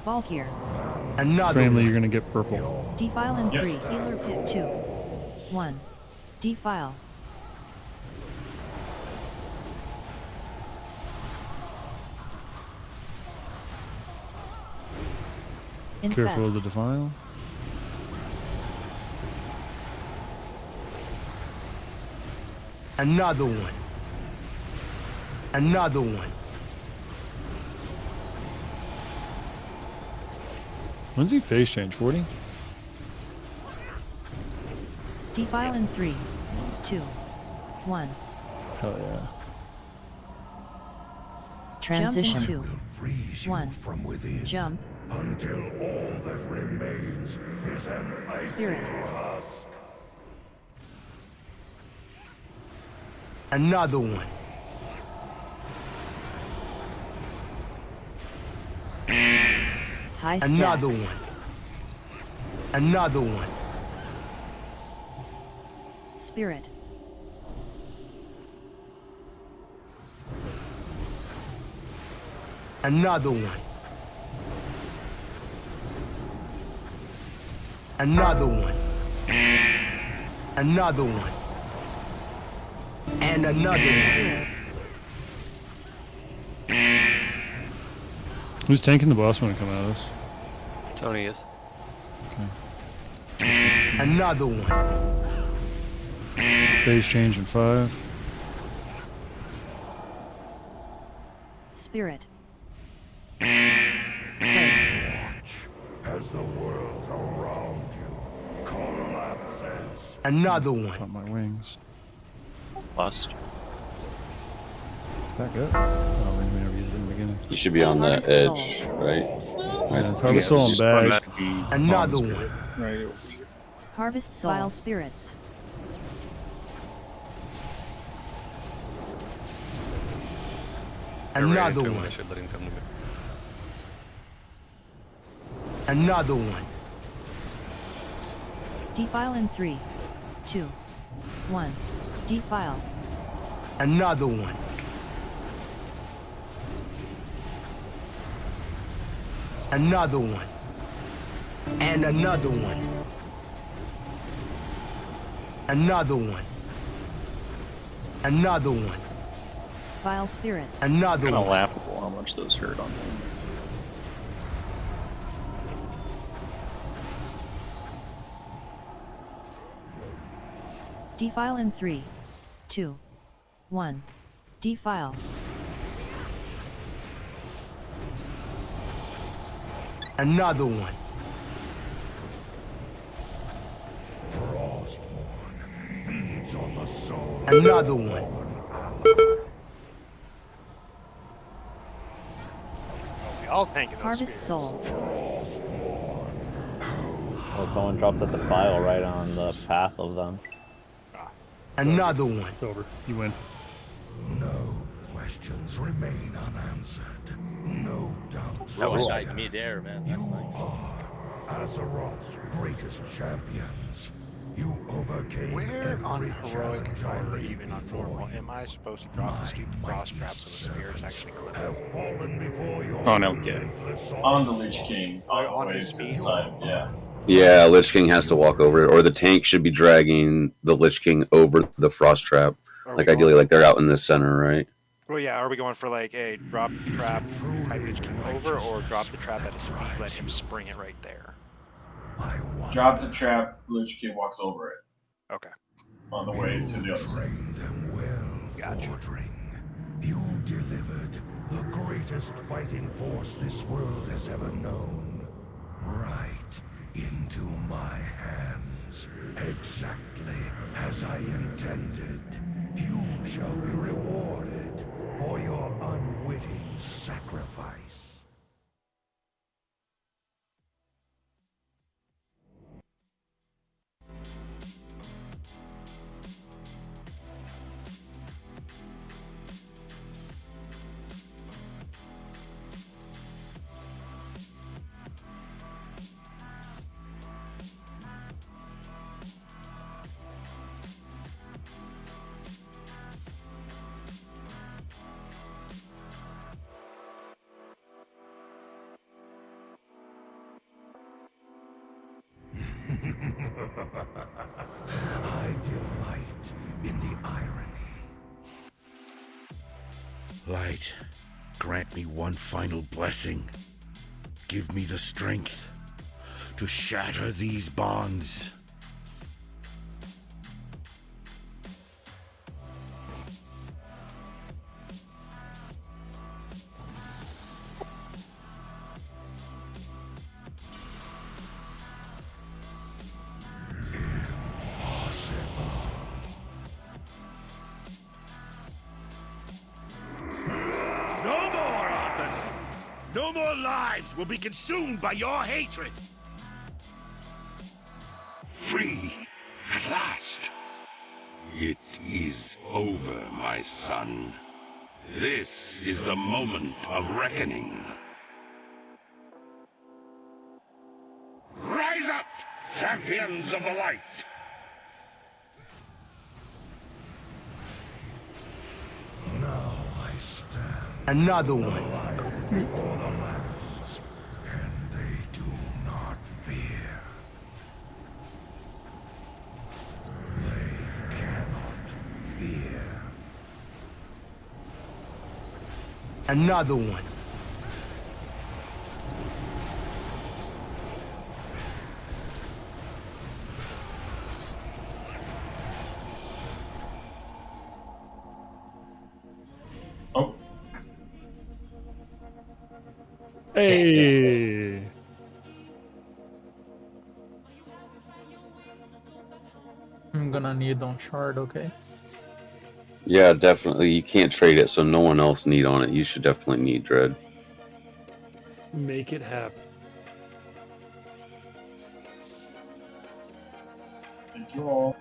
Valkyr. Another Family, one. you're gonna get purple. Defile in 3. Healer pit 2. 1. Defile. Infest. Careful of the defile. Another one. Another one. When's he face change? 40? Defile in 3. 2. 1. Hell yeah. Transition. I 2. will freeze you 1. from within. Jump. Until all that remains is an icy Spirit. husk. Another one. High Another stacks. one. Another one. Spirit. Another one. Another one. Another one. And another one. Who's tanking the boss when it comes out of this? Tony is. Another one. Phase change in 5. Spirit. As the world around you collapses. Another one. Pop my wings. Bust. Back up. Oh, we never used it in the beginning. You should be on the edge, right? Yeah, Harvest Soul and bag. Another one. Right over here. Harvest Vile Spirits. Another one. I should let him come to me. Another one. Defile in 3. 2. 1. Defile. Another one. Another one. And another one. Another one. Another one. Vile Spirits. Another Kind of one. laughable how much those hurt on him. Defile in 3. 2. 1. Defile. Another one. Frostborn feeds on the soul. Another one. We all tanking those Harvest spirits. Soul. Oh, someone dropped a defile right on the path of them. Another one. It's over. You win. No questions remain unanswered. No doubts. That was like mid-air, man. That's nice. Are Azeroth's greatest champions. You overcame Where on every heroic challenge I or laid even on before normal you. am I supposed to drop the stupid frost traps so the spirits actually clip Have it? fallen before your Oh, no, get it. relentless On the Lich King. On his speed. Yeah. Yeah, Lich King has to walk over it, or the tank should be dragging the Lich King over the frost trap. Are we Like going- ideally, like they're out in the center, right? Well, yeah, are we going for like a drop trap by Lich King over, or drop the trap at his feet, let him spring it right there? Drop the trap. Lich King walks over it. Okay. On the way to the other side. Gotcha. You delivered the greatest fighting force this world has ever known. Right into my hands. Exactly as I intended. You shall be rewarded for your unwitting sacrifice. I delight in the irony. Light, grant me one final blessing. Give me the strength to shatter these bonds. No more, Arthas! No more lives will be consumed by your hatred! Free, at last. It is over, my son. This is the moment of reckoning. Rise up, champions of the light! Now I stand. Another one. Before the lands, and they do not fear. They cannot fear. Another one. Oh. Hey. I'm gonna need on shard, okay? Yeah, definitely. You can't trade it, so no one else need on it. You should definitely need Dread. Make it happen. Thank you all.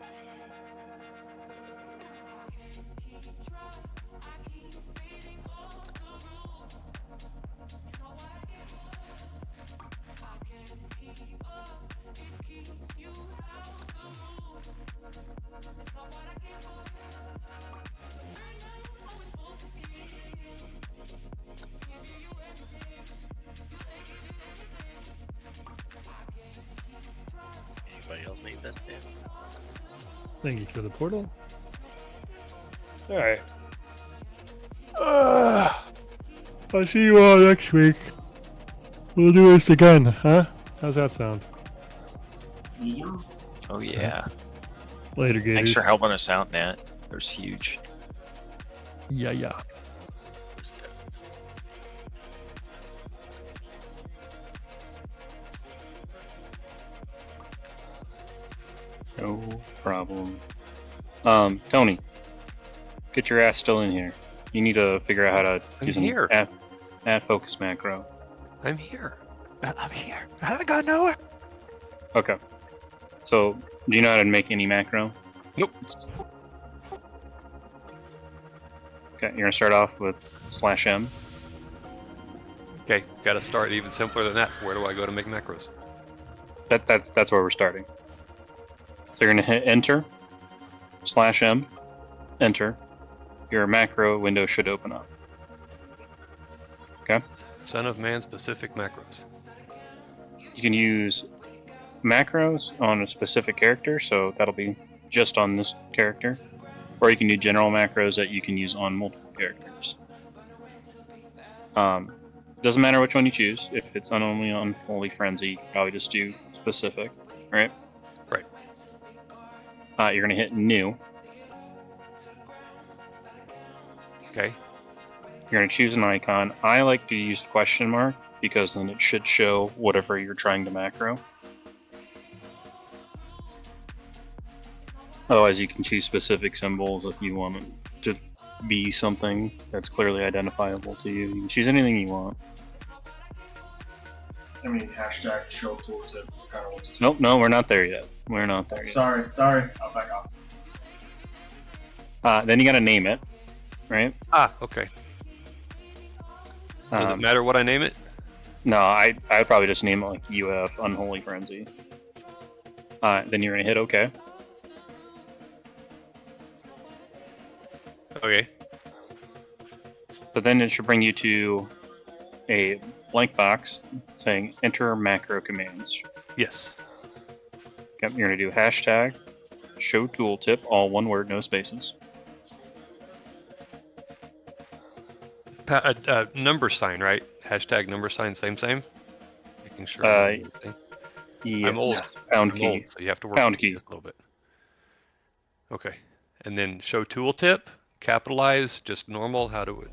Anybody else need that stamp? Thank you for the portal. Alright. I'll see you all next week. We'll do this again, huh? How's that sound? Oh yeah. Later, Gators. Thanks for helping us out, Nat. That was huge. Yeah. No problem. Tony, get your ass still in here. You need to figure out how to use an add focus macro. I'm here. I'm here. I haven't gone nowhere. Okay. So, do you know how to make any macro? Nope. Okay, you're gonna start off with /M. Okay, gotta start even simpler than that. Where do I go to make macros? That's where we're starting. So you're gonna hit enter, /M, enter. Your macro window should open up. Okay? Son of man specific macros. You can use macros on a specific character, so that'll be just on this character. Or you can do general macros that you can use on multiple characters. Doesn't matter which one you choose. If it's only on Holy Frenzy, you can probably just do specific, right? Right. You're gonna hit new. Okay. You're gonna choose an icon. I like to use the question mark because then it should show whatever you're trying to macro. Otherwise, you can choose specific symbols if you want it to be something that's clearly identifiable to you. You can choose anything you want. I mean, hashtag show tooltip kind of works too. Nope, no, we're not there yet. We're not there yet. Sorry, I'll back off. Then you gotta name it, right? Ah, okay. Does it matter what I name it? No, I'd probably just name it like UF Unholy Frenzy. Then you're gonna hit OK. Okay. So then it should bring you to a blank box saying enter macro commands. Yes. Okay, you're gonna do hashtag show tooltip, all one word, no spaces. Number sign, right? Hashtag number sign, same. Making sure. Yes, I'm old. Pound I'm key. old, so you have to work Pound with key. this a little bit. Okay, and then show tooltip, capitalize, just normal. How do it?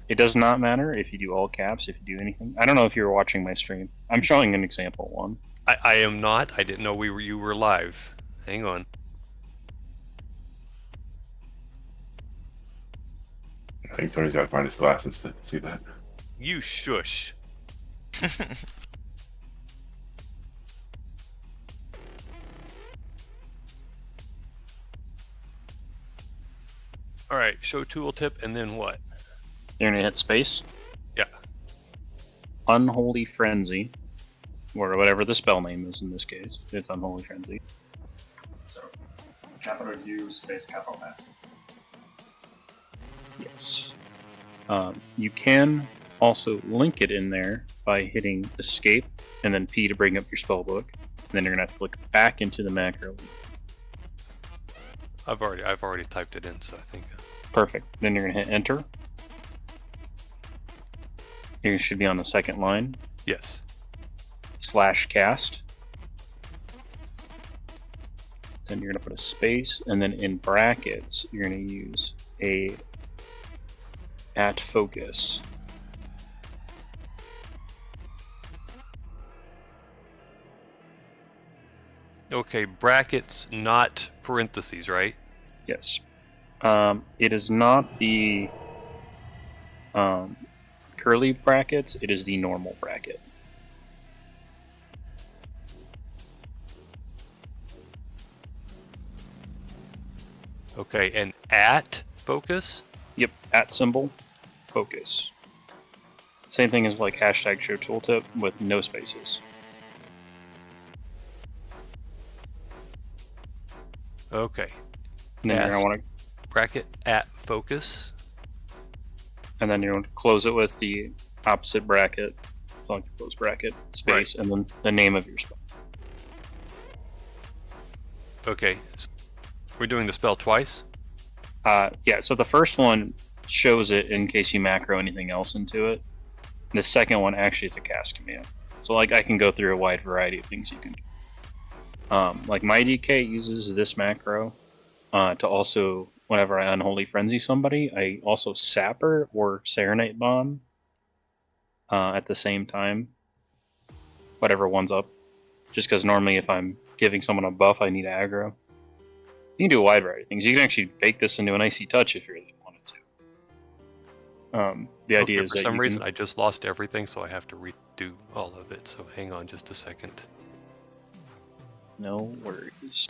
It does not matter if you do all caps, if you do anything. I don't know if you were watching my stream. I'm showing an example one. I am not. I didn't know you were live. Hang on. I think Tony's got to find his glasses to see that. You shush. All right, show tooltip, and then what? You're gonna hit space. Yeah. Unholy Frenzy, or whatever the spell name is in this case. It's Unholy Frenzy. So, capital U space capital F. Yes. You can also link it in there by hitting escape and then P to bring up your spellbook. And then you're gonna have to click back into the macro. I've already typed it in, so I think. Perfect. Then you're gonna hit enter. You should be on the second line. Yes. /cast. Then you're gonna put a space, and then in brackets you're gonna use a @focus. Okay, brackets, not parentheses, right? Yes. It is not the curly brackets, it is the normal bracket. Okay, and at focus? Yep, @ symbol, focus. Same thing as like hashtag show tooltip with no spaces. Okay. And then you're gonna want to bracket at focus. And then you're going to close it with the opposite bracket, like the close bracket, space, and then the name of your spell. Okay. So we're doing the spell twice? Yeah, so the first one shows it in case you macro anything else into it. The second one actually is a cast command. So like I can go through a wide variety of things you can do. Like my DK uses this macro to also, whenever I Unholy Frenzy somebody, I also Sapper or Serenite Bomb at the same time. Whatever one's up. Just because normally if I'm giving someone a buff, I need aggro. You can do a wide variety of things. You can actually bake this into an Icy Touch if you really wanted to. The idea is for that some you reason can... I just lost everything, so I have to redo all of it. So hang on just a second. No worries.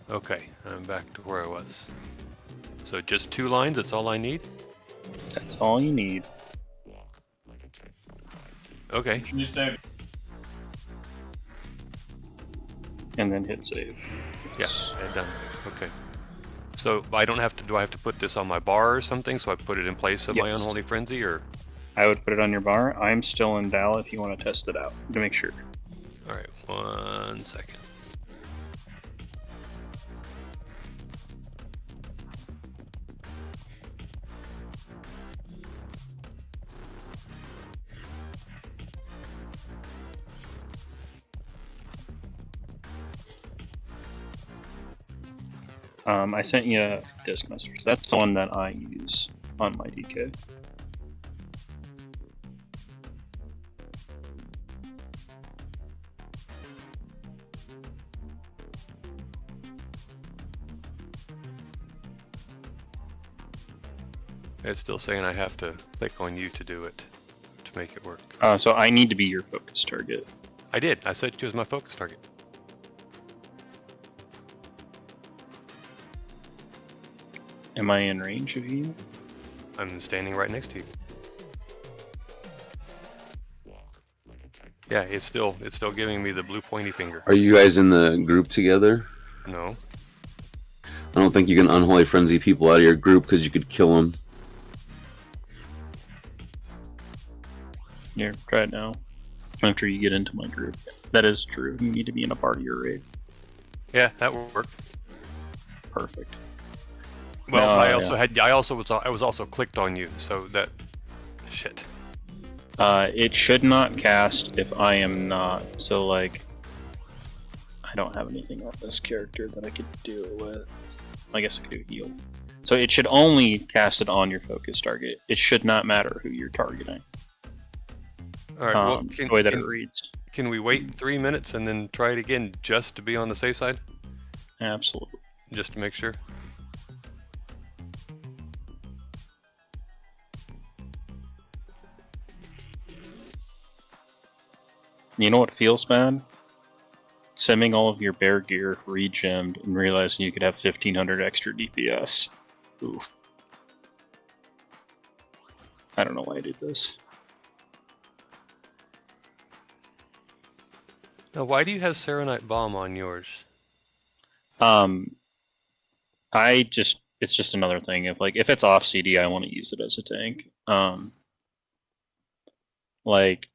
Okay, I'm back to where I was. So just 2 lines, that's all I need? That's all you need. Okay. You say and then hit save. Yeah, done. Okay. So I don't have to. Do I have to put this on my bar or something? So I put it in place of my Yes. Unholy Frenzy, or? I would put it on your bar. I'm still in Dal if you want to test it out to make sure. All right, 1 second. I sent you a disc message. That's the one that I use on my DK. It's still saying I have to click on you to do it, to make it work. So I need to be your focus target. I did. I said choose my focus target. Am I in range of you? I'm standing right next to you. Yeah, it's still giving me the blue pointy finger. Are you guys in the group together? No. I don't think you can unholy frenzy people out of your group because you could kill them. Here, try it now. After you get into my group. That is true. You need to be in a party or raid. Yeah, that will work. Perfect. Well, I was also clicked on you, so that shit. It should not cast if I am not. So like, I don't have anything on this character that I could do it with. I guess I could do heal. So it should only cast it on your focus target. It should not matter who you're targeting. All right. Well, the way that it reads. Can we wait 3 minutes and then try it again just to be on the safe side? Absolutely. Just to make sure. You know what feels bad? Simming all of your bear gear re-gemmed and realizing you could have 1500 extra DPS. Oof. I don't know why I did this. Now, why do you have Serenite Bomb on yours? It's just another thing. If it's off CD, I want to use it as a tank. Like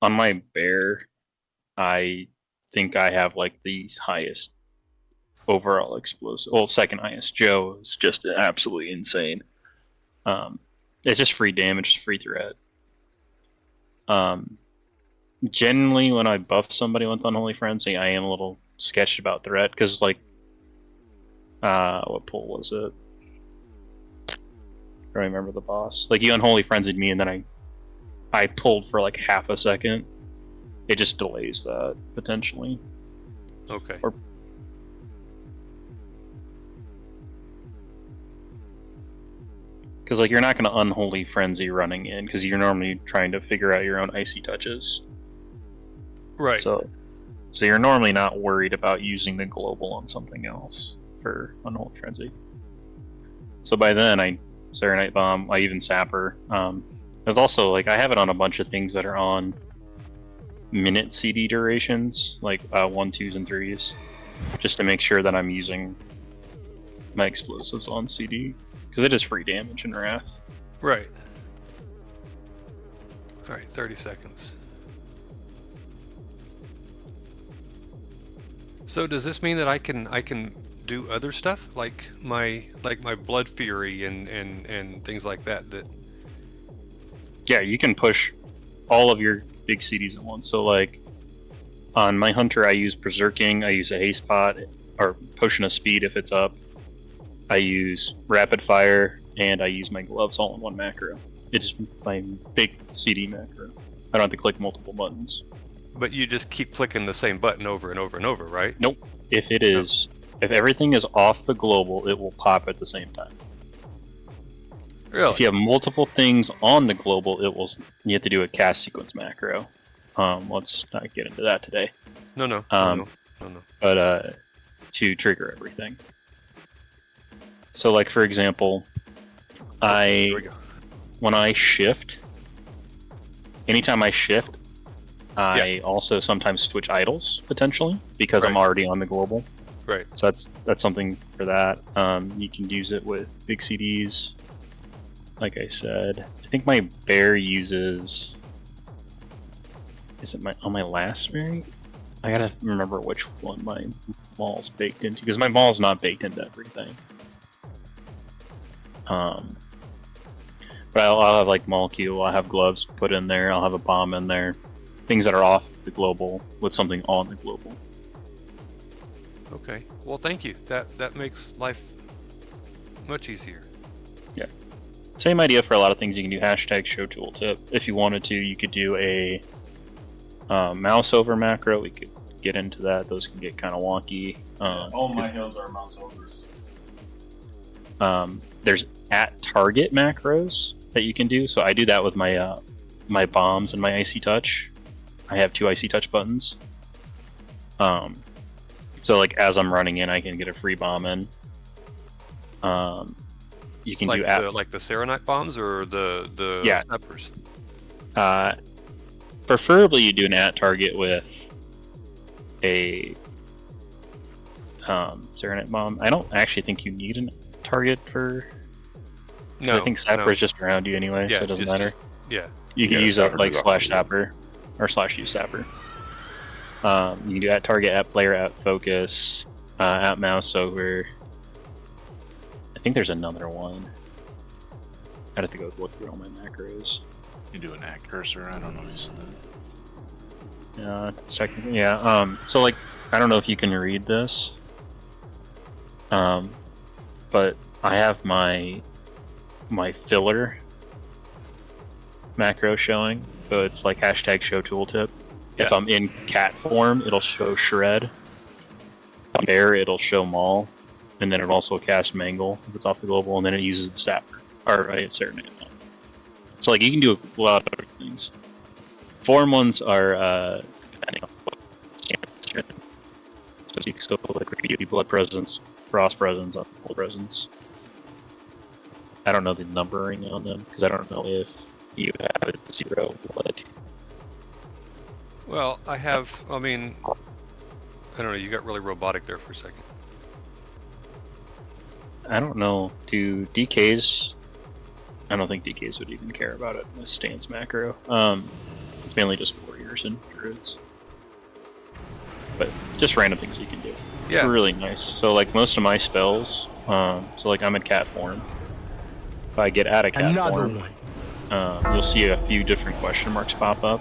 on my bear, I think I have like the highest overall explosive. Well, second highest. Joe is just absolutely insane. It's just free damage, free threat. Generally, when I buff somebody with Unholy Frenzy, I am a little sketched about threat because, like, what pull was it? I don't remember the boss. Like, you Unholy Frenzied me, and then I pulled for like half a second. It just delays that potentially. Okay. Because like you're not going to Unholy Frenzy running in because you're normally trying to figure out your own icy touches. Right. So you're normally not worried about using the global on something else for Unholy Frenzy. So by then I Serenite Bomb, I even Sapper. There's also like I have it on a bunch of things that are on minute CD durations, like 1, 2s, and 3s, just to make sure that I'm using my explosives on CD because it is free damage in Wrath. Right. All right, 30 seconds. So does this mean that I can do other stuff like my Blood Fury and things like that? Yeah, you can push all of your big CDs at once. So like on my Hunter, I use Berserking, I use a Haste Pot or Potion of Speed if it's up. I use Rapid Fire and I use my gloves all in one macro. It's my big CD macro. I don't have to click multiple buttons. But you just keep clicking the same button over and over and over, right? Nope. If everything is off the global, it will pop at the same time. Really? If you have multiple things on the global, you have to do a cast sequence macro. Let's not get into that today. No. But to trigger everything. So like for example, when I shift, anytime I shift, I also sometimes switch idols potentially because I'm already on the global. Right. So that's something for that. You can use it with big CDs. Like I said, I think my bear uses. Is it on my last variant? I gotta remember which one my mall's baked into because my mall's not baked into everything. But I'll have like molecule. I'll have gloves put in there. I'll have a bomb in there. Things that are off the global with something on the global. Okay. Well, thank you. That makes life much easier. Yeah. Same idea for a lot of things. You can do hashtag show tooltip. If you wanted to, you could do a mouse over macro. We could get into that. Those can get kind of wonky. All my hills are mouse overs. There's at target macros that you can do. So I do that with my my bombs and my icy touch. I have 2 icy touch buttons. So like as I'm running in, I can get a free bomb in. You can like do like the Serenite bombs or the snappers. Preferably you do an at target with a Serenite bomb. I don't actually think you need a target for. No, I think Sapper is just around you anyway, so it doesn't matter. You can use up like slash Sapper or slash use Sapper. You can do at target, at player, at focus, at mouse over. I think there's another one. I'd have to go look through all my macros. You do an at cursor. I don't know if you said that. Yeah, it's technically so like I don't know if you can read this. But I have my filler macro showing, so it's like hashtag show tooltip. If I'm in cat form, it'll show shred. On bear, it'll show maul, and then it'll also cast mangle if it's off the global, and then it uses sapper or a certain. So like you can do a lot of other things. Form ones are depending on what so you can still like repeat blood presence, frost presence, unfold presence. I don't know the numbering on them because I don't know if you have it 0 blood. Well, I have. I mean, I don't know. You got really robotic there for a second. I don't know. Do DKs? I don't think DKs would even care about it in a stance macro. It's mainly just warriors and druids. But just random things you can do. Yeah. It's really nice. So like most of my spells, so like I'm in cat form. If I get out of cat form, you'll see a few different question marks pop up.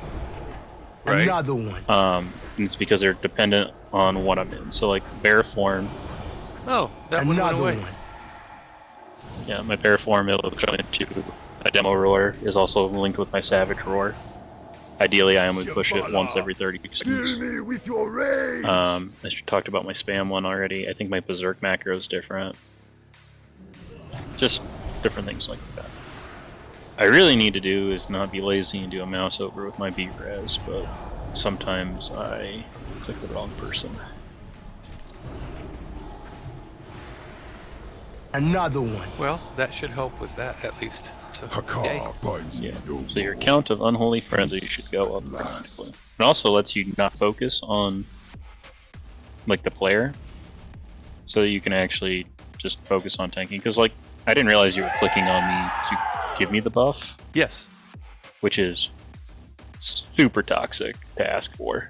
Right. Another one. And it's because they're dependent on what I'm in. So like bear form. Oh, that one went away. Yeah, my bear form it'll go into a demo roar is also linked with my savage roar. Ideally, I only push it once every 30 seconds. Me with your rage. I talked about my spam one already. I think my berserk macro is different. Just different things like that. I really need to do is not be lazy and do a mouse over with my beat res, but sometimes I click the wrong person. Another one. Well, that should help with that at least. So, yay. Yeah. So your count of unholy frenzy should go up dramatically. It also lets you not focus on like the player, so that you can actually just focus on tanking. Because like I didn't realize you were clicking on me to give me the buff. Yes. Which is super toxic to ask for.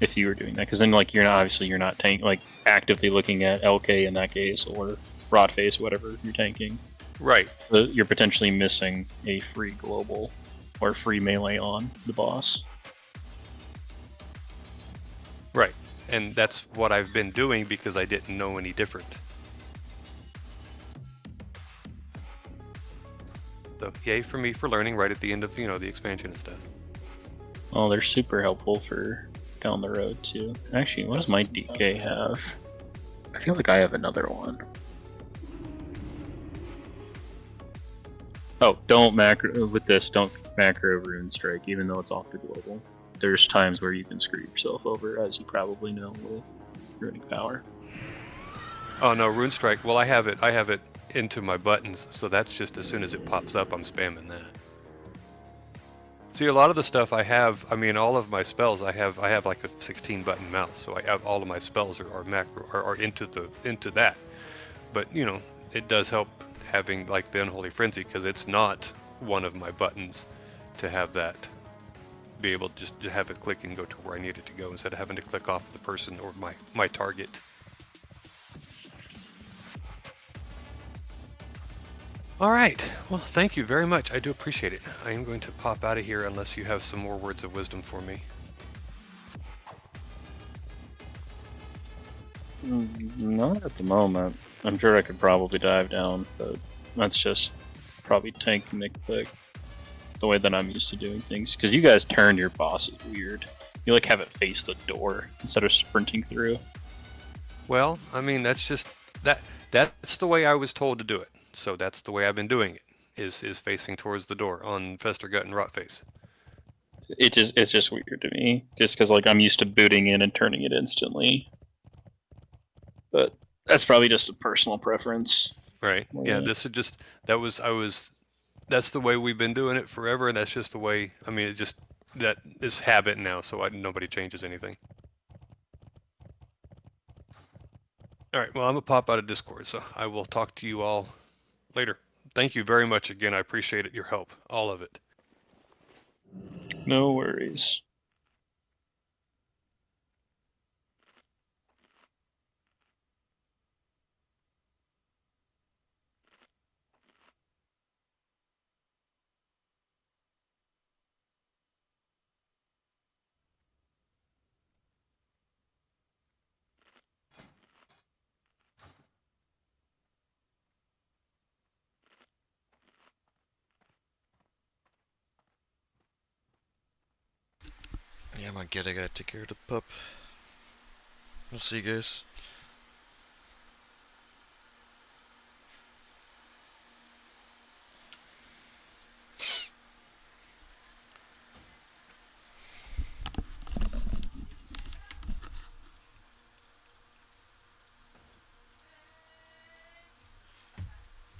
If you were doing that, because then like you're not like actively looking at LK in that case or rot face, whatever you're tanking. Right. So you're potentially missing a free global or free melee on the boss. Right. And that's what I've been doing because I didn't know any different. So yay for me for learning right at the end of the expansion and stuff. Oh, they're super helpful for down the road too. Actually, what does my DK have? I feel like I have another one. Oh, don't macro with this. Don't macro Rune Strike, even though it's off the global. There's times where you can screw yourself over, as you probably know with runic power. Oh no, Rune Strike. Well, I have it into my buttons, so that's just as soon as it pops up, I'm spamming that. See, a lot of the stuff I have, I mean, all of my spells, I have like a 16 button mouse, so I have all of my spells are macro are into that. But you know, it does help having like the Unholy Frenzy because it's not one of my buttons to have that be able to just to have it click and go to where I need it to go instead of having to click off the person or my target. All right. Well, thank you very much. I do appreciate it. I am going to pop out of here unless you have some more words of wisdom for me. Not at the moment. I'm sure I could probably dive down, but that's just probably tank McPick. The way that I'm used to doing things. Because you guys turn your bosses weird. You like have it face the door instead of sprinting through. Well, I mean, that's just that's the way I was told to do it. So that's the way I've been doing it. Is facing towards the door on Festergut and Rotface. It's just weird to me. Just because like I'm used to booting in and turning it instantly. But that's probably just a personal preference. Right. Yeah, this is just that's the way we've been doing it forever, and that's just the way. I mean, it just that is habit now, so nobody changes anything. All right. Well, I'm gonna pop out of Discord, so I will talk to you all later. Thank you very much again. I appreciate it. Your help, all of it. No worries. Yeah, I'm gonna get. I gotta take care of the pup. I'll see you guys.